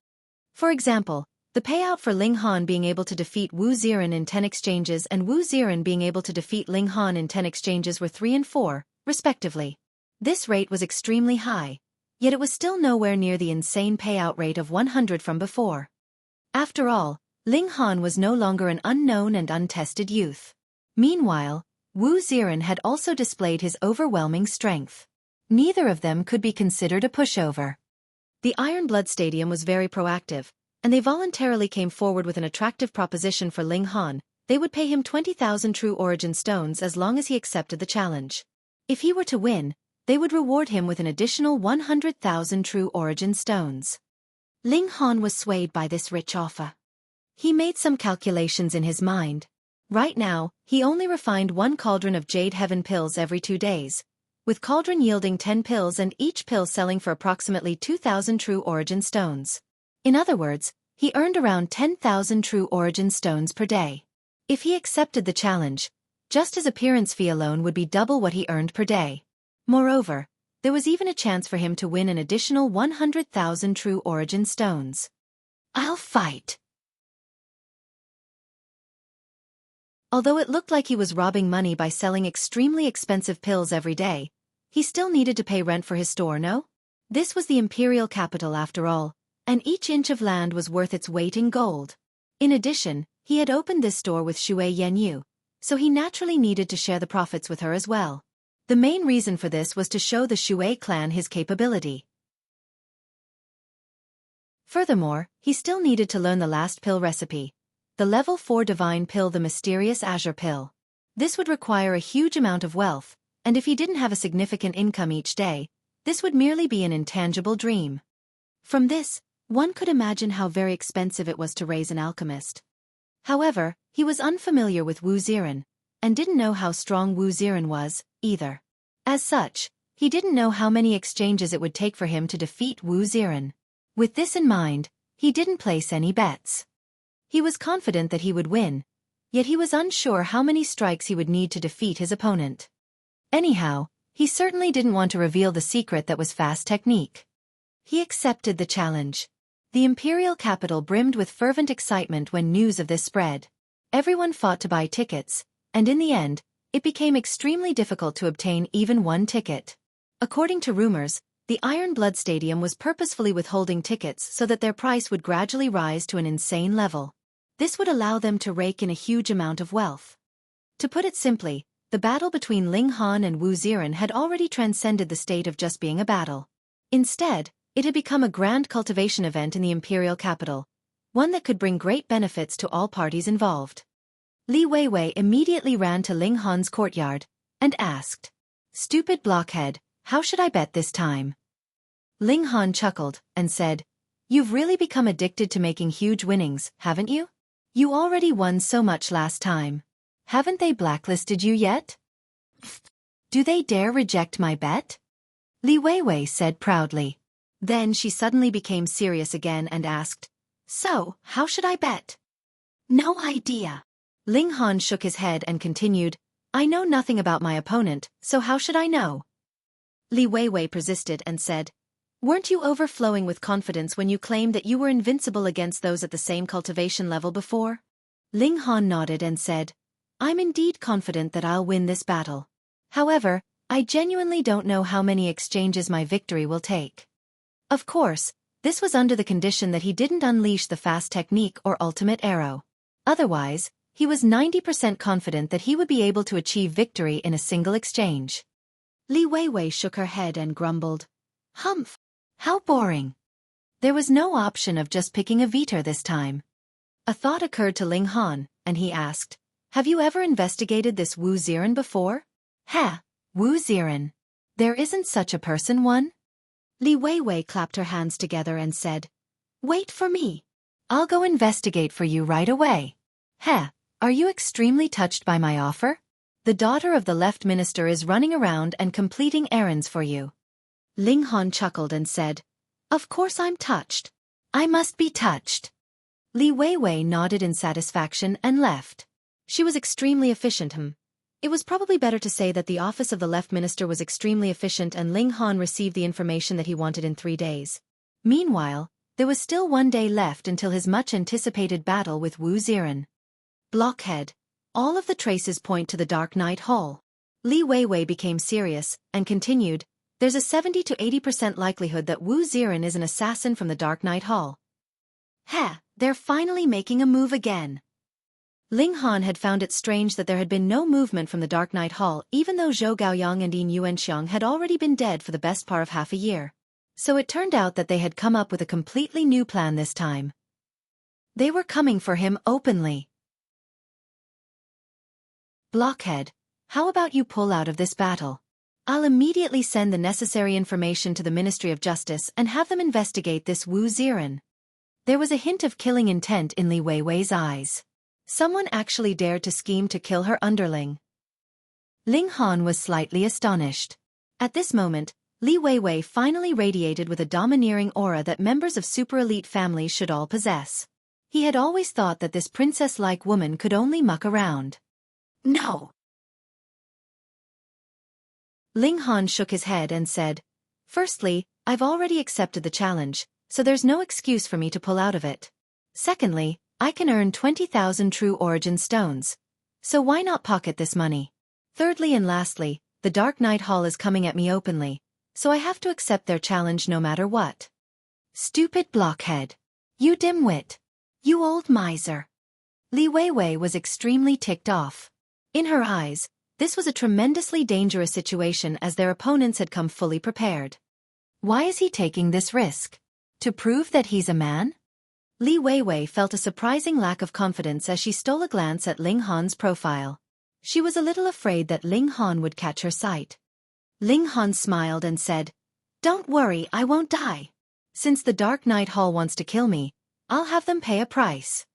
S1: For example, the payout for Ling Han being able to defeat Wu Ziren in 10 exchanges and Wu Ziren being able to defeat Ling Han in 10 exchanges were 3 and 4, respectively. This rate was extremely high, yet it was still nowhere near the insane payout rate of 100 from before. After all, Ling Han was no longer an unknown and untested youth. Meanwhile, Wu Ziren had also displayed his overwhelming strength. Neither of them could be considered a pushover. The Iron Blood Stadium was very proactive, and they voluntarily came forward with an attractive proposition for Ling Han. They would pay him 20,000 true origin stones as long as he accepted the challenge. If he were to win, they would reward him with an additional 100,000 true origin stones. Ling Han was swayed by this rich offer. He made some calculations in his mind. Right now, he only refined 1 cauldron of Jade Heaven pills every 2 days, with cauldron yielding 10 pills and each pill selling for approximately 2,000 true origin stones. In other words, he earned around 10,000 true origin stones per day. If he accepted the challenge, just his appearance fee alone would be double what he earned per day. Moreover, there was even a chance for him to win an additional 100,000 true origin stones. I'll fight. Although it looked like he was robbing money by selling extremely expensive pills every day, he still needed to pay rent for his store, no? This was the imperial capital after all, and each inch of land was worth its weight in gold. In addition, he had opened this store with Shui Yanyu, so he naturally needed to share the profits with her as well. The main reason for this was to show the Shui clan his capability. Furthermore, he still needed to learn the last pill recipe, the level 4 divine pill, the mysterious azure pill. This would require a huge amount of wealth, and if he didn't have a significant income each day, this would merely be an intangible dream. From this, one could imagine how very expensive it was to raise an alchemist. However, he was unfamiliar with Wu Ziren, and didn't know how strong Wu Ziren was, either. As such, he didn't know how many exchanges it would take for him to defeat Wu Ziren. With this in mind, he didn't place any bets. He was confident that he would win, yet he was unsure how many strikes he would need to defeat his opponent. Anyhow, he certainly didn't want to reveal the secret that was fast technique. He accepted the challenge. The imperial capital brimmed with fervent excitement when news of this spread. Everyone fought to buy tickets, and in the end, it became extremely difficult to obtain even one ticket. According to rumors, the Iron Blood Stadium was purposefully withholding tickets so that their price would gradually rise to an insane level. This would allow them to rake in a huge amount of wealth. To put it simply, the battle between Ling Han and Wu Ziren had already transcended the state of just being a battle. Instead, it had become a grand cultivation event in the imperial capital, one that could bring great benefits to all parties involved. Li Weiwei immediately ran to Ling Han's courtyard and asked, "Stupid blockhead, how should I bet this time?" Ling Han chuckled and said, "You've really become addicted to making huge winnings, haven't you? You already won so much last time. Haven't they blacklisted you yet? Do they dare reject my bet?" Li Weiwei said proudly. Then she suddenly became serious again and asked, "So, how should I bet?" "No idea." Ling Han shook his head and continued, "I know nothing about my opponent, so how should I know?" Li Weiwei persisted and said, "Weren't you overflowing with confidence when you claimed that you were invincible against those at the same cultivation level before?" Ling Han nodded and said, "I'm indeed confident that I'll win this battle. However, I genuinely don't know how many exchanges my victory will take." Of course, this was under the condition that he didn't unleash the fast technique or ultimate arrow. Otherwise, he was 90% confident that he would be able to achieve victory in a single exchange. Li Weiwei shook her head and grumbled, "Humph! How boring." There was no option of just picking a veter this time. A thought occurred to Ling Han, and he asked, "Have you ever investigated this Wu Ziren before?" "Ha! Wu Ziren. There isn't such a person, one?" Li Weiwei clapped her hands together and said, "Wait for me. I'll go investigate for you right away." "Ha! Are you extremely touched by my offer? The daughter of the left minister is running around and completing errands for you." Ling Han chuckled and said, "Of course I'm touched. I must be touched." Li Weiwei nodded in satisfaction and left. She was extremely efficient. It was probably better to say that the office of the left minister was extremely efficient and Ling Han received the information that he wanted in 3 days. Meanwhile, there was still 1 day left until his much-anticipated battle with Wu Ziren. "Blockhead. All of the traces point to the Dark Night Hall." Li Weiwei became serious and continued, "There's a 70 to 80% likelihood that Wu Ziren is an assassin from the Dark Night Hall." "Ha! They're finally making a move again." Ling Han had found it strange that there had been no movement from the Dark Night Hall even though Zhou Gaoyang and Yin Yuanxiang had already been dead for the best part of half a year. So it turned out that they had come up with a completely new plan this time. They were coming for him openly. "Blockhead, how about you pull out of this battle? I'll immediately send the necessary information to the Ministry of Justice and have them investigate this Wu Ziren." There was a hint of killing intent in Li Weiwei's eyes. Someone actually dared to scheme to kill her underling. Ling Han was slightly astonished. At this moment, Li Weiwei finally radiated with a domineering aura that members of super-elite families should all possess. He had always thought that this princess-like woman could only muck around. "No." Ling Han shook his head and said, "Firstly, I've already accepted the challenge, so there's no excuse for me to pull out of it. Secondly, I can earn 20,000 true origin stones. So why not pocket this money? Thirdly and lastly, the Dark Night Hall is coming at me openly, so I have to accept their challenge no matter what." "Stupid blockhead. You dimwit. You old miser." Li Weiwei was extremely ticked off. In her eyes, this was a tremendously dangerous situation as their opponents had come fully prepared. Why is he taking this risk? To prove that he's a man? Li Weiwei felt a surprising lack of confidence as she stole a glance at Ling Han's profile. She was a little afraid that Ling Han would catch her sight. Ling Han smiled and said, "Don't worry, I won't die. Since the Dark Night Hall wants to kill me, I'll have them pay a price."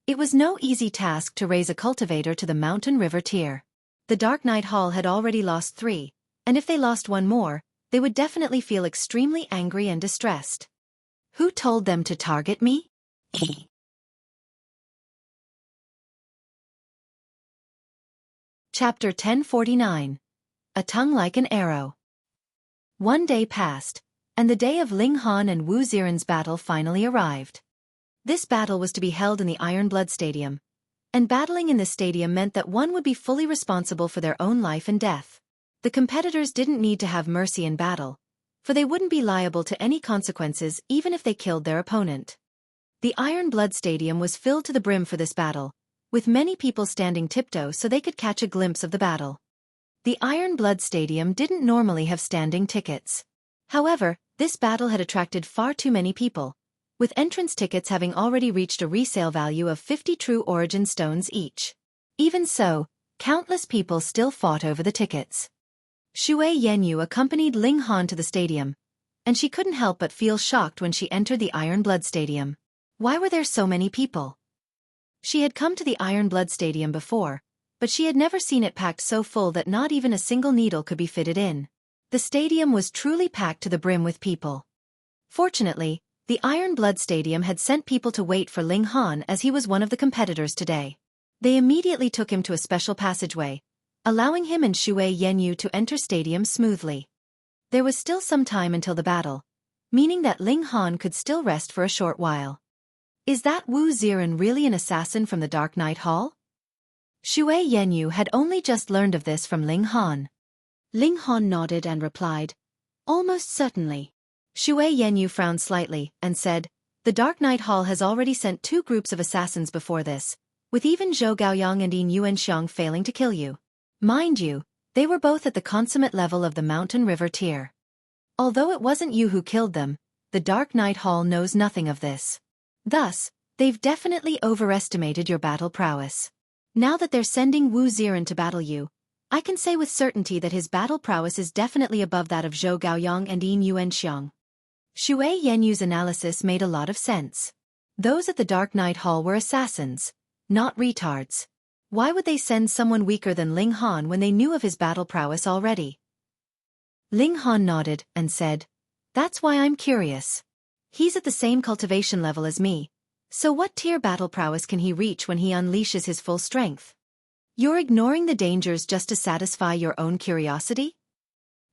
S1: It was no easy task to raise a cultivator to the Mountain River tier. The Dark Night Hall had already lost 3, and if they lost 1 more, they would definitely feel extremely angry and distressed. Who told them to target me? Chapter 1049. A Tongue Like an Arrow. 1 day passed, and the day of Ling Han and Wu Ziren's battle finally arrived. This battle was to be held in the Iron Blood Stadium, and battling in this stadium meant that one would be fully responsible for their own life and death. The competitors didn't need to have mercy in battle, for they wouldn't be liable to any consequences even if they killed their opponent. The Iron Blood Stadium was filled to the brim for this battle, with many people standing tiptoe so they could catch a glimpse of the battle. The Iron Blood Stadium didn't normally have standing tickets. However, this battle had attracted far too many people, with entrance tickets having already reached a resale value of 50 true origin stones each. Even so, countless people still fought over the tickets. Shui Yanyu accompanied Ling Han to the stadium, and she couldn't help but feel shocked when she entered the Iron Blood Stadium. Why were there so many people? She had come to the Iron Blood Stadium before, but she had never seen it packed so full that not even a single needle could be fitted in. The stadium was truly packed to the brim with people. Fortunately, the Iron Blood Stadium had sent people to wait for Ling Han as he was one of the competitors today. They immediately took him to a special passageway, allowing him and Shui Yanyu to enter stadium smoothly. There was still some time until the battle, meaning that Ling Han could still rest for a short while. Is that Wu Ziren really an assassin from the Dark Knight Hall? Shui Yanyu had only just learned of this from Ling Han. Ling Han nodded and replied, "Almost certainly." Shui Yanyu frowned slightly and said, "The Dark Knight Hall has already sent 2 groups of assassins before this, with even Zhou Gaoyang and Yin Yuanxiang failing to kill you. Mind you, they were both at the consummate level of the Mountain River tier. Although it wasn't you who killed them, the Dark Knight Hall knows nothing of this. Thus, they've definitely overestimated your battle prowess. Now that they're sending Wu Ziren to battle you, I can say with certainty that his battle prowess is definitely above that of Zhou Gaoyang and Yin Yuanxiang." Shui Yanyu's analysis made a lot of sense. Those at the Dark Knight Hall were assassins, not retards. Why would they send someone weaker than Ling Han when they knew of his battle prowess already? Ling Han nodded and said, "That's why I'm curious. He's at the same cultivation level as me, so what tier battle prowess can he reach when he unleashes his full strength? You're ignoring the dangers just to satisfy your own curiosity?"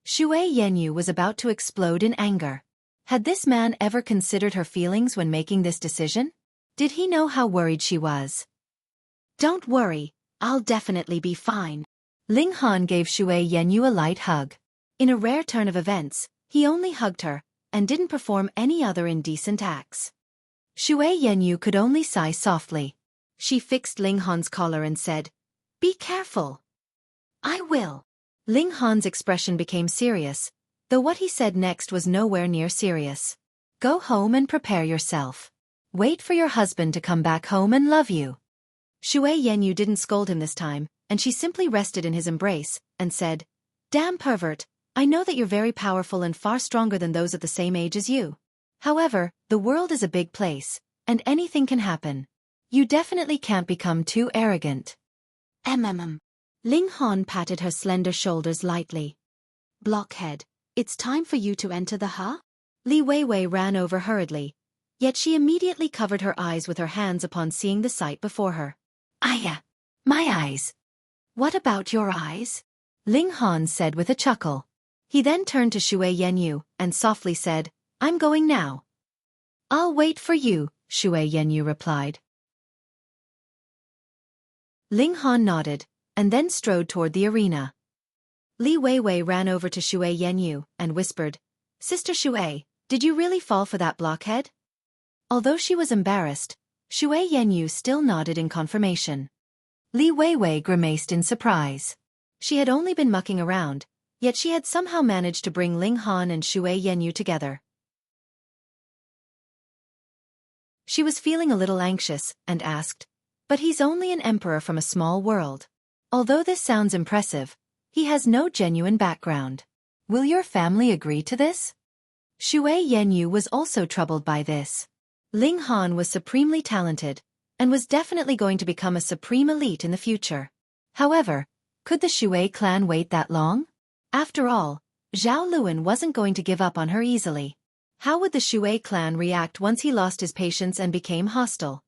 S1: Shui Yanyu was about to explode in anger. Had this man ever considered her feelings when making this decision? Did he know how worried she was? "Don't worry, I'll definitely be fine." Ling Han gave Shui Yanyu a light hug. In a rare turn of events, he only hugged her, and didn't perform any other indecent acts. Shui Yanyu could only sigh softly. She fixed Ling Han's collar and said, "Be careful." "I will." Ling Han's expression became serious, though what he said next was nowhere near serious. "Go home and prepare yourself. Wait for your husband to come back home and love you." Shui Yanyu didn't scold him this time, and she simply rested in his embrace, and said, "Damn pervert, I know that you're very powerful and far stronger than those at the same age as you. However, the world is a big place, and anything can happen. You definitely can't become too arrogant." Ling Han patted her slender shoulders lightly. "Blockhead, it's time for you to enter the Ha?" Li Weiwei ran over hurriedly, yet she immediately covered her eyes with her hands upon seeing the sight before her. "Aya, my eyes." "What about your eyes?" Ling Han said with a chuckle. He then turned to Shui Yanyu and softly said, "I'm going now." "I'll wait for you," Shui Yanyu replied. Ling Han nodded, and then strode toward the arena. Li Weiwei ran over to Shui Yanyu and whispered, "Sister Shui, did you really fall for that blockhead?" Although she was embarrassed, Shui Yanyu still nodded in confirmation. Li Weiwei grimaced in surprise. She had only been mucking around, yet she had somehow managed to bring Ling Han and Shui Yanyu together. She was feeling a little anxious, and asked, "But he's only an emperor from a small world. Although this sounds impressive, he has no genuine background. Will your family agree to this?" Shui Yanyu was also troubled by this. Ling Han was supremely talented, and was definitely going to become a supreme elite in the future. However, could the Shui clan wait that long? After all, Zhao Luan wasn't going to give up on her easily. How would the Shui clan react once he lost his patience and became hostile?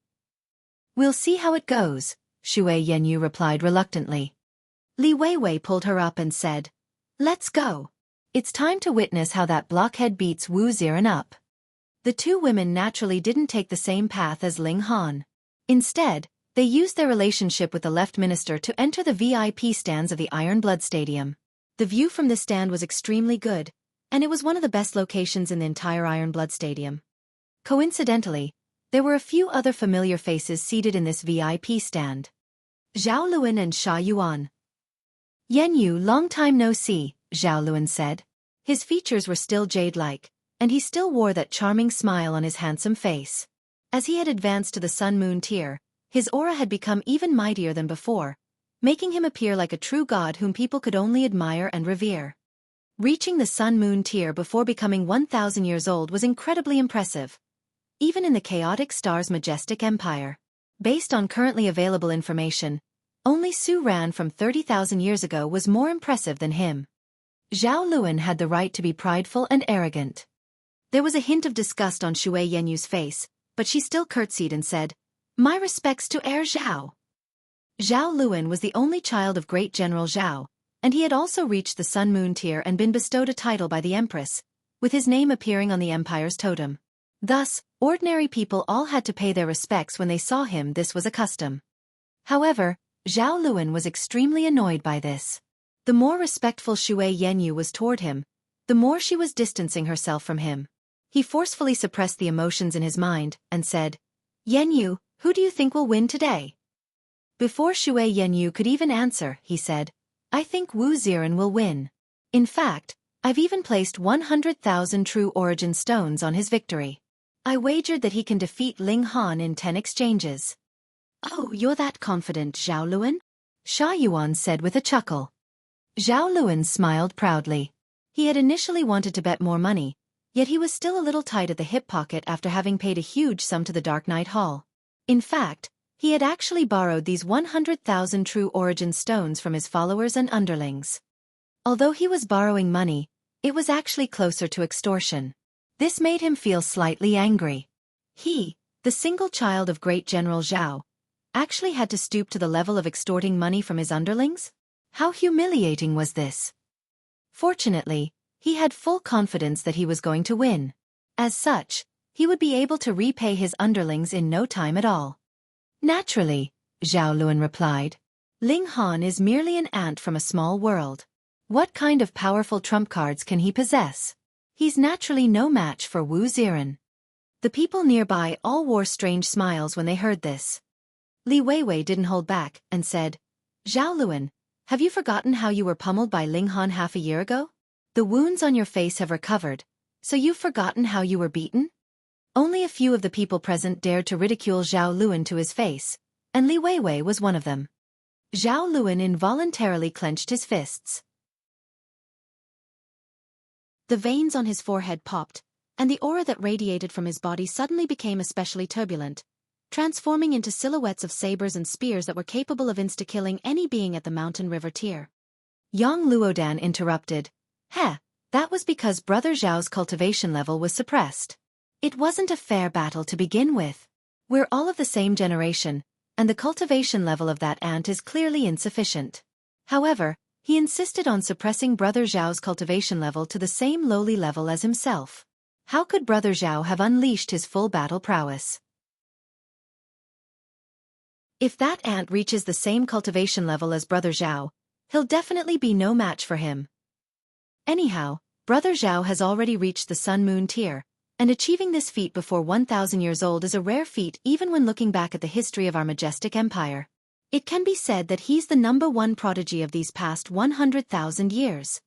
S1: "We'll see how it goes," Shui Yanyu replied reluctantly. Li Weiwei pulled her up and said, "Let's go. It's time to witness how that blockhead beats Wu Ziren up." The 2 women naturally didn't take the same path as Ling Han. Instead, they used their relationship with the left minister to enter the VIP stands of the Iron Blood Stadium. The view from this stand was extremely good, and it was one of the best locations in the entire Iron Blood Stadium. Coincidentally, There were a few other familiar faces seated in this VIP stand. Zhao Luan and Sha Yuan. Yan Yu, long time no see, Zhao Luan said. His features were still jade-like, and he still wore that charming smile on his handsome face. As he had advanced to the Sun-Moon tier, his aura had become even mightier than before, making him appear like a true god whom people could only admire and revere. Reaching the Sun-Moon tier before becoming 1,000 years old was incredibly impressive, even in the chaotic star's majestic empire. Based on currently available information, only Su Ran from 30,000 years ago was more impressive than him. Zhao Luan had the right to be prideful and arrogant. There was a hint of disgust on Shui Yenyu's face, but she still curtsied and said, "My respects to Heir Zhao." Zhao Luan was the only child of Great General Zhao, and he had also reached the Sun-Moon tier and been bestowed a title by the Empress, with his name appearing on the Empire's totem. Thus, ordinary people all had to pay their respects when they saw him. This was a custom. However, Zhao Luan was extremely annoyed by this. The more respectful Shui Yenyu was toward him, the more she was distancing herself from him. He forcefully suppressed the emotions in his mind, and said, "Yenyu, who do you think will win today?" Before Shui Yenyu could even answer, he said, "I think Wu Ziran will win. In fact, I've even placed 100,000 true origin stones on his victory. I wagered that he can defeat Ling Han in 10 exchanges." "Oh, you're that confident, Zhao Luan?" Sha Yuan said with a chuckle. Zhao Luan smiled proudly. He had initially wanted to bet more money, yet he was still a little tight at the hip pocket after having paid a huge sum to the Dark Knight Hall. In fact, he had actually borrowed these 100,000 true origin stones from his followers and underlings. Although he was borrowing money, it was actually closer to extortion. This made him feel slightly angry. He, the single child of Great General Zhao, actually had to stoop to the level of extorting money from his underlings? How humiliating was this? Fortunately, he had full confidence that he was going to win. As such, he would be able to repay his underlings in no time at all. "Naturally," Zhao Luan replied. "Ling Han is merely an ant from a small world. What kind of powerful trump cards can he possess? He's naturally no match for Wu Ziran." The people nearby all wore strange smiles when they heard this. Li Weiwei didn't hold back, and said, "Zhao Luan, have you forgotten how you were pummeled by Ling Han half a year ago? The wounds on your face have recovered, so you've forgotten how you were beaten?" Only a few of the people present dared to ridicule Zhao Luan to his face, and Li Weiwei was one of them. Zhao Luan involuntarily clenched his fists. The veins on his forehead popped, and the aura that radiated from his body suddenly became especially turbulent, transforming into silhouettes of sabers and spears that were capable of insta-killing any being at the mountain river tier. Yang Luodan interrupted, that was because Brother Zhao's cultivation level was suppressed. It wasn't a fair battle to begin with. We're all of the same generation, and the cultivation level of that ant is clearly insufficient." However, he insisted on suppressing Brother Zhao's cultivation level to the same lowly level as himself. How could Brother Zhao have unleashed his full battle prowess? If that ant reaches the same cultivation level as Brother Zhao, he'll definitely be no match for him. Anyhow, Brother Zhao has already reached the Sun-Moon tier, and achieving this feat before 1,000 years old is a rare feat even when looking back at the history of our majestic empire. It can be said that he's the #1 prodigy of these past 100,000 years.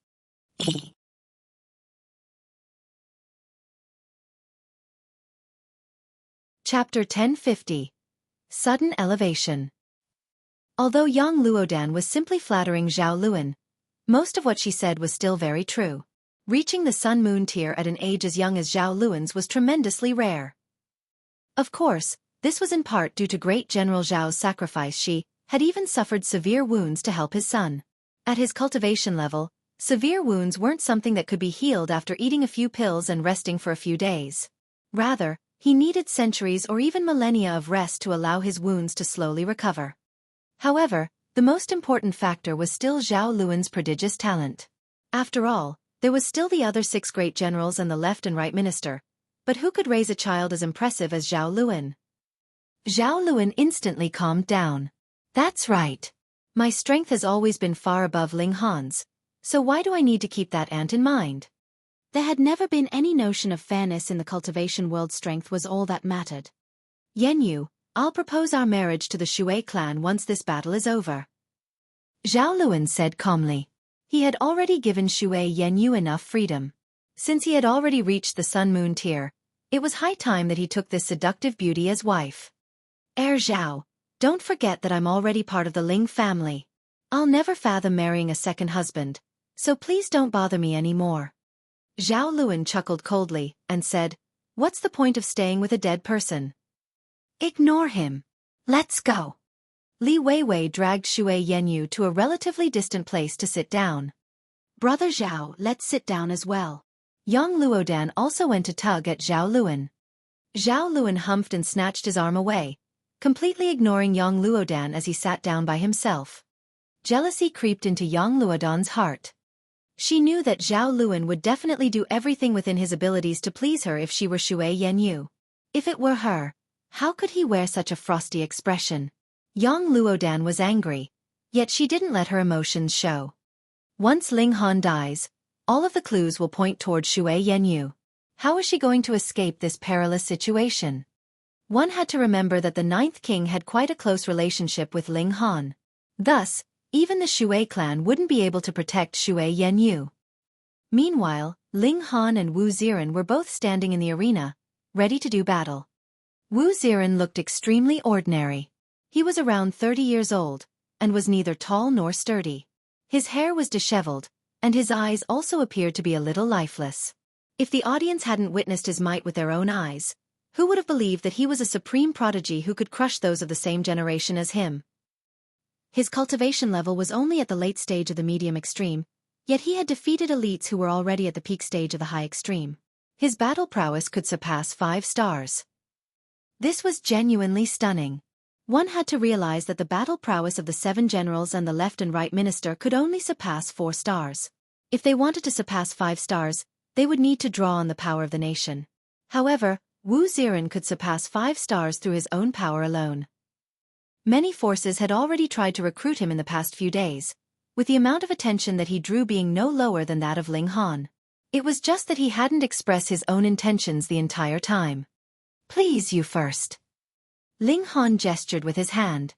S1: Chapter 1050. Sudden Elevation. Although Yang Luodan was simply flattering Zhao Luan, most of what she said was still very true. Reaching the Sun-Moon tier at an age as young as Zhao Luan's was tremendously rare. Of course, this was in part due to Great General Zhao's sacrifice. She had even suffered severe wounds to help his son. At his cultivation level, severe wounds weren't something that could be healed after eating a few pills and resting for a few days. Rather, he needed centuries or even millennia of rest to allow his wounds to slowly recover. However, the most important factor was still Zhao Luan's prodigious talent. After all, there was still the other 6 great generals and the left and right minister, but who could raise a child as impressive as Zhao Luan? Zhao Luan instantly calmed down. "That's right. My strength has always been far above Ling Han's, so why do I need to keep that ant in mind?" There had never been any notion of fairness in the cultivation world. Strength was all that mattered. Yenyu, I'll propose our marriage to the Shui clan once this battle is over. Zhao Luan said calmly. He had already given Shui Yenyu enough freedom. Since he had already reached the Sun-Moon tier, it was high time that he took this seductive beauty as wife. Zhao, don't forget that I'm already part of the Ling family. I'll never fathom marrying a second husband, so please don't bother me anymore. Zhao Luan chuckled coldly and said, what's the point of staying with a dead person? Ignore him. Let's go. Li Weiwei dragged Shui Yenyu to a relatively distant place to sit down. Brother Zhao, let's sit down as well. Yang Luodan also went to tug at Zhao Luan. Zhao Luan humphed and snatched his arm away, completely ignoring Yang Luodan as he sat down by himself. Jealousy creeped into Yang Luodan's heart. She knew that Zhao Luan would definitely do everything within his abilities to please her if she were Shui Yenyu. If it were her, how could he wear such a frosty expression? Yang Luodan was angry, yet she didn't let her emotions show. Once Ling Han dies, all of the clues will point toward Shui Yenyu. How is she going to escape this perilous situation? One had to remember that the Ninth King had quite a close relationship with Ling Han. Thus, even the Shui clan wouldn't be able to protect Shui Yenyu. Meanwhile, Ling Han and Wu Ziren were both standing in the arena, ready to do battle. Wu Ziren looked extremely ordinary. He was around 30 years old, and was neither tall nor sturdy. His hair was disheveled, and his eyes also appeared to be a little lifeless. If the audience hadn't witnessed his might with their own eyes, who would have believed that he was a supreme prodigy who could crush those of the same generation as him? His cultivation level was only at the late stage of the medium extreme, yet he had defeated elites who were already at the peak stage of the high extreme. His battle prowess could surpass 5 stars. This was genuinely stunning. One had to realize that the battle prowess of the 7 generals and the left and right minister could only surpass 4 stars. If they wanted to surpass 5 stars, they would need to draw on the power of the nation. However, Wu Ziren could surpass 5 stars through his own power alone. Many forces had already tried to recruit him in the past few days, with the amount of attention that he drew being no lower than that of Ling Han. It was just that he hadn't expressed his own intentions the entire time. Please, you first. Ling Han gestured with his hand.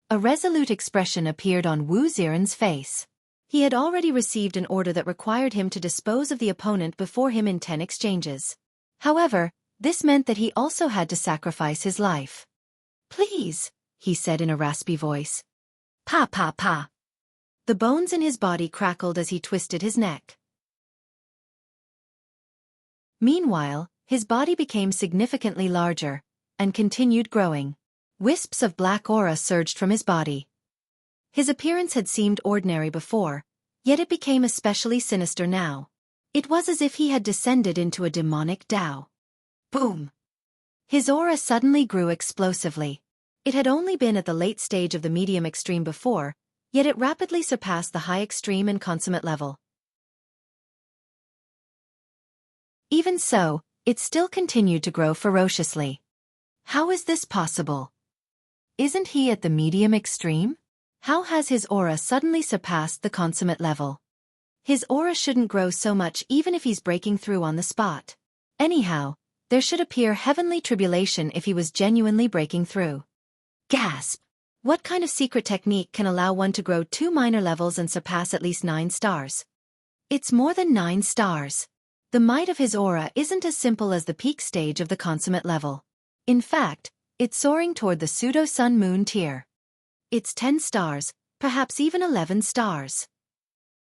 S1: A resolute expression appeared on Wu Ziren's face. He had already received an order that required him to dispose of the opponent before him in 10 exchanges. However, this meant that he also had to sacrifice his life. Please, he said in a raspy voice. Pa pa pa. The bones in his body crackled as he twisted his neck. Meanwhile, his body became significantly larger, and continued growing. Wisps of black aura surged from his body. His appearance had seemed ordinary before, yet it became especially sinister now. It was as if he had descended into a demonic Tao. Boom! His aura suddenly grew explosively. It had only been at the late stage of the medium extreme before, yet it rapidly surpassed the high extreme and consummate level. Even so, it still continued to grow ferociously. How is this possible? Isn't he at the medium extreme? How has his aura suddenly surpassed the consummate level? His aura shouldn't grow so much even if he's breaking through on the spot. Anyhow, there should appear heavenly tribulation if he was genuinely breaking through. Gasp! What kind of secret technique can allow one to grow 2 minor levels and surpass at least 9 stars? It's more than 9 stars. The might of his aura isn't as simple as the peak stage of the consummate level. In fact, it's soaring toward the pseudo-sun-moon tier. It's 10 stars, perhaps even 11 stars.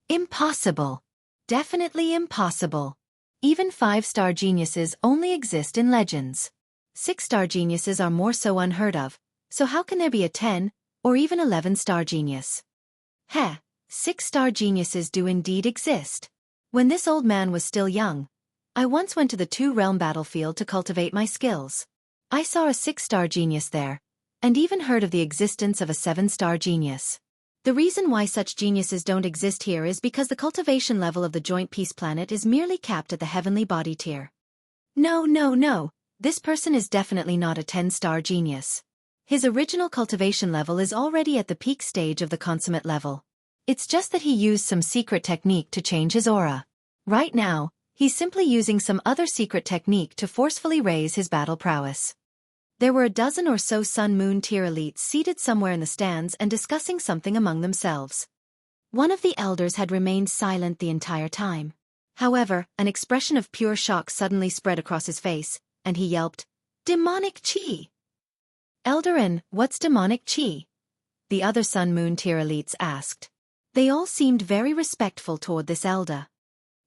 S1: Impossible. Definitely impossible. Even 5-star geniuses only exist in legends. 6-star geniuses are more so unheard of, so how can there be a 10, or even 11-star genius? 6-star geniuses do indeed exist. When this old man was still young, I once went to the 2-realm battlefield to cultivate my skills. I saw a 6-star genius there, and even heard of the existence of a 7-star genius. The reason why such geniuses don't exist here is because the cultivation level of the joint peace planet is merely capped at the heavenly body tier. No, this person is definitely not a 10-star genius. His original cultivation level is already at the peak stage of the consummate level. It's just that he used some secret technique to change his aura. Right now, he's simply using some other secret technique to forcefully raise his battle prowess. There were a dozen or so Sun-Moon tier elites seated somewhere in the stands and discussing something among themselves. One of the elders had remained silent the entire time. However, an expression of pure shock suddenly spread across his face, and he yelped, "Demonic Qi!" "Eldarin, what's demonic Qi?" the other Sun-Moon tier elites asked. They all seemed very respectful toward this elder.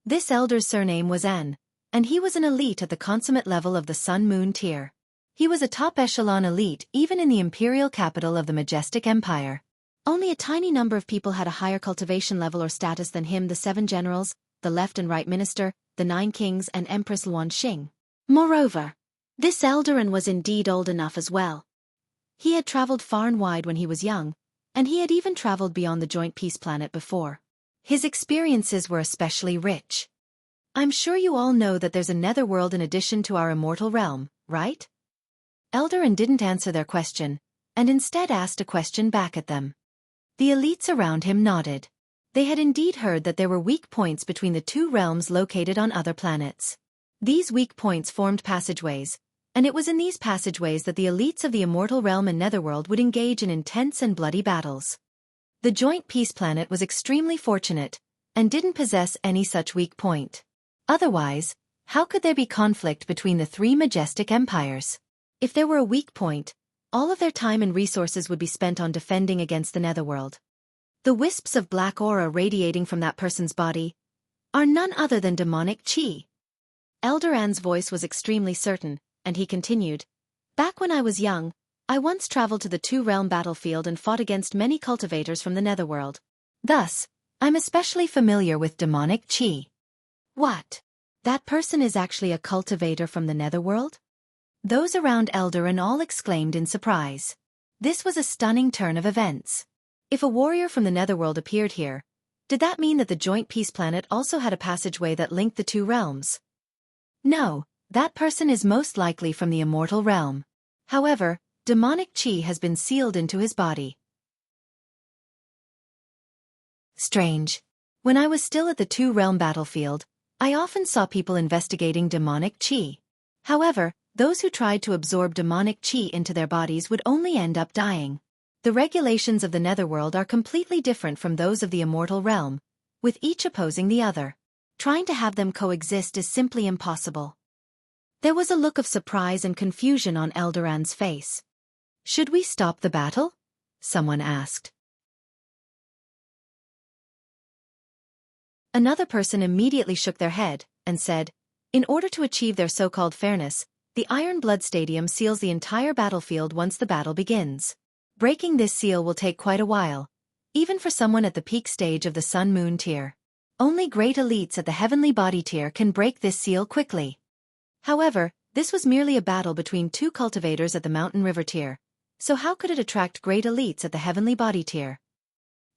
S1: This elder's surname was An, and he was an elite at the consummate level of the Sun-Moon tier. He was a top-echelon elite even in the imperial capital of the majestic empire. Only a tiny number of people had a higher cultivation level or status than him: the 7 generals, the left and right minister, the 9 kings and Empress Luanxing. Moreover, this Eldarin was indeed old enough as well. He had traveled far and wide when he was young, and he had even traveled beyond the Joint Peace Planet before. His experiences were especially rich. "I'm sure you all know that there's a netherworld in addition to our immortal realm, right?" Eldarin didn't answer their question, and instead asked a question back at them. The elites around him nodded. They had indeed heard that there were weak points between the 2 realms located on other planets. These weak points formed passageways, and it was in these passageways that the elites of the immortal realm and netherworld would engage in intense and bloody battles. The Joint Peace Planet was extremely fortunate, and didn't possess any such weak point. Otherwise, how could there be conflict between the 3 majestic empires? If there were a weak point, all of their time and resources would be spent on defending against the netherworld. The wisps of black aura radiating from that person's body are none other than demonic Qi. Eldaran's voice was extremely certain, and he continued, "Back when I was young, I once traveled to the 2-realm battlefield and fought against many cultivators from the netherworld. Thus, I'm especially familiar with demonic Qi." "What? That person is actually a cultivator from the netherworld?" Those around Eldarin all exclaimed in surprise. This was a stunning turn of events. If a warrior from the netherworld appeared here, did that mean that the Joint Peace Planet also had a passageway that linked the 2 realms? No, that person is most likely from the immortal realm. However, demonic Qi has been sealed into his body. Strange. When I was still at the 2-realm battlefield, I often saw people investigating demonic Qi. However, those who tried to absorb demonic Qi into their bodies would only end up dying. The regulations of the netherworld are completely different from those of the immortal realm, with each opposing the other. Trying to have them coexist is simply impossible. There was a look of surprise and confusion on Eldaran's face. "Should we stop the battle?" someone asked. Another person immediately shook their head and said, "In order to achieve their so-called fairness, the Iron Blood Stadium seals the entire battlefield once the battle begins. Breaking this seal will take quite a while, even for someone at the peak stage of the Sun-Moon tier. Only great elites at the Heavenly Body tier can break this seal quickly." However, this was merely a battle between 2 cultivators at the Mountain River tier, so how could it attract great elites at the Heavenly Body tier?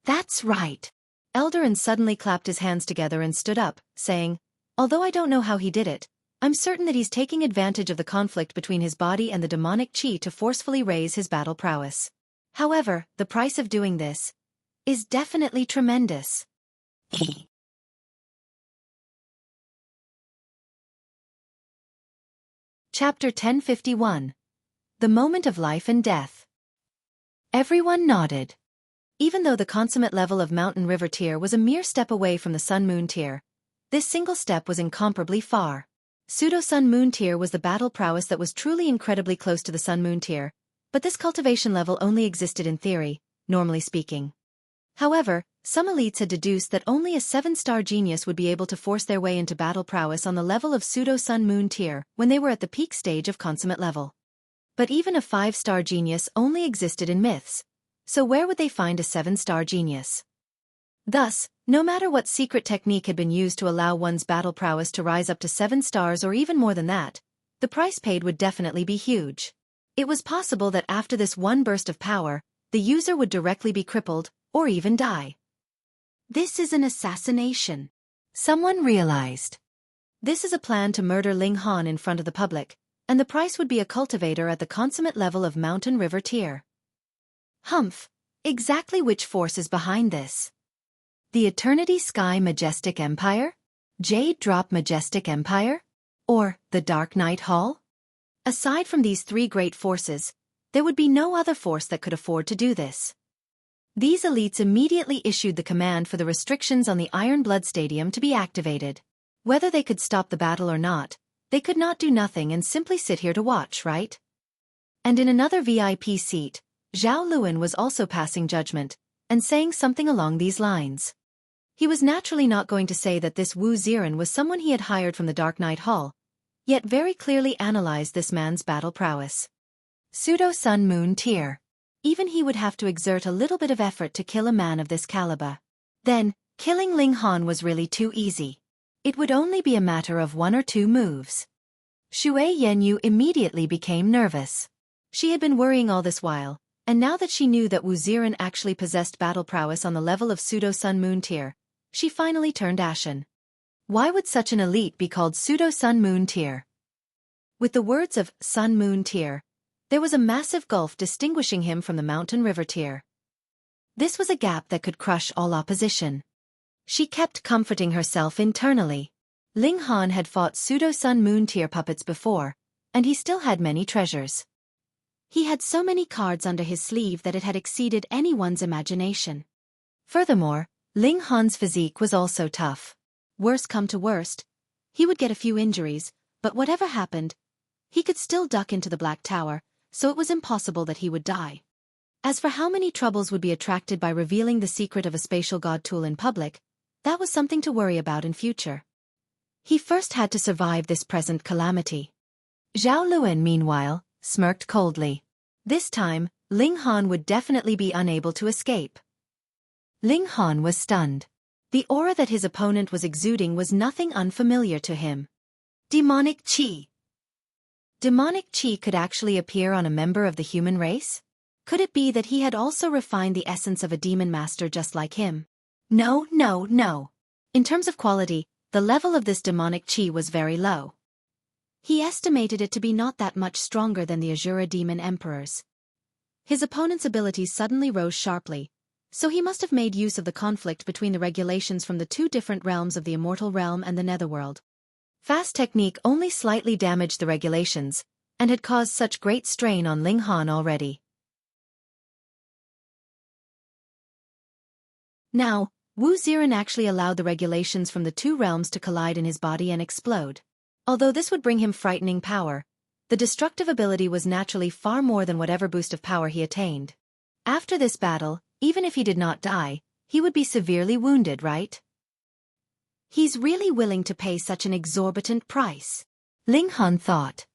S1: "That's right." Eldarin suddenly clapped his hands together and stood up, saying, "Although I don't know how he did it, I'm certain that he's taking advantage of the conflict between his body and the demonic Qi to forcefully raise his battle prowess. However, the price of doing this is definitely tremendous." Chapter 1051. The Moment of Life and Death. Everyone nodded. Even though the consummate level of Mountain River tier was a mere step away from the Sun-Moon tier, this single step was incomparably far. Pseudo-Sun-Moon tier was the battle prowess that was truly incredibly close to the Sun-Moon tier, but this cultivation level only existed in theory, normally speaking. However, some elites had deduced that only a 7-star genius would be able to force their way into battle prowess on the level of pseudo-Sun-Moon tier when they were at the peak stage of consummate level. But even a 5-star genius only existed in myths, so where would they find a 7-star genius? Thus, no matter what secret technique had been used to allow one's battle prowess to rise up to 7 stars or even more than that, the price paid would definitely be huge. It was possible that after this one burst of power, the user would directly be crippled, or even die. This is an assassination. Someone realized. This is a plan to murder Ling Han in front of the public, and the price would be a cultivator at the consummate level of Mountain River tier. Humph, exactly which force is behind this? The Eternity Sky Majestic Empire? Jade Drop Majestic Empire? Or the Dark Night Hall? Aside from these three great forces, there would be no other force that could afford to do this. These elites immediately issued the command for the restrictions on the Iron Blood Stadium to be activated. Whether they could stop the battle or not, they could not do nothing and simply sit here to watch, right? And in another VIP seat, Zhao Luan was also passing judgment, and saying something along these lines. He was naturally not going to say that this Wu Ziran was someone he had hired from the Dark Knight Hall, yet very clearly analyzed this man's battle prowess. Pseudo-Sun Moon tier. Even he would have to exert a little bit of effort to kill a man of this caliber. Then, killing Ling Han was really too easy. It would only be a matter of 1 or 2 moves. Xue Yanyu immediately became nervous. She had been worrying all this while, and now that she knew that Wu Ziran actually possessed battle prowess on the level of Pseudo-Sun Moon tier, she finally turned ashen. Why would such an elite be called Pseudo-Sun Moon tier? With the words of Sun Moon tier, there was a massive gulf distinguishing him from the Mountain River tier. This was a gap that could crush all opposition. She kept comforting herself internally. Ling Han had fought Pseudo-Sun Moon tier puppets before, and he still had many treasures. He had so many cards under his sleeve that it had exceeded anyone's imagination. Furthermore, Ling Han's physique was also tough. Worst come to worst, he would get a few injuries, but whatever happened, he could still duck into the Black Tower, so it was impossible that he would die. As for how many troubles would be attracted by revealing the secret of a spatial god tool in public, that was something to worry about in future. He first had to survive this present calamity. Zhao Luan, meanwhile, smirked coldly. This time, Ling Han would definitely be unable to escape. Ling Han was stunned. The aura that his opponent was exuding was nothing unfamiliar to him. Demonic Qi. Demonic Qi could actually appear on a member of the human race? Could it be that he had also refined the essence of a demon master just like him? No. In terms of quality, the level of this demonic Qi was very low. He estimated it to be not that much stronger than the Azura demon emperors. His opponent's abilities suddenly rose sharply, so he must have made use of the conflict between the regulations from the 2 different realms of the Immortal Realm and the Netherworld. Fast technique only slightly damaged the regulations, and had caused such great strain on Ling Han already. Now, Wu Ziran actually allowed the regulations from the 2 realms to collide in his body and explode. Although this would bring him frightening power, the destructive ability was naturally far more than whatever boost of power he attained. After this battle, even if he did not die, he would be severely wounded, right? He's really willing to pay such an exorbitant price, Ling Han thought.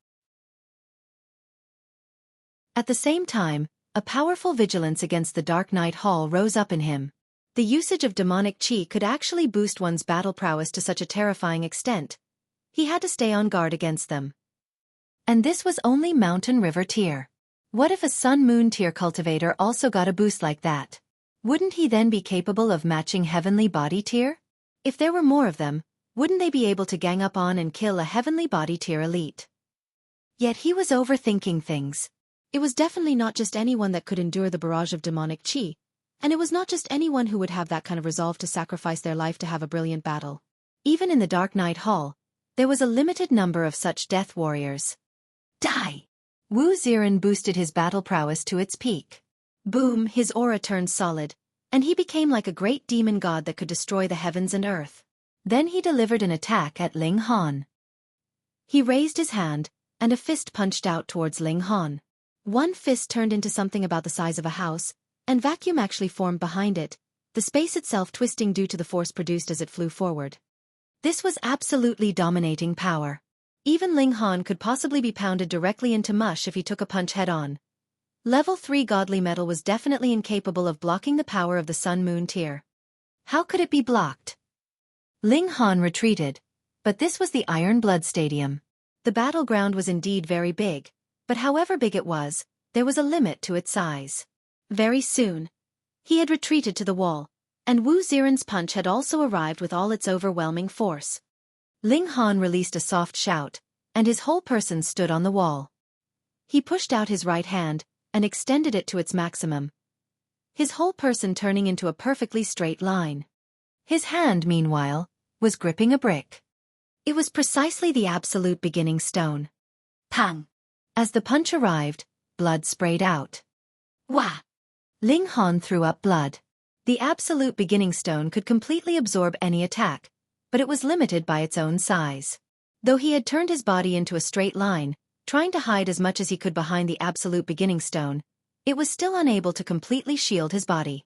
S1: At the same time, a powerful vigilance against the Dark Knight Hall rose up in him. The usage of demonic Qi could actually boost one's battle prowess to such a terrifying extent. He had to stay on guard against them. And this was only Mountain River tier. What if a Sun Moon tier cultivator also got a boost like that? Wouldn't he then be capable of matching Heavenly Body tier? If there were more of them, wouldn't they be able to gang up on and kill a Heavenly Body tier elite? Yet he was overthinking things. It was definitely not just anyone that could endure the barrage of demonic Qi, and it was not just anyone who would have that kind of resolve to sacrifice their life to have a brilliant battle. Even in the Dark Knight Hall, there was a limited number of such death warriors. Die! Wu Ziran boosted his battle prowess to its peak. Boom, his aura turned solid, and he became like a great demon god that could destroy the heavens and earth. Then he delivered an attack at Ling Han. He raised his hand, and a fist punched out towards Ling Han. One fist turned into something about the size of a house, and vacuum actually formed behind it, the space itself twisting due to the force produced as it flew forward. This was absolutely dominating power. Even Ling Han could possibly be pounded directly into mush if he took a punch head-on. Level 3 godly metal was definitely incapable of blocking the power of the Sun Moon tier. How could it be blocked? Ling Han retreated, but this was the Iron Blood Stadium. The battleground was indeed very big, but however big it was, there was a limit to its size. Very soon, he had retreated to the wall, and Wu Ziran's punch had also arrived with all its overwhelming force. Ling Han released a soft shout, and his whole person stood on the wall. He pushed out his right hand, and extended it to its maximum, his whole person turning into a perfectly straight line. His hand, meanwhile, was gripping a brick. It was precisely the absolute beginning stone. Pang! As the punch arrived, blood sprayed out. Wah! Ling Han threw up blood. The absolute beginning stone could completely absorb any attack, but it was limited by its own size. Though he had turned his body into a straight line, trying to hide as much as he could behind the absolute beginning stone, it was still unable to completely shield his body.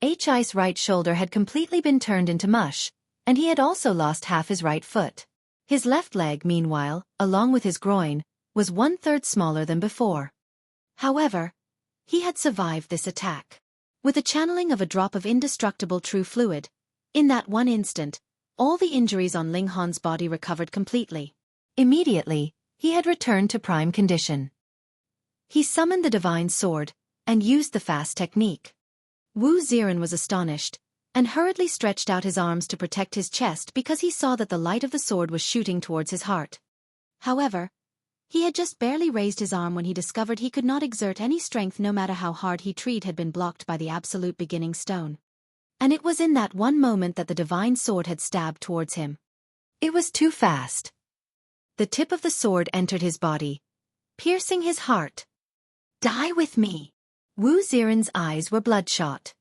S1: Hi's right shoulder had completely been turned into mush, and he had also lost half his right foot. His left leg, meanwhile, along with his groin, was 1/3 smaller than before. However, he had survived this attack. With the channeling of a drop of indestructible true fluid, in that one instant, all the injuries on Ling Han's body recovered completely. Immediately, he had returned to prime condition. He summoned the divine sword, and used the fast technique. Wu Ziren was astonished, and hurriedly stretched out his arms to protect his chest because he saw that the light of the sword was shooting towards his heart. However, he had just barely raised his arm when he discovered he could not exert any strength no matter how hard he tried had been blocked by the absolute beginning stone. And it was in that one moment that the divine sword had stabbed towards him. It was too fast. The tip of the sword entered his body, piercing his heart. Die with me! Wu Ziren's eyes were bloodshot.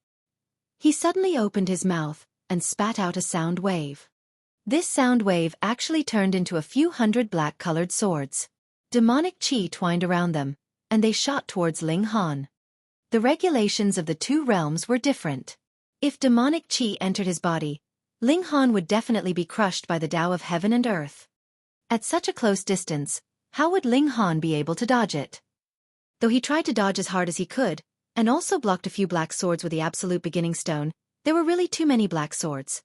S1: He suddenly opened his mouth and spat out a sound wave. This sound wave actually turned into a few hundred black-colored swords. Demonic qi twined around them, and they shot towards Ling Han. The regulations of the two realms were different. If demonic qi entered his body, Ling Han would definitely be crushed by the Tao of heaven and earth. At such a close distance, how would Ling Han be able to dodge it? Though he tried to dodge as hard as he could, and also blocked a few black swords with the absolute beginning stone, there were really too many black swords.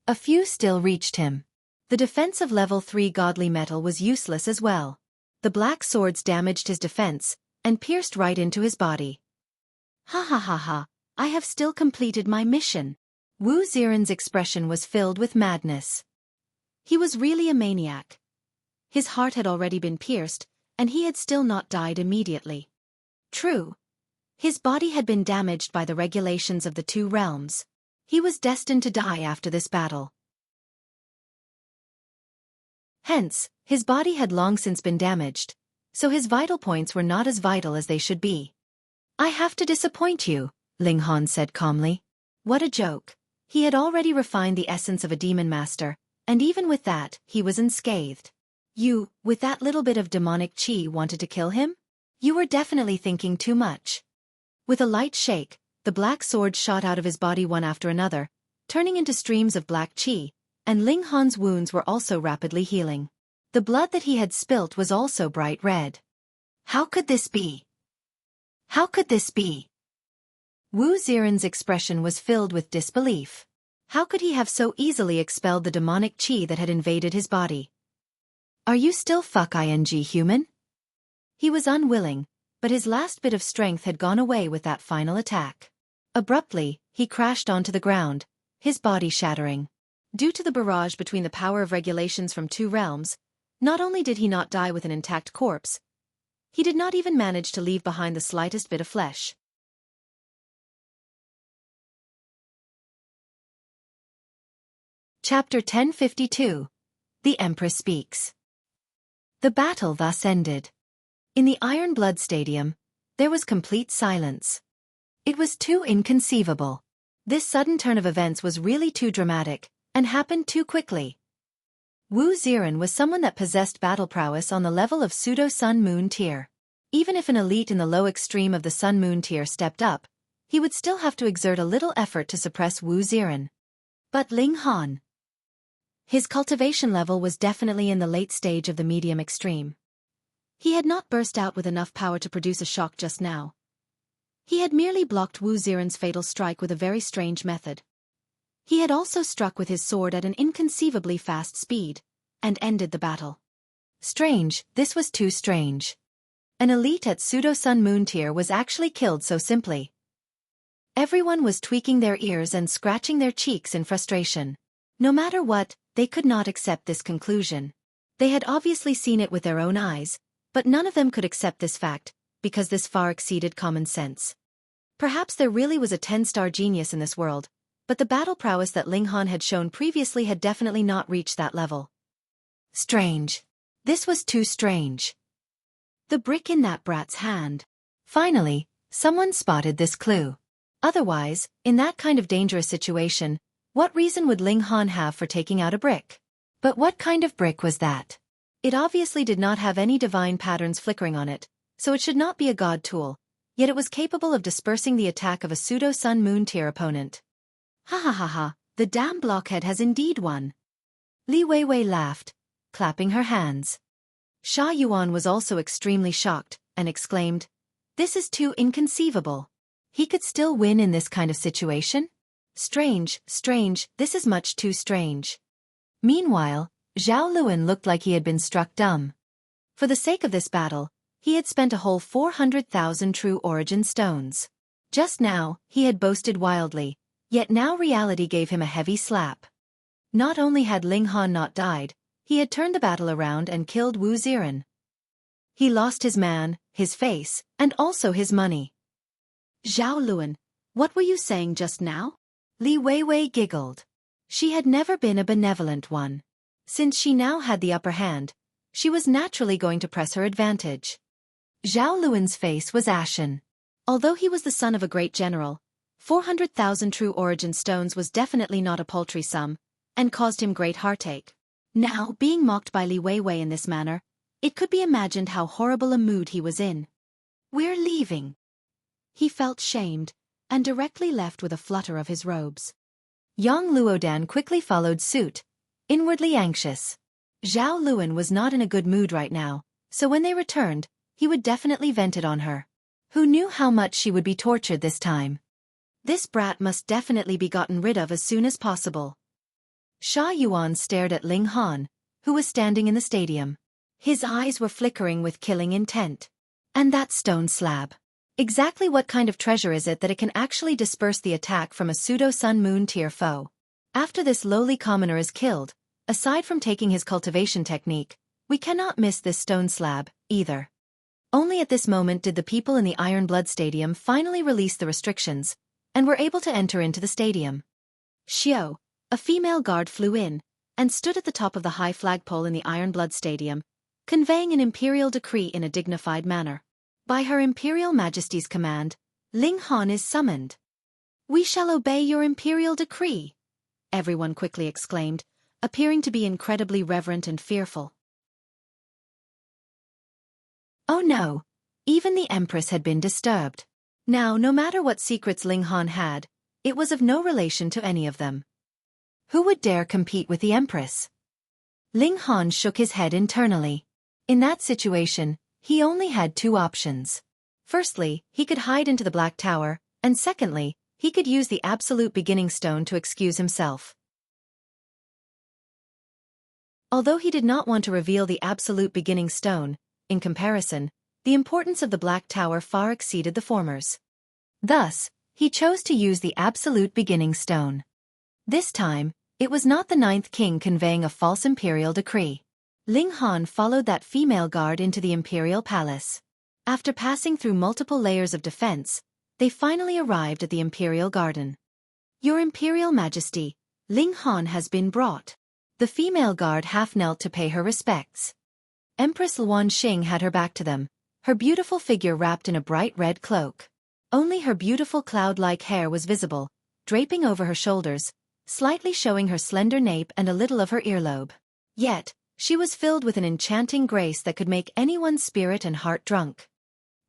S1: A few still reached him. The defense of level 3 godly metal was useless as well. The black swords damaged his defense, and pierced right into his body. Ha ha ha ha, I have still completed my mission. Wu Ziren's expression was filled with madness. He was really a maniac. His heart had already been pierced, and he had still not died immediately. True. His body had been damaged by the regulations of the two realms. He was destined to die after this battle. Hence, his body had long since been damaged, so his vital points were not as vital as they should be. I have to disappoint you, Ling Han said calmly. What a joke. He had already refined the essence of a demon master, and even with that, he was unscathed. You, with that little bit of demonic qi, wanted to kill him? You were definitely thinking too much. With a light shake, the black swords shot out of his body one after another, turning into streams of black qi, and Ling Han's wounds were also rapidly healing. The blood that he had spilt was also bright red. How could this be? How could this be? Wu Ziren's expression was filled with disbelief. How could he have so easily expelled the demonic qi that had invaded his body? Are you still fucking human? He was unwilling, but his last bit of strength had gone away with that final attack. Abruptly, he crashed onto the ground, his body shattering. Due to the barrage between the power of regulations from two realms, not only did he not die with an intact corpse, he did not even manage to leave behind the slightest bit of flesh. Chapter 1052. The Empress Speaks. The battle thus ended. In the Iron Blood Stadium, there was complete silence. It was too inconceivable. This sudden turn of events was really too dramatic, and happened too quickly. Wu Ziren was someone that possessed battle prowess on the level of pseudo-Sun-Moon tier. Even if an elite in the low extreme of the Sun-Moon tier stepped up, he would still have to exert a little effort to suppress Wu Ziren. But Ling Han. His cultivation level was definitely in the late stage of the medium extreme. He had not burst out with enough power to produce a shock just now. He had merely blocked Wu Ziren's fatal strike with a very strange method. He had also struck with his sword at an inconceivably fast speed, and ended the battle. Strange, this was too strange. An elite at pseudo-Sun-Moon tier was actually killed so simply. Everyone was tweaking their ears and scratching their cheeks in frustration. No matter what, they could not accept this conclusion. They had obviously seen it with their own eyes, but none of them could accept this fact, because this far exceeded common sense. Perhaps there really was a 10-star genius in this world, but the battle prowess that Ling Han had shown previously had definitely not reached that level. Strange. This was too strange. The brick in that brat's hand. Finally, someone spotted this clue. Otherwise, in that kind of dangerous situation, what reason would Ling Han have for taking out a brick? But what kind of brick was that? It obviously did not have any divine patterns flickering on it, so it should not be a god tool, yet it was capable of dispersing the attack of a pseudo-sun moon tier opponent. Ha ha ha ha, the damn blockhead has indeed won. Li Weiwei laughed, clapping her hands. Sha Yuan was also extremely shocked, and exclaimed, "This is too inconceivable. He could still win in this kind of situation? Strange, strange, this is much too strange." Meanwhile, Zhao Luan looked like he had been struck dumb. For the sake of this battle, he had spent a whole 400,000 true origin stones. Just now, he had boasted wildly, yet now reality gave him a heavy slap. Not only had Ling Han not died, he had turned the battle around and killed Wu Ziren. He lost his man, his face, and also his money. "Zhao Luan, what were you saying just now?" Li Weiwei giggled. She had never been a benevolent one. Since she now had the upper hand, she was naturally going to press her advantage. Zhao Luan's face was ashen. Although he was the son of a great general, 400,000 true origin stones was definitely not a paltry sum, and caused him great heartache. Now, being mocked by Li Weiwei in this manner, it could be imagined how horrible a mood he was in. "We're leaving." He felt shamed, and directly left with a flutter of his robes. Yang Luodan quickly followed suit, inwardly anxious. Zhao Luan was not in a good mood right now, so when they returned, he would definitely vent it on her. Who knew how much she would be tortured this time? This brat must definitely be gotten rid of as soon as possible. Sha Yuan stared at Ling Han, who was standing in the stadium. His eyes were flickering with killing intent. And that stone slab. Exactly what kind of treasure is it that it can actually disperse the attack from a pseudo-sun moon tier foe? After this lowly commoner is killed, aside from taking his cultivation technique, we cannot miss this stone slab, either. Only at this moment did the people in the Iron Blood Stadium finally release the restrictions, and were able to enter into the stadium. Xiao, a female guard, flew in, and stood at the top of the high flagpole in the Iron Blood Stadium, conveying an imperial decree in a dignified manner. "By Her Imperial Majesty's command, Ling Han is summoned." "We shall obey your imperial decree," everyone quickly exclaimed, appearing to be incredibly reverent and fearful. Oh no! Even the Empress had been disturbed. Now, no matter what secrets Ling Han had, it was of no relation to any of them. Who would dare compete with the Empress? Ling Han shook his head internally. In that situation, he only had two options. Firstly, he could hide into the Black Tower, and secondly, he could use the Absolute Beginning Stone to excuse himself. Although he did not want to reveal the Absolute Beginning Stone, in comparison, the importance of the Black Tower far exceeded the former's. Thus, he chose to use the Absolute Beginning Stone. This time, it was not the Ninth King conveying a false imperial decree. Ling Han followed that female guard into the imperial palace. After passing through multiple layers of defense, they finally arrived at the imperial garden. "Your Imperial Majesty, Ling Han has been brought." The female guard half knelt to pay her respects. Empress Luan Xing had her back to them, her beautiful figure wrapped in a bright red cloak. Only her beautiful cloud-like hair was visible, draping over her shoulders, slightly showing her slender nape and a little of her earlobe. Yet, she was filled with an enchanting grace that could make anyone's spirit and heart drunk.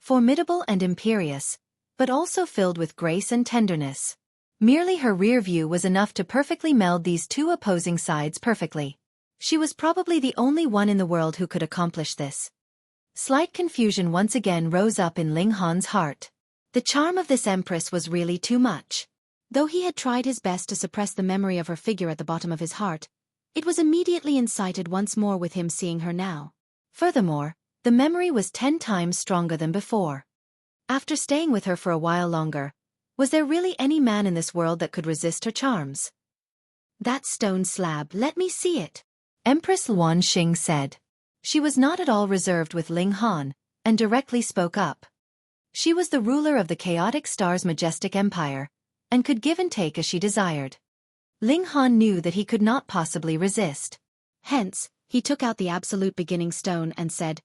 S1: Formidable and imperious, but also filled with grace and tenderness. Merely her rear view was enough to perfectly meld these two opposing sides perfectly. She was probably the only one in the world who could accomplish this. Slight confusion once again rose up in Ling Han's heart. The charm of this empress was really too much. Though he had tried his best to suppress the memory of her figure at the bottom of his heart, it was immediately incited once more with him seeing her now. Furthermore, the memory was 10 times stronger than before. After staying with her for a while longer, was there really any man in this world that could resist her charms? "That stone slab, let me see it," Empress Luan Xing said. She was not at all reserved with Ling Han, and directly spoke up. She was the ruler of the chaotic star's majestic empire, and could give and take as she desired. Ling Han knew that he could not possibly resist. Hence, He took out the absolute beginning stone and said,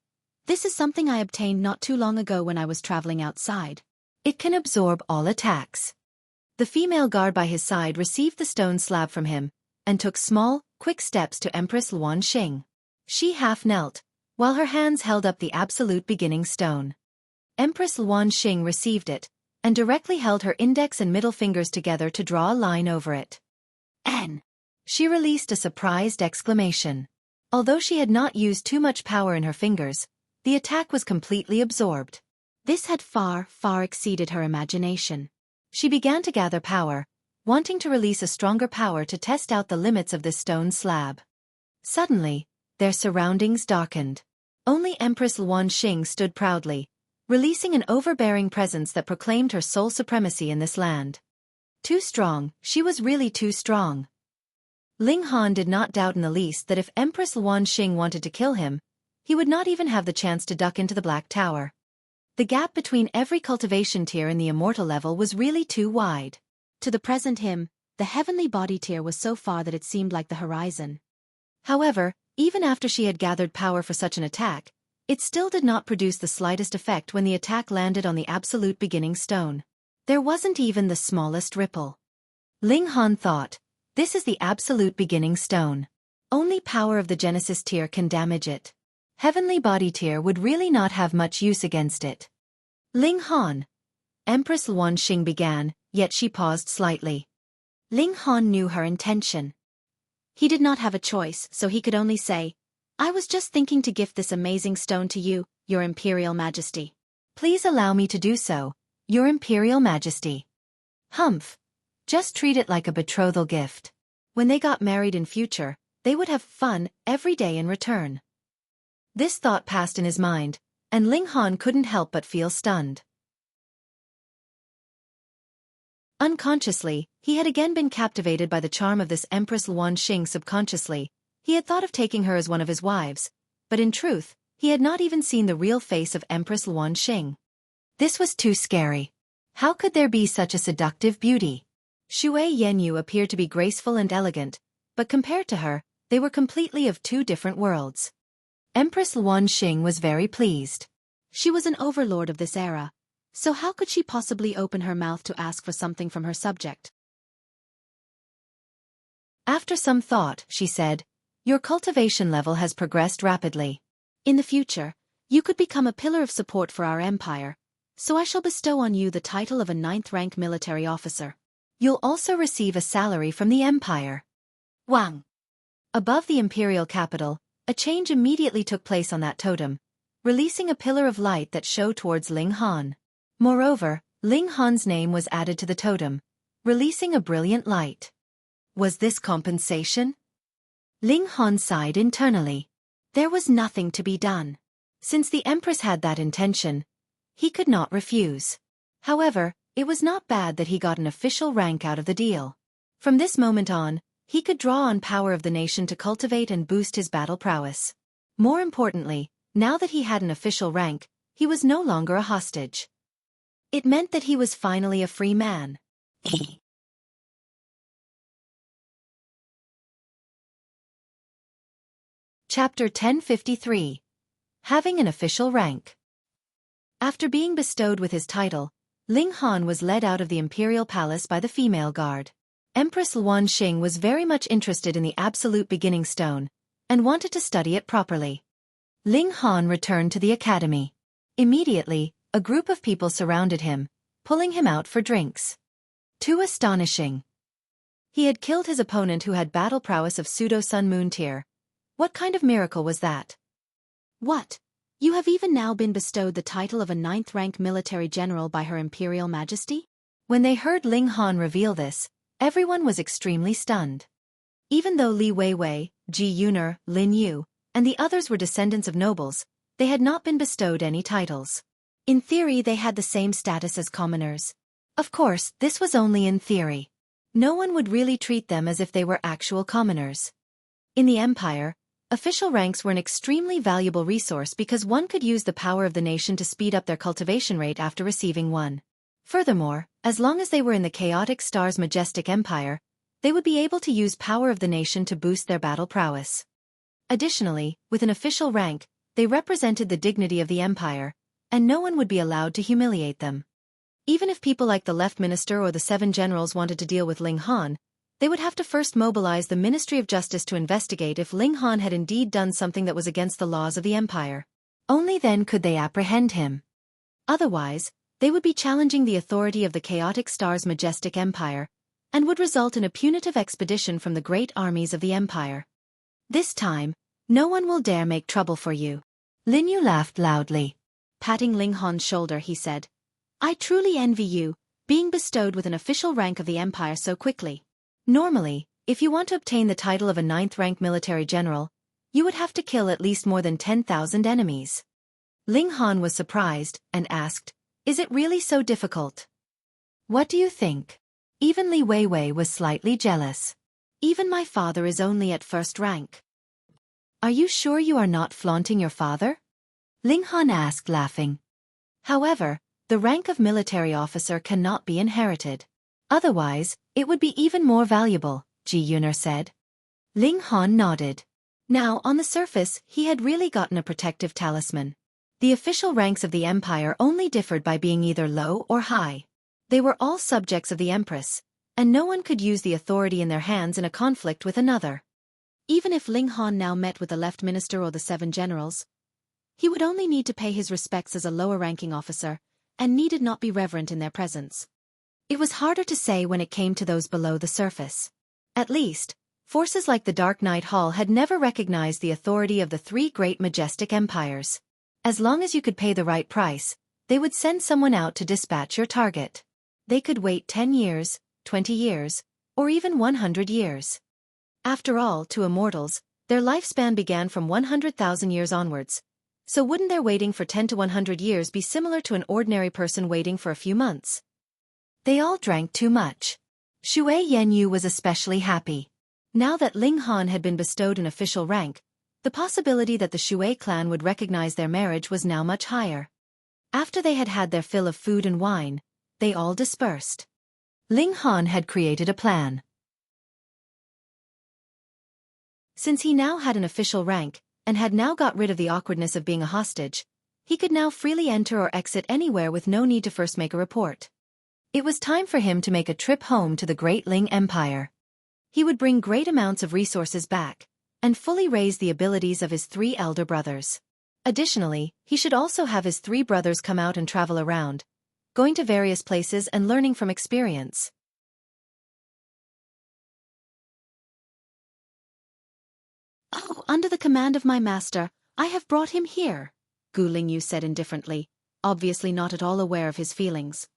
S1: "This is something I obtained not too long ago when I was traveling outside. It can absorb all attacks." The female guard by his side received the stone slab from him, and took small, quick steps to Empress Luan Xing. She half knelt, while her hands held up the absolute beginning stone. Empress Luan Xing received it, and directly held her index and middle fingers together to draw a line over it. "N!" She released a surprised exclamation. Although she had not used too much power in her fingers, the attack was completely absorbed. This had far, far exceeded her imagination. She began to gather power, wanting to release a stronger power to test out the limits of this stone slab. Suddenly, their surroundings darkened. Only Empress Luan Xing stood proudly, releasing an overbearing presence that proclaimed her sole supremacy in this land. Too strong, she was really too strong. Ling Han did not doubt in the least that if Empress Luan Xing wanted to kill him, he would not even have the chance to duck into the Black Tower. The gap between every cultivation tier and the immortal level was really too wide. To the present him, the heavenly body tier was so far that it seemed like the horizon. However, even after she had gathered power for such an attack, it still did not produce the slightest effect when the attack landed on the absolute beginning stone. There wasn't even the smallest ripple. Ling Han thought, "This is the absolute beginning stone. Only power of the Genesis tier can damage it. Heavenly body tier would really not have much use against it." "Ling Han," Empress Luan Xing began, yet she paused slightly. Ling Han knew her intention. He did not have a choice, so he could only say, "I was just thinking to gift this amazing stone to you, Your Imperial Majesty." "Please allow me to do so, Your Imperial Majesty." "Humph. Just treat it like a betrothal gift. When they got married in future, they would have fun every day in return." This thought passed in his mind, and Ling Han couldn't help but feel stunned. Unconsciously, he had again been captivated by the charm of this Empress Luan Xing. Subconsciously, he had thought of taking her as one of his wives, but in truth, he had not even seen the real face of Empress Luan Xing. This was too scary. How could there be such a seductive beauty? Shui Yenyu appeared to be graceful and elegant, but compared to her, they were completely of two different worlds. Empress Luan Xing was very pleased. She was an overlord of this era, so how could she possibly open her mouth to ask for something from her subject? After some thought, she said, "Your cultivation level has progressed rapidly. In the future, you could become a pillar of support for our empire, so I shall bestow on you the title of a 9th-rank military officer. You'll also receive a salary from the empire." Wang. Above the imperial capital, a change immediately took place on that totem, releasing a pillar of light that showed towards Ling Han. Moreover, Ling Han's name was added to the totem, releasing a brilliant light. Was this compensation? Ling Han sighed internally. There was nothing to be done. Since the Empress had that intention, he could not refuse. However, it was not bad that he got an official rank out of the deal. From this moment on, he could draw on power of the nation to cultivate and boost his battle prowess. More importantly, now that he had an official rank, he was no longer a hostage. It meant that he was finally a free man. Chapter 1053. Having an official rank. After being bestowed with his title, Ling Han was led out of the imperial palace by the female guard. Empress Luan Xing was very much interested in the absolute beginning stone, and wanted to study it properly. Ling Han returned to the academy. Immediately, a group of people surrounded him, pulling him out for drinks. Too astonishing. He had killed his opponent who had battle prowess of pseudo-sun moon tier. What kind of miracle was that? What? You have even now been bestowed the title of a 9th-rank military general by Her Imperial Majesty? When they heard Ling Han reveal this, everyone was extremely stunned. Even though Li Weiwei, Ji Yuner, Lin Yu, and the others were descendants of nobles, they had not been bestowed any titles. In theory, they had the same status as commoners. Of course, this was only in theory. No one would really treat them as if they were actual commoners. In the empire, official ranks were an extremely valuable resource because one could use the power of the nation to speed up their cultivation rate after receiving one. Furthermore, as long as they were in the chaotic star's majestic empire, they would be able to use power of the nation to boost their battle prowess. Additionally, with an official rank, they represented the dignity of the empire, and no one would be allowed to humiliate them. Even if people like the left minister or the 7 generals wanted to deal with Ling Han, they would have to first mobilize the Ministry of Justice to investigate if Ling Han had indeed done something that was against the laws of the empire. Only then could they apprehend him. Otherwise, they would be challenging the authority of the chaotic star's majestic empire, and would result in a punitive expedition from the great armies of the empire. This time, no one will dare make trouble for you. Lin Yu laughed loudly. Patting Ling Han's shoulder, he said, I truly envy you, being bestowed with an official rank of the empire so quickly. Normally, if you want to obtain the title of a 9th-rank military general, you would have to kill at least more than 10,000 enemies. Ling Han was surprised, and asked, Is it really so difficult? What do you think? Even Li Weiwei was slightly jealous. Even my father is only at 1st rank. Are you sure you are not flaunting your father? Ling Han asked, laughing. However, the rank of military officer cannot be inherited. Otherwise, it would be even more valuable, Ji Yuner said. Ling Han nodded. Now, on the surface, he had really gotten a protective talisman. The official ranks of the empire only differed by being either low or high. They were all subjects of the empress, and no one could use the authority in their hands in a conflict with another. Even if Ling Han now met with the left minister or the 7 generals, he would only need to pay his respects as a lower-ranking officer, and needed not be reverent in their presence. It was harder to say when it came to those below the surface. At least, forces like the Dark Knight Hall had never recognized the authority of the 3 great majestic empires. As long as you could pay the right price, they would send someone out to dispatch your target. They could wait 10 years, 20 years, or even 100 years. After all, to immortals, their lifespan began from 100,000 years onwards. So wouldn't their waiting for 10 to 100 years be similar to an ordinary person waiting for a few months? They all drank too much. Xue Yanyu was especially happy. Now that Ling Han had been bestowed an official rank, the possibility that the Xue clan would recognize their marriage was now much higher. After they had had their fill of food and wine, they all dispersed. Ling Han had created a plan. Since he now had an official rank, and had now got rid of the awkwardness of being a hostage, he could now freely enter or exit anywhere with no need to first make a report. It was time for him to make a trip home to the Great Ling Empire. He would bring great amounts of resources back, and fully raise the abilities of his 3 elder brothers. Additionally, he should also have his 3 brothers come out and travel around, going to various places and learning from experience. Oh, under the command of my master, I have brought him here, Gu Lingyu said indifferently, obviously not at all aware of his feelings.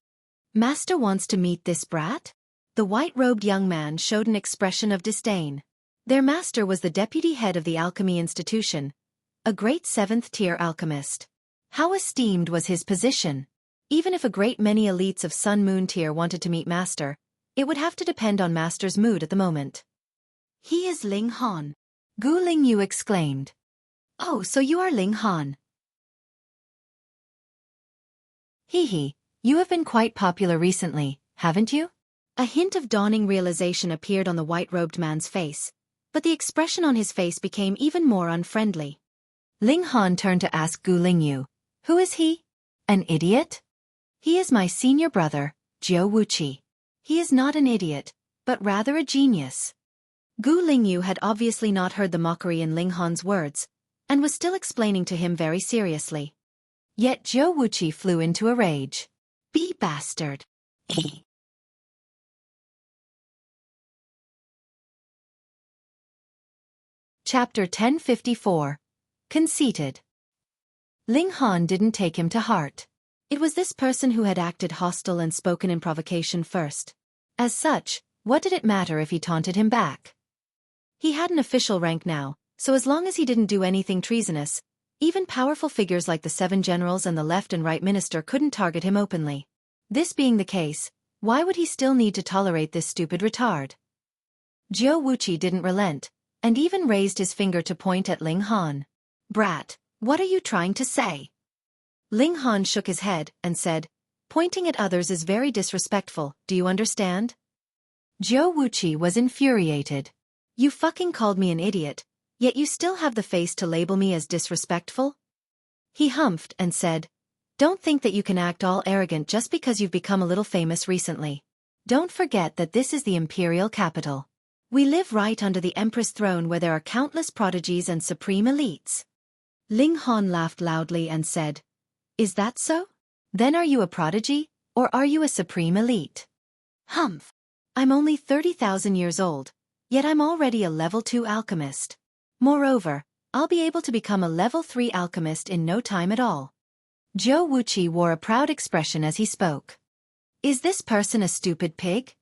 S1: Master wants to meet this brat? The white-robed young man showed an expression of disdain. Their master was the deputy head of the Alchemy Institution, a great 7th-tier alchemist. How esteemed was his position? Even if a great many elites of Sun-Moon tier wanted to meet Master, it would have to depend on Master's mood at the moment. He is Ling Han. Gu Lingyu exclaimed. Oh, so you are Ling Han. Hee, you have been quite popular recently, haven't you? A hint of dawning realization appeared on the white-robed man's face, but the expression on his face became even more unfriendly. Ling Han turned to ask Gu Lingyu, who is he? An idiot? He is my senior brother, Jiu Wuqi. He is not an idiot, but rather a genius. Gu Lingyu had obviously not heard the mockery in Ling Han's words, and was still explaining to him very seriously. Yet Jiu Wuqi flew into a rage. Be bastard. Chapter 1054. Conceited. Ling Han didn't take him to heart. It was this person who had acted hostile and spoken in provocation first. As such, what did it matter if he taunted him back? He had an official rank now, so as long as he didn't do anything treasonous, even powerful figures like the 7 generals and the left and right minister couldn't target him openly. This being the case, why would he still need to tolerate this stupid retard? Jiu Wuqi didn't relent, and even raised his finger to point at Ling Han. Brat, what are you trying to say? Ling Han shook his head and said, pointing at others is very disrespectful, do you understand? Jiu Wuqi was infuriated. You fucking called me an idiot, Yet you still have the face to label me as disrespectful? He humphed and said, "Don't think that you can act all arrogant just because you've become a little famous recently. Don't forget that this is the imperial capital. We live right under the Empress throne where there are countless prodigies and supreme elites." Ling Han laughed loudly and said, "Is that so? Then are you a prodigy, or are you a supreme elite?" "Humph. I'm only 30,000 years old, yet I'm already a level 2 alchemist. Moreover, I'll be able to become a level 3 alchemist in no time at all." Zhou Wuqi wore a proud expression as he spoke. Is this person a stupid pig?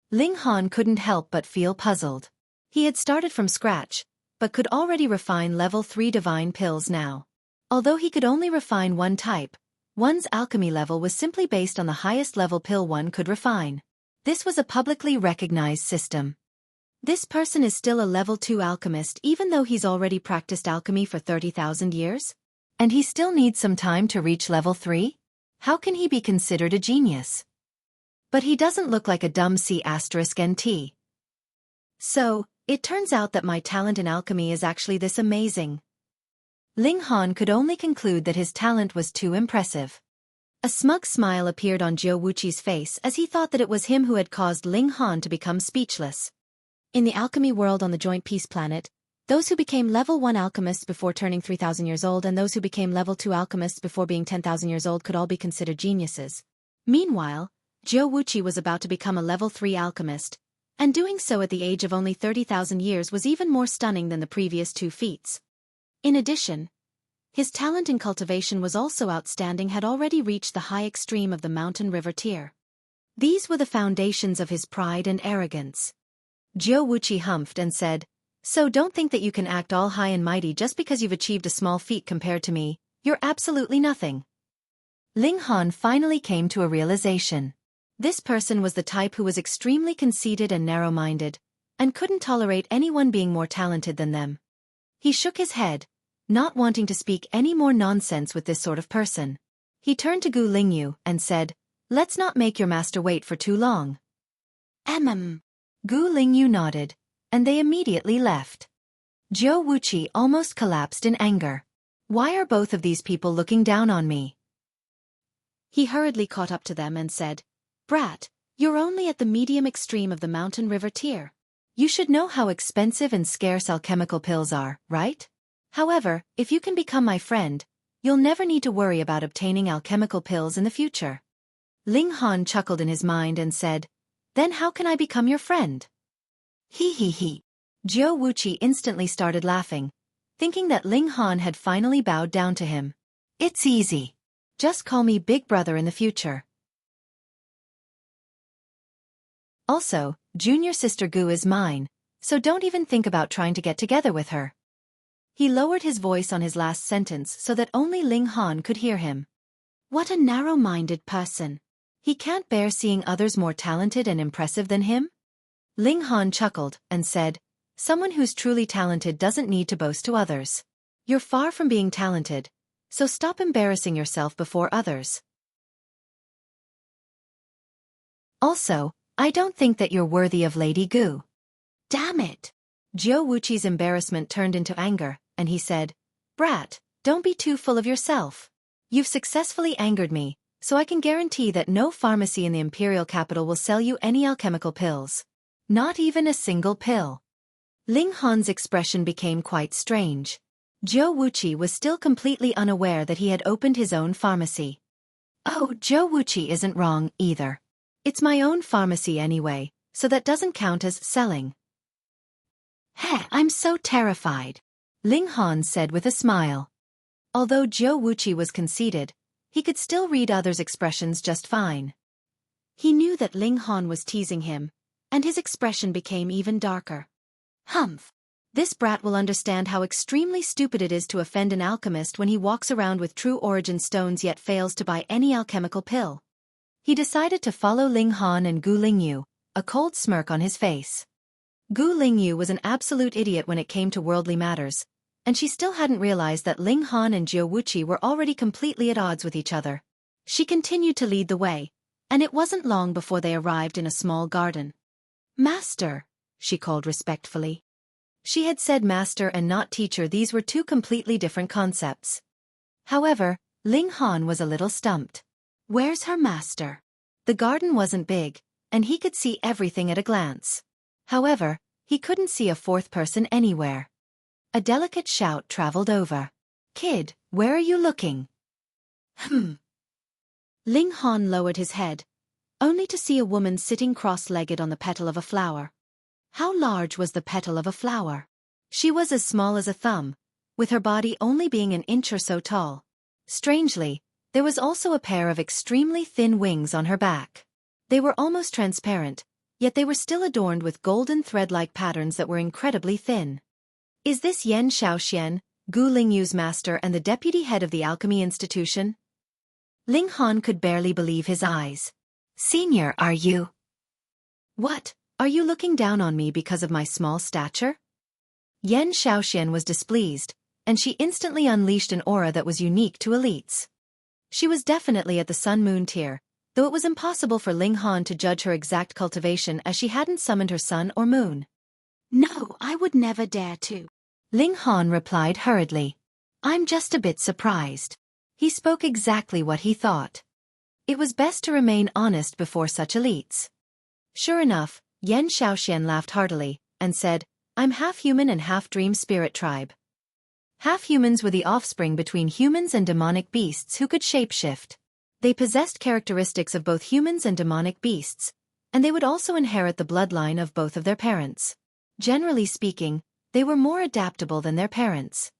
S1: Ling Han couldn't help but feel puzzled. He had started from scratch, but could already refine level 3 divine pills now. Although he could only refine one type, one's alchemy level was simply based on the highest level pill one could refine. This was a publicly recognized system. This person is still a level 2 alchemist even though he's already practiced alchemy for 30,000 years? And he still needs some time to reach level 3? How can he be considered a genius? But he doesn't look like a dumb C***NT. So, it turns out that my talent in alchemy is actually this amazing. Ling Han could only conclude that his talent was too impressive. A smug smile appeared on Zhou Wuqi's face as he thought that it was him who had caused Ling Han to become speechless. In the alchemy world on the Joint Peace Planet, those who became level 1 alchemists before turning 3,000 years old and those who became level 2 alchemists before being 10,000 years old could all be considered geniuses. Meanwhile, Zhou Wuqi was about to become a level 3 alchemist, and doing so at the age of only 30,000 years was even more stunning than the previous 2 feats. In addition, his talent in cultivation was also outstanding, had already reached the high extreme of the mountain river tier. These were the foundations of his pride and arrogance. Zhou Wuqi humphed and said, "So don't think that you can act all high and mighty just because you've achieved a small feat compared to me. You're absolutely nothing." Ling Han finally came to a realization. This person was the type who was extremely conceited and narrow-minded, and couldn't tolerate anyone being more talented than them. He shook his head, not wanting to speak any more nonsense with this sort of person. He turned to Gu Lingyu and said, "Let's not make your master wait for too long." Gu Lingyu nodded, and they immediately left. Zhou Wuqi almost collapsed in anger. Why are both of these people looking down on me? He hurriedly caught up to them and said, "Brat, you're only at the medium extreme of the mountain river tier. You should know how expensive and scarce alchemical pills are, right? However, if you can become my friend, you'll never need to worry about obtaining alchemical pills in the future." Ling Han chuckled in his mind and said, "Then how can I become your friend?" He. Zhou Wuqi instantly started laughing, thinking that Ling Han had finally bowed down to him. "It's easy. Just call me Big Brother in the future. Also, junior sister Gu is mine, so don't even think about trying to get together with her." He lowered his voice on his last sentence so that only Ling Han could hear him. What a narrow-minded person. He can't bear seeing others more talented and impressive than him? Ling Han chuckled and said, "Someone who's truly talented doesn't need to boast to others. You're far from being talented, so stop embarrassing yourself before others. Also, I don't think that you're worthy of Lady Gu." Damn it! Zhou Wuqi's embarrassment turned into anger, and he said, "Brat, don't be too full of yourself. You've successfully angered me, so I can guarantee that no pharmacy in the imperial capital will sell you any alchemical pills. Not even a single pill." Ling Han's expression became quite strange. Zhou Wuqi was still completely unaware that he had opened his own pharmacy. Oh, Zhou Wuqi isn't wrong, either. It's my own pharmacy anyway, so that doesn't count as selling. Heh, I'm so terrified, Ling Han said with a smile. Although Zhou Wuqi was conceited, he could still read others' expressions just fine. He knew that Ling Han was teasing him, and his expression became even darker. Humph! This brat will understand how extremely stupid it is to offend an alchemist when he walks around with true origin stones yet fails to buy any alchemical pill. He decided to follow Ling Han and Gu Lingyu, a cold smirk on his face. Gu Lingyu was an absolute idiot when it came to worldly matters, and she still hadn't realized that Ling Han and Zhou Wuqi were already completely at odds with each other. She continued to lead the way, and it wasn't long before they arrived in a small garden. "Master," she called respectfully. She had said master and not teacher. These were two completely different concepts. However, Ling Han was a little stumped. Where's her master? The garden wasn't big, and he could see everything at a glance. However, he couldn't see a fourth person anywhere. A delicate shout traveled over. Kid, where are you looking? Ling Han lowered his head, only to see a woman sitting cross-legged on the petal of a flower. How large was the petal of a flower? She was as small as a thumb, with her body only being an inch or so tall. Strangely, there was also a pair of extremely thin wings on her back. They were almost transparent, yet they were still adorned with golden thread-like patterns that were incredibly thin. Is this Yan Xiaoxian, Gu Lingyu's master and the deputy head of the Alchemy Institution? Ling Han could barely believe his eyes. Senior, are you? What? Are you looking down on me because of my small stature? Yan Xiaoxian was displeased, and she instantly unleashed an aura that was unique to elites. She was definitely at the Sun-Moon tier, though it was impossible for Ling Han to judge her exact cultivation as she hadn't summoned her sun or moon. No, I would never dare to. Ling Han replied hurriedly. I'm just a bit surprised. He spoke exactly what he thought. It was best to remain honest before such elites. Sure enough, Yan Xiaoxian laughed heartily, and said, I'm half human and half dream spirit tribe. Half-humans were the offspring between humans and demonic beasts who could shapeshift. They possessed characteristics of both humans and demonic beasts, and they would also inherit the bloodline of both of their parents. Generally speaking, they were more adaptable than their parents.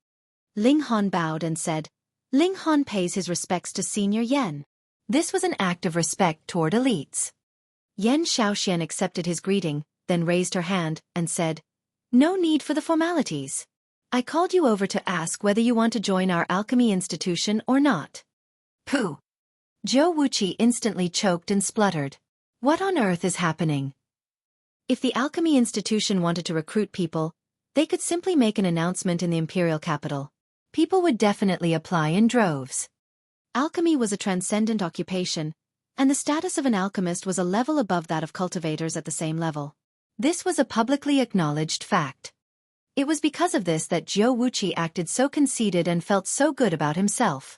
S1: Ling Han bowed and said, Ling Han pays his respects to Senior Yan. This was an act of respect toward elites. Yan Xiaoxian accepted his greeting, then raised her hand, and said, No need for the formalities. I called you over to ask whether you want to join our alchemy institution or not. Pooh! Zhou Wuqi instantly choked and spluttered. What on earth is happening? If the alchemy institution wanted to recruit people, they could simply make an announcement in the imperial capital. People would definitely apply in droves. Alchemy was a transcendent occupation, and the status of an alchemist was a level above that of cultivators at the same level. This was a publicly acknowledged fact. It was because of this that Zhou Wuqi acted so conceited and felt so good about himself.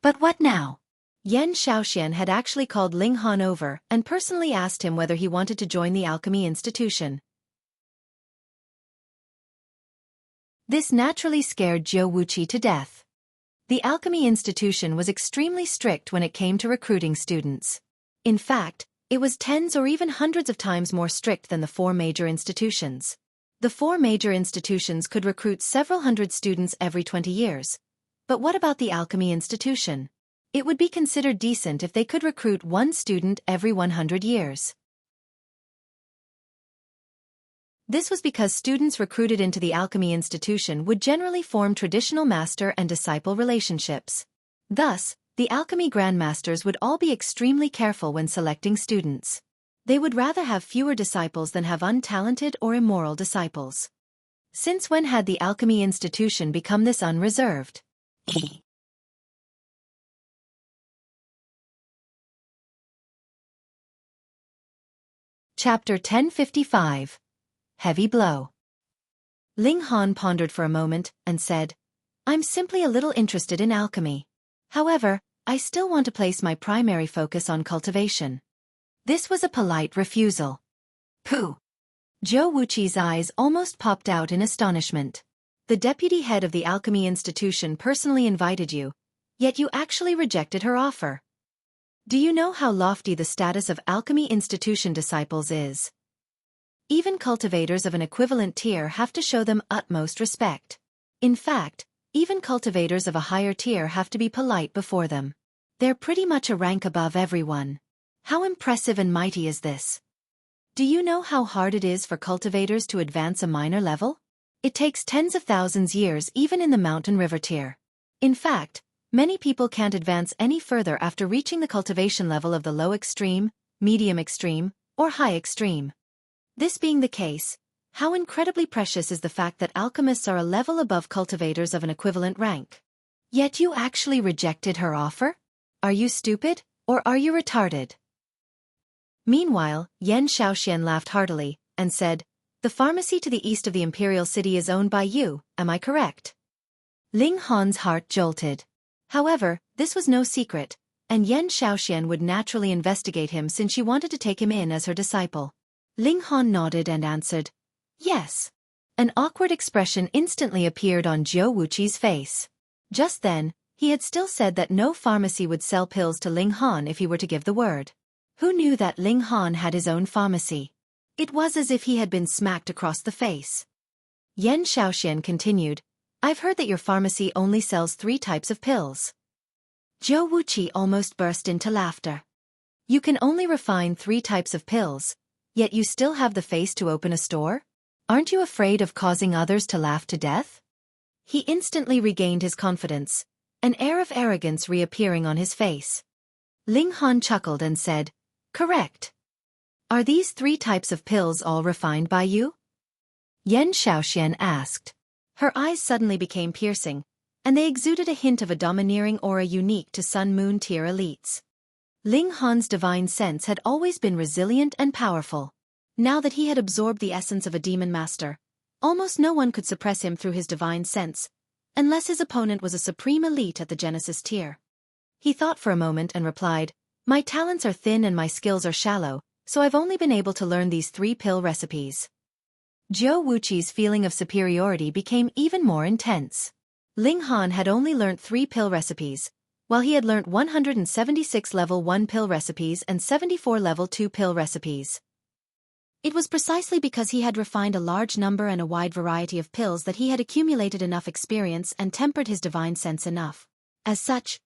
S1: But what now? Yan Xiaoxian had actually called Ling Han over and personally asked him whether he wanted to join the alchemy institution. This naturally scared Zhou Wuqi to death. The alchemy institution was extremely strict when it came to recruiting students. In fact, it was tens or even hundreds of times more strict than the four major institutions. The four major institutions could recruit several hundred students every 20 years. But what about the alchemy institution? It would be considered decent if they could recruit one student every 100 years. This was because students recruited into the alchemy institution would generally form traditional master and disciple relationships. Thus, the alchemy grandmasters would all be extremely careful when selecting students. They would rather have fewer disciples than have untalented or immoral disciples. Since when had the alchemy institution become this unreserved? Chapter 1055. Heavy Blow. Ling Han pondered for a moment and said, I'm simply a little interested in alchemy. However, I still want to place my primary focus on cultivation. This was a polite refusal. Pooh! Zhou Wuqi's eyes almost popped out in astonishment. The deputy head of the alchemy institution personally invited you, yet you actually rejected her offer. Do you know how lofty the status of alchemy institution disciples is? Even cultivators of an equivalent tier have to show them utmost respect. In fact, even cultivators of a higher tier have to be polite before them. They're pretty much a rank above everyone. How impressive and mighty is this? Do you know how hard it is for cultivators to advance a minor level? It takes tens of thousands years even in the mountain river tier. In fact, many people can't advance any further after reaching the cultivation level of the low extreme, medium extreme, or high extreme. This being the case, how incredibly precious is the fact that alchemists are a level above cultivators of an equivalent rank. Yet you actually rejected her offer? Are you stupid, or are you retarded? Meanwhile, Yan Xiaoxian laughed heartily, and said, The pharmacy to the east of the imperial city is owned by you, am I correct? Ling Han's heart jolted. However, this was no secret, and Yan Xiaoxian would naturally investigate him since she wanted to take him in as her disciple. Ling Han nodded and answered, yes. An awkward expression instantly appeared on Zhou Wuqi's face. Just then, he had still said that no pharmacy would sell pills to Ling Han if he were to give the word. Who knew that Ling Han had his own pharmacy? It was as if he had been smacked across the face. Yan Xiaoxian continued, I've heard that your pharmacy only sells 3 types of pills. Zhou Wuqi almost burst into laughter. You can only refine 3 types of pills, yet you still have the face to open a store? Aren't you afraid of causing others to laugh to death? He instantly regained his confidence, an air of arrogance reappearing on his face. Ling Han chuckled and said, correct. Are these 3 types of pills all refined by you? Yan Xiaoxian asked. Her eyes suddenly became piercing, and they exuded a hint of a domineering aura unique to Sun Moon tier elites. Ling Han's divine sense had always been resilient and powerful. Now that he had absorbed the essence of a demon master, almost no one could suppress him through his divine sense, unless his opponent was a supreme elite at the Genesis tier. He thought for a moment and replied, my talents are thin and my skills are shallow, so I've only been able to learn these 3 pill recipes. Zhou Wuqi's feeling of superiority became even more intense. Ling Han had only learnt 3 pill recipes, while he had learnt 176 level 1 pill recipes and 74 level 2 pill recipes. It was precisely because he had refined a large number and a wide variety of pills that he had accumulated enough experience and tempered his divine sense enough. As such,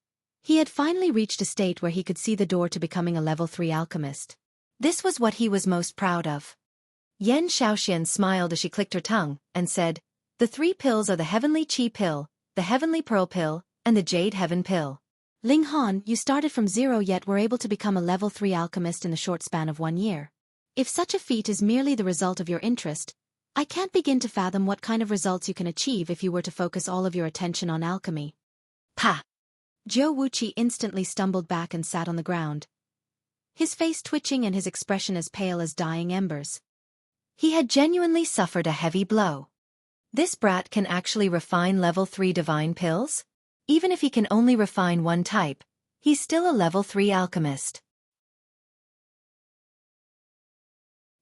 S1: he had finally reached a state where he could see the door to becoming a level 3 alchemist. This was what he was most proud of. Yan Xiaoxian smiled as she clicked her tongue, and said, the 3 pills are the Heavenly Qi pill, the Heavenly Pearl pill, and the Jade Heaven pill. Ling Han, you started from 0 yet were able to become a level 3 alchemist in the short span of 1 year. If such a feat is merely the result of your interest, I can't begin to fathom what kind of results you can achieve if you were to focus all of your attention on alchemy. Pah! Zhou Wuqi instantly stumbled back and sat on the ground, his face twitching and his expression as pale as dying embers. He had genuinely suffered a heavy blow. This brat can actually refine level 3 divine pills? Even if he can only refine 1 type, he's still a level 3 alchemist.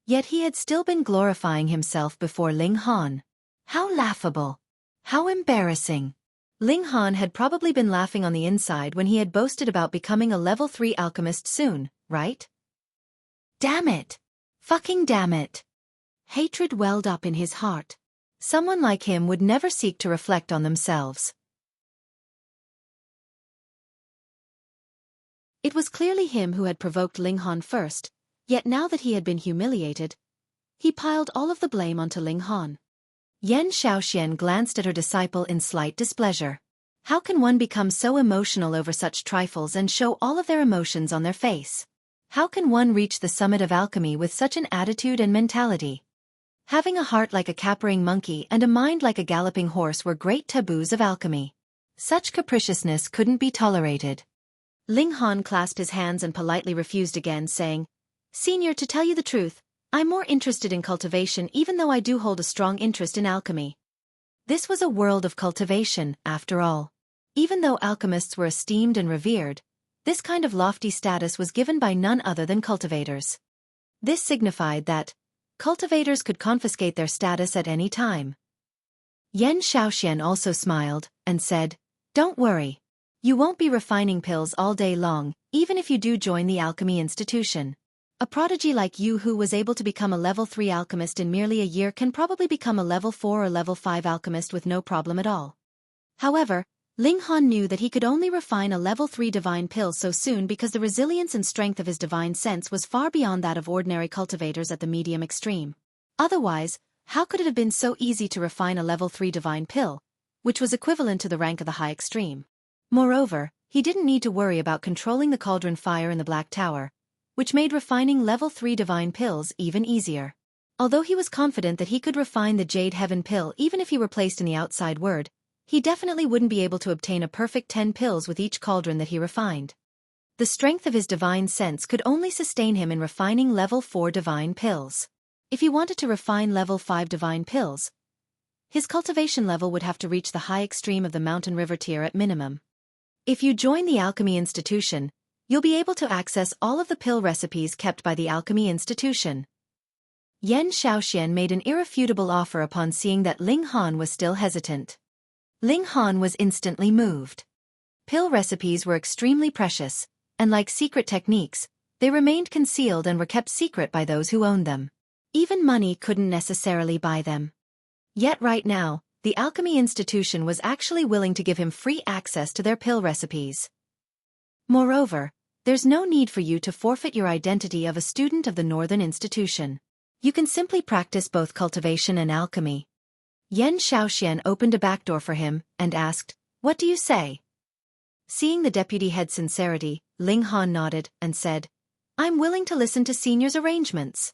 S1: Yet he had still been glorifying himself before Ling Han. How laughable! How embarrassing! Ling Han had probably been laughing on the inside when he had boasted about becoming a level 3 alchemist soon, right? Damn it! Fucking damn it! Hatred welled up in his heart. Someone like him would never seek to reflect on themselves. It was clearly him who had provoked Ling Han first, yet now that he had been humiliated, he piled all of the blame onto Ling Han. Yan Xiaoxian glanced at her disciple in slight displeasure. How can one become so emotional over such trifles and show all of their emotions on their face? How can one reach the summit of alchemy with such an attitude and mentality? Having a heart like a capering monkey and a mind like a galloping horse were great taboos of alchemy. Such capriciousness couldn't be tolerated. Ling Han clasped his hands and politely refused again, saying, Senior, to tell you the truth, I'm more interested in cultivation even though I do hold a strong interest in alchemy. This was a world of cultivation, after all. Even though alchemists were esteemed and revered, this kind of lofty status was given by none other than cultivators. This signified that cultivators could confiscate their status at any time. Yan Xiaoxian also smiled, and said, Don't worry. You won't be refining pills all day long, even if you do join the alchemy institution. A prodigy like you who was able to become a level 3 alchemist in merely a year can probably become a level 4 or level 5 alchemist with no problem at all. However, Ling Han knew that he could only refine a level 3 divine pill so soon because the resilience and strength of his divine sense was far beyond that of ordinary cultivators at the medium extreme. Otherwise, how could it have been so easy to refine a level 3 divine pill, which was equivalent to the rank of the high extreme? Moreover, he didn't need to worry about controlling the cauldron fire in the Black Tower, which made refining level 3 divine pills even easier. Although he was confident that he could refine the Jade Heaven pill even if he were placed in the outside world, he definitely wouldn't be able to obtain a perfect 10 pills with each cauldron that he refined. The strength of his divine sense could only sustain him in refining level 4 divine pills. If he wanted to refine level 5 divine pills, his cultivation level would have to reach the high extreme of the mountain river tier at minimum. If you join the Alchemy Institution, you'll be able to access all of the pill recipes kept by the Alchemy Institution. Yan Xiaoxian made an irrefutable offer upon seeing that Ling Han was still hesitant. Ling Han was instantly moved. Pill recipes were extremely precious, and like secret techniques, they remained concealed and were kept secret by those who owned them. Even money couldn't necessarily buy them. Yet right now, the Alchemy Institution was actually willing to give him free access to their pill recipes. Moreover, there's no need for you to forfeit your identity of a student of the Northern Institution. You can simply practice both cultivation and alchemy. Yan Xiaoxian opened a back door for him and asked, "What do you say?" Seeing the deputy head's sincerity, Ling Han nodded and said, "I'm willing to listen to senior's arrangements."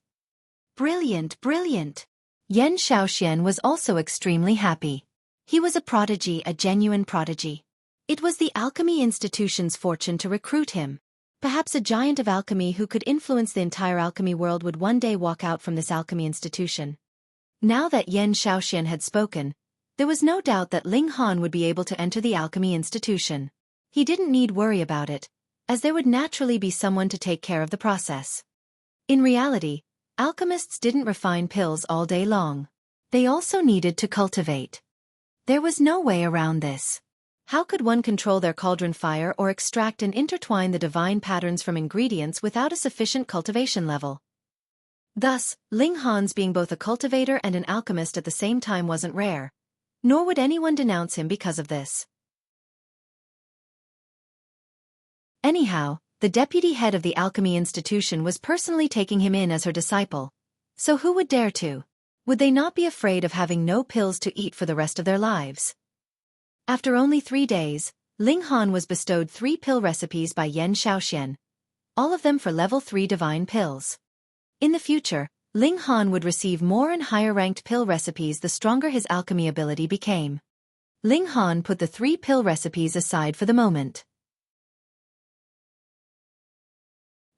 S1: Brilliant, brilliant. Yan Xiaoxian was also extremely happy. He was a prodigy, a genuine prodigy. It was the Alchemy Institution's fortune to recruit him. Perhaps a giant of alchemy who could influence the entire alchemy world would one day walk out from this Alchemy Institution. Now that Yan Xiaoxian had spoken, there was no doubt that Ling Han would be able to enter the Alchemy Institution. He didn't need worry about it, as there would naturally be someone to take care of the process. In reality, alchemists didn't refine pills all day long. They also needed to cultivate. There was no way around this. How could one control their cauldron fire or extract and intertwine the divine patterns from ingredients without a sufficient cultivation level? Thus, Ling Han's being both a cultivator and an alchemist at the same time wasn't rare, nor would anyone denounce him because of this. Anyhow, the deputy head of the Alchemy Institution was personally taking him in as her disciple, so who would dare to? Would they not be afraid of having no pills to eat for the rest of their lives? After only 3 days, Ling Han was bestowed 3 pill recipes by Yan Xiaoxian, all of them for level 3 divine pills. In the future, Ling Han would receive more and higher-ranked pill recipes the stronger his alchemy ability became. Ling Han put the 3 pill recipes aside for the moment.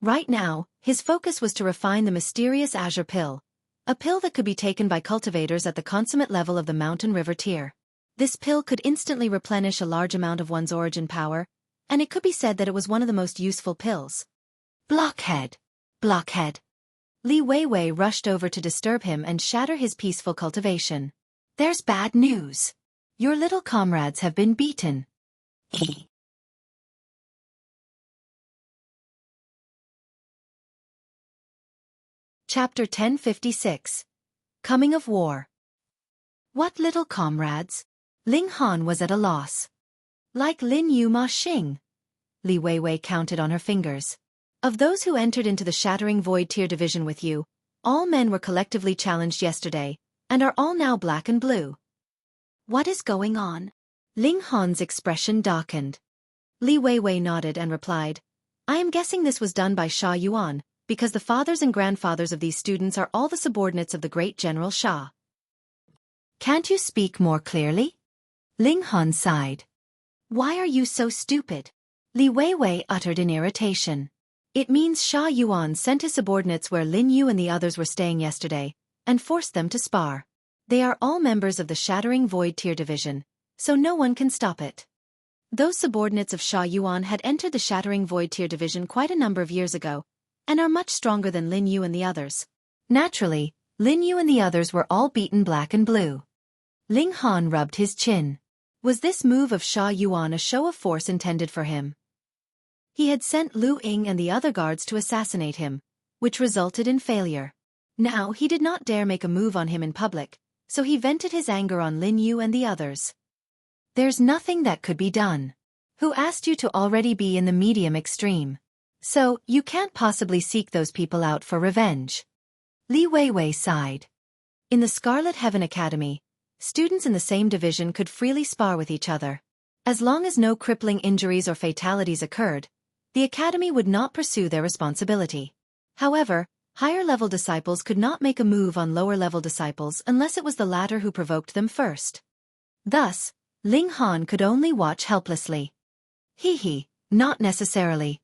S1: Right now, his focus was to refine the mysterious azure pill, a pill that could be taken by cultivators at the consummate level of the mountain river tier. This pill could instantly replenish a large amount of one's origin power, and it could be said that it was one of the most useful pills. Blockhead! Blockhead! Li Weiwei rushed over to disturb him and shatter his peaceful cultivation. There's bad news. Your little comrades have been beaten. Chapter 1056. Coming of War. What little comrades? Ling Han was at a loss. Like Lin Yu Ma Xing. Li Weiwei counted on her fingers. Of those who entered into the Shattering Void Tier division with you, all men were collectively challenged yesterday, and are all now black and blue. What is going on? Ling Han's expression darkened. Li Weiwei nodded and replied, I am guessing this was done by Sha Yuan, because the fathers and grandfathers of these students are all the subordinates of the great General Sha. Can't you speak more clearly? Ling Han sighed. Why are you so stupid? Li Weiwei uttered in irritation. It means Sha Yuan sent his subordinates where Lin Yu and the others were staying yesterday, and forced them to spar. They are all members of the Shattering Void Tier division, so no one can stop it. Those subordinates of Sha Yuan had entered the Shattering Void Tier division quite a number of years ago, and are much stronger than Lin Yu and the others. Naturally, Lin Yu and the others were all beaten black and blue. Ling Han rubbed his chin. Was this move of Sha Yuan a show of force intended for him? He had sent Lu Ying and the other guards to assassinate him, which resulted in failure. Now he did not dare make a move on him in public, so he vented his anger on Lin Yu and the others. There's nothing that could be done. Who asked you to already be in the medium extreme? So, you can't possibly seek those people out for revenge. Li Weiwei sighed. In the Scarlet Heaven Academy, students in the same division could freely spar with each other. As long as no crippling injuries or fatalities occurred, the academy would not pursue their responsibility. However, higher-level disciples could not make a move on lower-level disciples unless it was the latter who provoked them first. Thus, Ling Han could only watch helplessly. Not necessarily.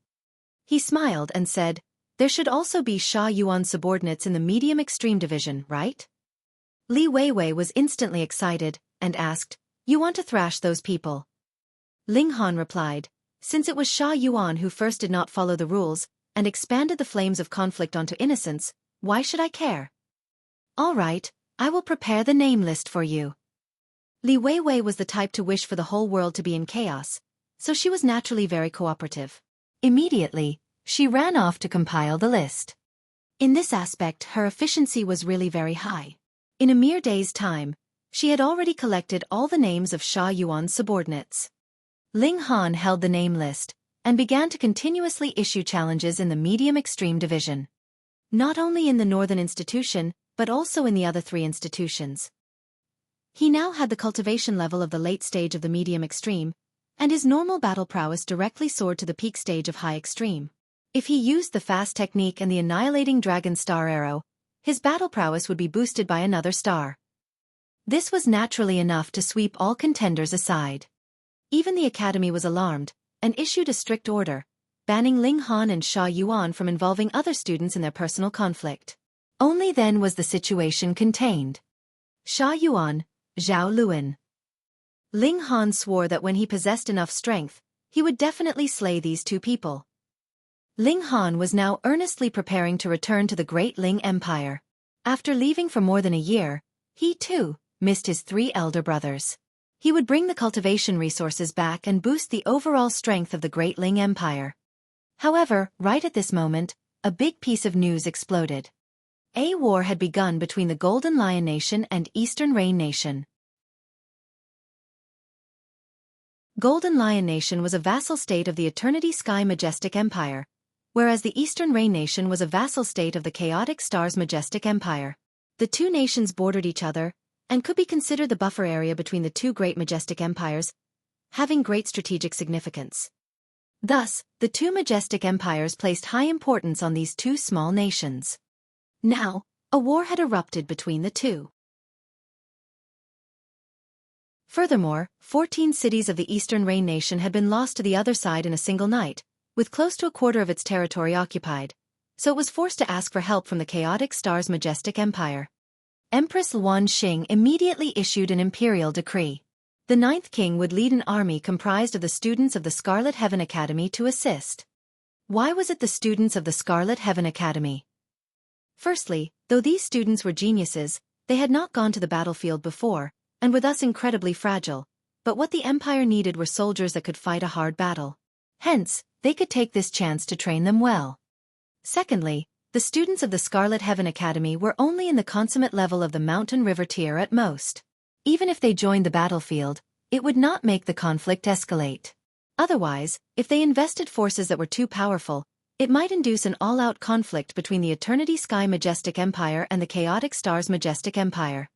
S1: He smiled and said, There should also be Sha Yuan subordinates in the medium extreme division, right? Li Weiwei was instantly excited, and asked, "You want to thrash those people?" Ling Han replied, "Since it was Sha Yuan who first did not follow the rules, and expanded the flames of conflict onto innocents, why should I care? All right, I will prepare the name list for you." Li Weiwei was the type to wish for the whole world to be in chaos, so she was naturally very cooperative. Immediately, she ran off to compile the list. In this aspect, her efficiency was really very high. In a mere day's time, she had already collected all the names of Sha Yuan's subordinates. Ling Han held the name list, and began to continuously issue challenges in the medium-extreme division. Not only in the northern institution, but also in the other 3 institutions. He now had the cultivation level of the late stage of the medium-extreme, and his normal battle prowess directly soared to the peak stage of high-extreme. If he used the fast technique and the annihilating dragon star arrow, his battle prowess would be boosted by another star. This was naturally enough to sweep all contenders aside. Even the academy was alarmed, and issued a strict order, banning Ling Han and Sha Yuan from involving other students in their personal conflict. Only then was the situation contained. Sha Yuan, Zhao Luan. Ling Han swore that when he possessed enough strength, he would definitely slay these 2 people. Ling Han was now earnestly preparing to return to the Great Ling Empire. After leaving for more than a year, he too missed his 3 elder brothers. He would bring the cultivation resources back and boost the overall strength of the Great Ling Empire. However, right at this moment, a big piece of news exploded. A war had begun between the Golden Lion Nation and Eastern Rain Nation. Golden Lion Nation was a vassal state of the Eternity Sky Majestic Empire, whereas the Eastern Rain Nation was a vassal state of the Chaotic Stars Majestic Empire. The 2 nations bordered each other, and could be considered the buffer area between the 2 great majestic empires, having great strategic significance. Thus, the 2 majestic empires placed high importance on these 2 small nations. Now, a war had erupted between the 2. Furthermore, 14 cities of the Eastern Rain Nation had been lost to the other side in a single night, with close to a quarter of its territory occupied, so it was forced to ask for help from the Chaotic Stars Majestic Empire. Empress Luan Xing immediately issued an imperial decree. The 9th king would lead an army comprised of the students of the Scarlet Heaven Academy to assist. Why was it the students of the Scarlet Heaven Academy? Firstly, though these students were geniuses, they had not gone to the battlefield before, and were thus incredibly fragile, but what the empire needed were soldiers that could fight a hard battle. Hence, they could take this chance to train them well. Secondly, the students of the Scarlet Heaven Academy were only in the consummate level of the Mountain River tier at most. Even if they joined the battlefield, it would not make the conflict escalate. Otherwise, if they invested forces that were too powerful, it might induce an all-out conflict between the Eternity Sky Majestic Empire and the Chaotic Stars Majestic Empire.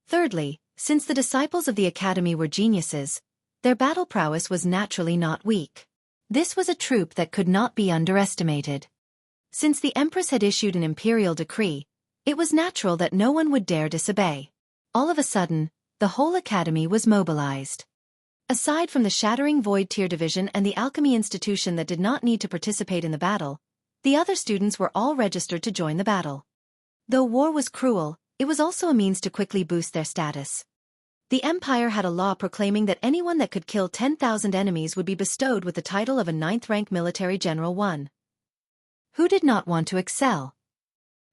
S1: Thirdly, since the disciples of the Academy were geniuses, their battle prowess was naturally not weak. This was a troop that could not be underestimated. Since the Empress had issued an imperial decree, it was natural that no one would dare disobey. All of a sudden, the whole academy was mobilized. Aside from the Shattering Void Tier Division and the Alchemy Institution that did not need to participate in the battle, the other students were all registered to join the battle. Though war was cruel, it was also a means to quickly boost their status. The Empire had a law proclaiming that anyone that could kill 10,000 enemies would be bestowed with the title of a 9th-rank military general 1. Who did not want to excel?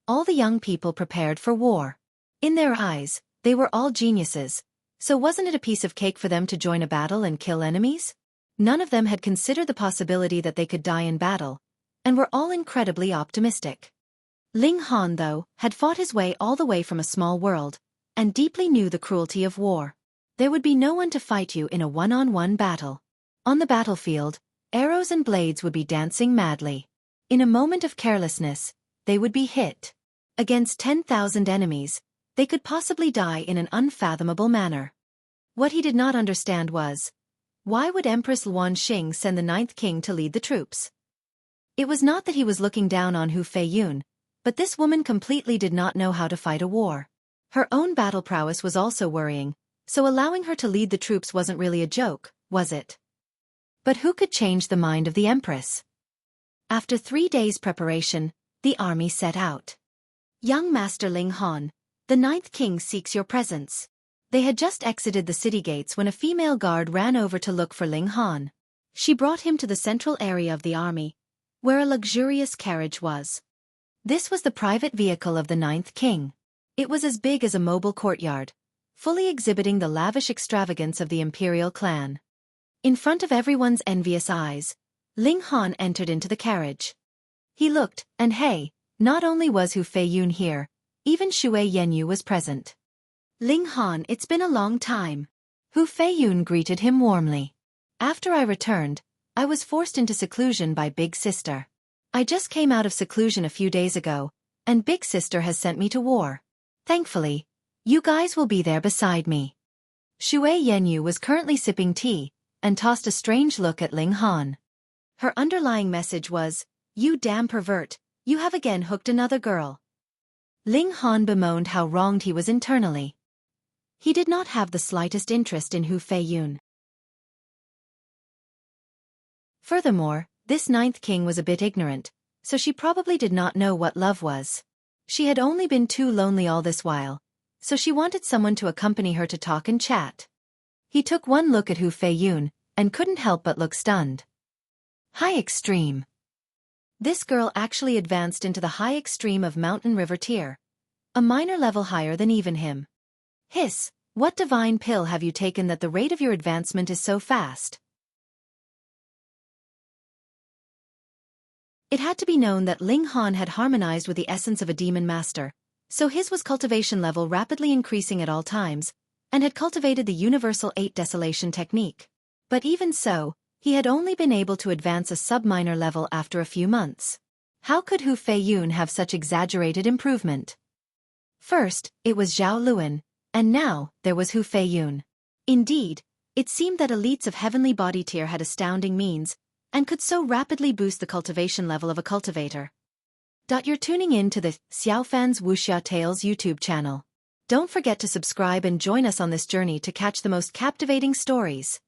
S1: All the young people prepared for war. In their eyes, they were all geniuses, so wasn't it a piece of cake for them to join a battle and kill enemies? None of them had considered the possibility that they could die in battle, and were all incredibly optimistic. Ling Han, though, had fought his way all the way from a small world, and deeply knew the cruelty of war. There would be no one to fight you in a one-on-one battle. On the battlefield, arrows and blades would be dancing madly. In a moment of carelessness, they would be hit. Against 10,000 enemies, they could possibly die in an unfathomable manner. What he did not understand was, why would Empress Luan Xing send the 9th king to lead the troops? It was not that he was looking down on Hu Feiyun, but this woman completely did not know how to fight a war. Her own battle prowess was also worrying, so allowing her to lead the troops wasn't really a joke, was it? But who could change the mind of the Empress? After 3 days' preparation, The army set out. Young Master Ling Han, the ninth king seeks your presence. They had just exited the city gates when a female guard ran over to look for Ling Han. She brought him to the central area of the army, where a luxurious carriage was. This was the private vehicle of the ninth king. It was as big as a mobile courtyard, fully exhibiting the lavish extravagance of the imperial clan. In front of everyone's envious eyes, Ling Han entered into the carriage. He looked, and hey, not only was Hu Feiyun here, even Shui Yenyu was present. Ling Han, it's been a long time. Hu Feiyun greeted him warmly. After I returned, I was forced into seclusion by Big Sister. I just came out of seclusion a few days ago, and Big Sister has sent me to war. Thankfully, you guys will be there beside me. Shui Yenyu was currently sipping tea, and tossed a strange look at Ling Han. Her underlying message was, "You damn pervert, you have again hooked another girl." Ling Han bemoaned how wronged he was internally. He did not have the slightest interest in Hu Feiyun. Furthermore, this ninth king was a bit ignorant, so she probably did not know what love was. She had only been too lonely all this while, so she wanted someone to accompany her to talk and chat. He took one look at Hu Feiyun, and couldn't help but look stunned. High extreme. This girl actually advanced into the high extreme of Mountain River tier, a minor level higher than even him. Hiss, what divine pill have you taken that the rate of your advancement is so fast? It had to be known that Ling Han had harmonized with the essence of a demon master, so his was cultivation level rapidly increasing at all times, and had cultivated the universal 8 desolation technique. But even so, he had only been able to advance a sub-minor level after a few months. How could Hu Feiyun have such exaggerated improvement? First, it was Zhao Luan, and now, there was Hu Feiyun. Indeed, it seemed that elites of heavenly body tier had astounding means, and could so rapidly boost the cultivation level of a cultivator. You're tuning in to the Xiaofan's Wuxia Tales YouTube channel. Don't forget to subscribe and join us on this journey to catch the most captivating stories.